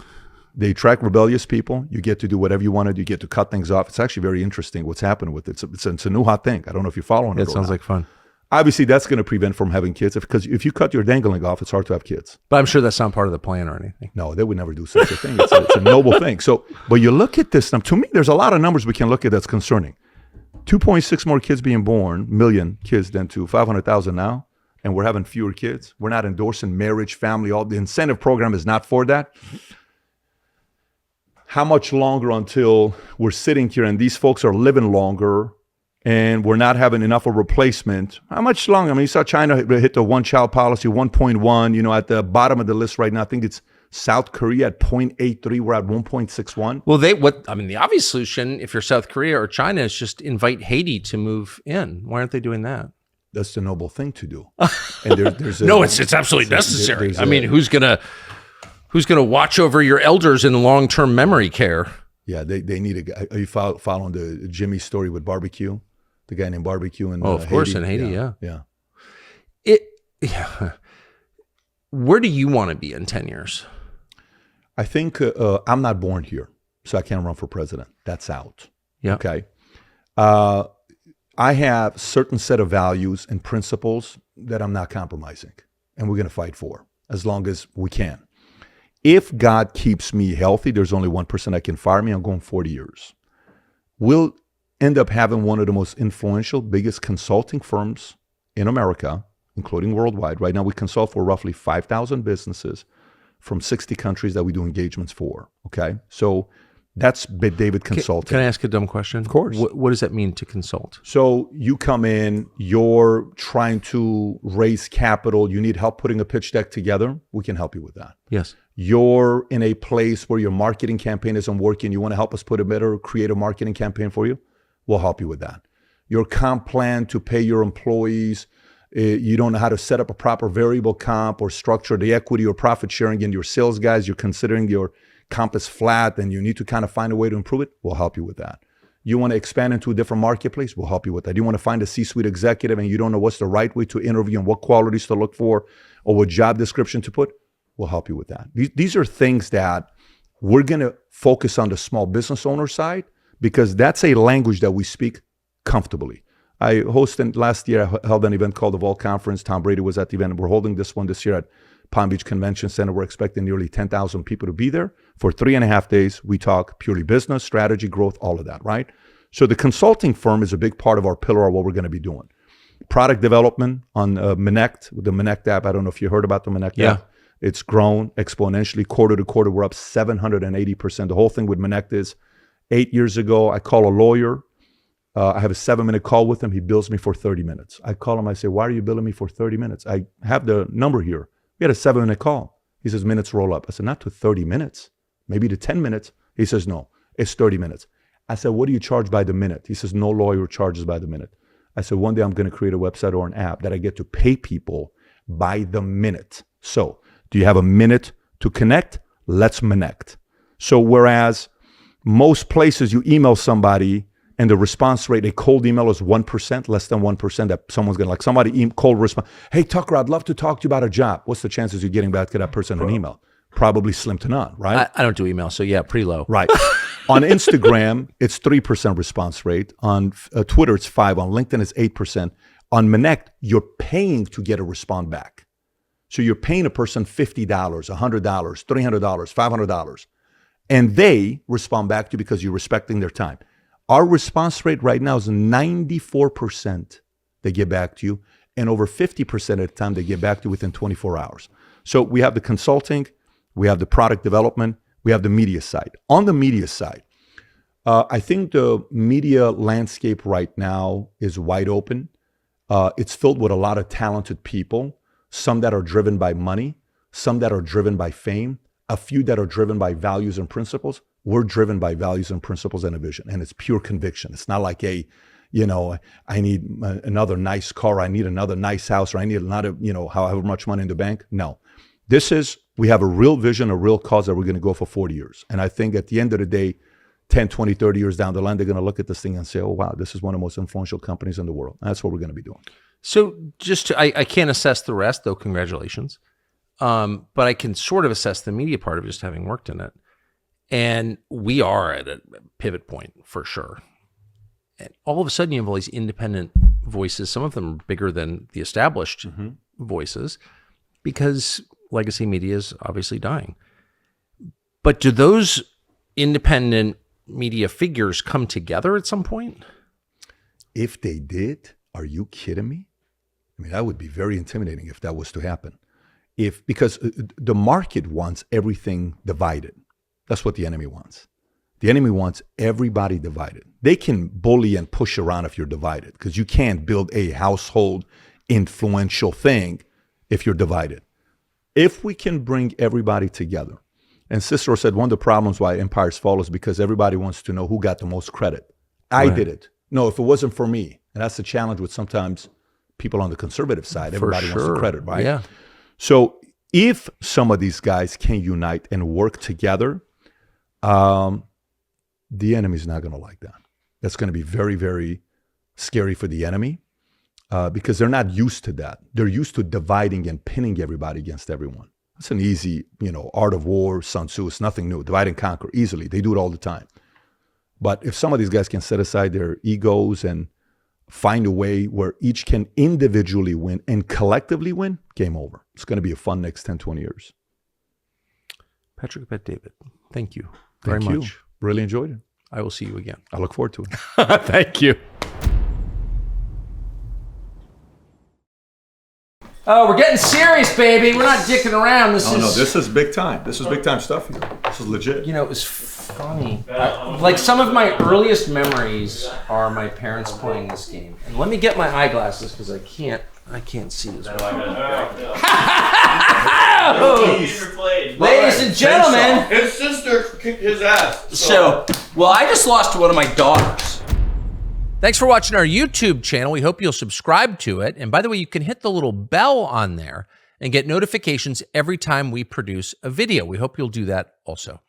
They attract rebellious people. You get to do whatever you want to do. You get to cut things off. It's actually very interesting what's happening with it. It's a new hot thing. I don't know if you're following it. It sounds like fun. Obviously, that's going to prevent from having kids because if you cut your dangling off, it's hard to have kids. But I'm sure that's not part of the plan or anything. No, they would never do such a thing. It's a noble thing. So, but you look at this. To me, there's a lot of numbers we can look at that's concerning. 2.6 more kids being born, million kids than to 500,000 now, and we're having fewer kids. We're not endorsing marriage, family. All the incentive program is not for that. How much longer until we're sitting here and these folks are living longer and we're not having enough of replacement? How much longer? I mean, you saw China hit the one-child policy, 1.1. At the bottom of the list right now, I think it's South Korea at 0.83. We're at 1.61. Well, the obvious solution, if you're South Korea or China, is just invite Haiti to move in. Why aren't they doing that? That's the noble thing to do. And there's no, it's absolutely necessary. Who's gonna watch over your elders in long-term memory care? Yeah, they need a guy. Are you following the Jimmy story with barbecue? The guy named Barbecue in of course, Haiti? in Haiti, yeah. Yeah. Where do you want to be in 10 years? I think I'm not born here, so I can't run for president. That's out. Yeah. Okay. I have certain set of values and principles that I'm not compromising, and we're going to fight for as long as we can. If God keeps me healthy, there's only one person that can fire me. I'm going 40 years. We'll end up having one of the most influential, biggest consulting firms in America, including worldwide. Right now, we consult for roughly 5,000 businesses from 60 countries that we do engagements for. Okay. So that's Bit David Consulting. Can I ask a dumb question? Of course. What does that mean to consult? So you come in, you're trying to raise capital, you need help putting a pitch deck together, we can help you with that. Yes. You're in a place where your marketing campaign isn't working, you want to help us put a better creative marketing campaign for you, we'll help you with that. Your comp plan to pay your employees, you don't know how to set up a proper variable comp or structure the equity or profit sharing in your sales guys, you're considering your comp is flat and you need to kind of find a way to improve it, we'll help you with that. You want to expand into a different marketplace, we'll help you with that. You want to find a C-suite executive and you don't know what's the right way to interview and what qualities to look for or what job description to put, we'll help you with that. These are things that we're going to focus on the small business owner side because that's a language that we speak comfortably. I hosted last year, I held an event called the Vol Conference. Tom Brady was at the event. We're holding this one this year at Palm Beach Convention Center. We're expecting nearly 10,000 people to be there. For 3.5 days, we talk purely business, strategy, growth, all of that, right? So the consulting firm is a big part of our pillar of what we're going to be doing. Product development on Minect, with the Minect app. I don't know if you heard about the Minect app. It's grown exponentially. Quarter to quarter, we're up 780%. The whole thing with Minect is 8 years ago, I call a lawyer. I have a 7-minute call with him. He bills me for 30 minutes. I call him. I say, why are you billing me for 30 minutes? I have the number here. We had a 7-minute call. He says, minutes roll up. I said, not to 30 minutes, maybe to 10 minutes. He says, no, it's 30 minutes. I said, what do you charge by the minute? He says, no lawyer charges by the minute. I said, one day I'm going to create a website or an app that I get to pay people by the minute. So do you have a minute to connect? Let's connect. So whereas most places you email somebody and the response rate, a cold email is 1%, less than 1% that someone's going to like somebody cold respond. Hey, Tucker, I'd love to talk to you about a job. What's the chances you're getting back to that person an email? Probably slim to none, right? I don't do email, so yeah, pretty low. Right. On Instagram, it's 3% response rate. On Twitter, it's 5%. On LinkedIn, it's 8%. On Minect, you're paying to get a response back. So you're paying a person $50, $100, $300, $500, and they respond back to you because you're respecting their time. Our response rate right now is 94% they get back to you, and over 50% of the time they get back to you within 24 hours. So we have the consulting, we have the product development, we have the media side. On the media side, I think the media landscape right now is wide open. It's filled with a lot of talented people, some that are driven by money, some that are driven by fame, a few that are driven by values and principles. We're driven by values and principles and a vision, and it's pure conviction. It's not like I need another nice car, I need another nice house, or I need another, however much money in the bank. No, we have a real vision, a real cause that we're going to go for 40 years. And I think at the end of the day, 10, 20, 30 years down the line, they're going to look at this thing and say, oh, wow, this is one of the most influential companies in the world. And that's what we're going to be doing. So I can't assess the rest, though, congratulations. But I can sort of assess the media part of just having worked in it. And we are at a pivot point for sure. And all of a sudden you have all these independent voices. Some of them are bigger than the established voices because legacy media is obviously dying. But do those independent media figures come together at some point? If they did, are you kidding me? I mean, that would be very intimidating if that was to happen. Because the market wants everything divided. That's what the enemy wants. The enemy wants everybody divided. They can bully and push around if you're divided because you can't build a household influential thing if you're divided. If we can bring everybody together, and Cicero said one of the problems why empires fall is because everybody wants to know who got the most credit. I did it. No, if it wasn't for me. And that's the challenge with sometimes people on the conservative side. Everybody wants the credit, right? Yeah. So if some of these guys can unite and work together, the enemy's not going to like that. That's going to be very, very scary for the enemy because they're not used to that. They're used to dividing and pinning everybody against everyone. It's an easy, art of war, Sun Tzu. It's nothing new. Divide and conquer easily. They do it all the time. But if some of these guys can set aside their egos and find a way where each can individually win and collectively win, game over. It's going to be a fun next 10, 20 years. Patrick Bet-David, thank you very Thank you. much. Really enjoyed it. I will see you again. I look forward to it. Thank you. Oh, we're getting serious, baby. We're not dicking around. This is big time. This is big time stuff here. This is legit. It was funny. Like some of my earliest memories are my parents playing this game. And let me get my eyeglasses because I can't see as well. Ladies and gentlemen, his sister kicked his ass. So, I just lost one of my daughters. Thanks for watching our YouTube channel. We hope you'll subscribe to it. And by the way, you can hit the little bell on there and get notifications every time we produce a video. We hope you'll do that also.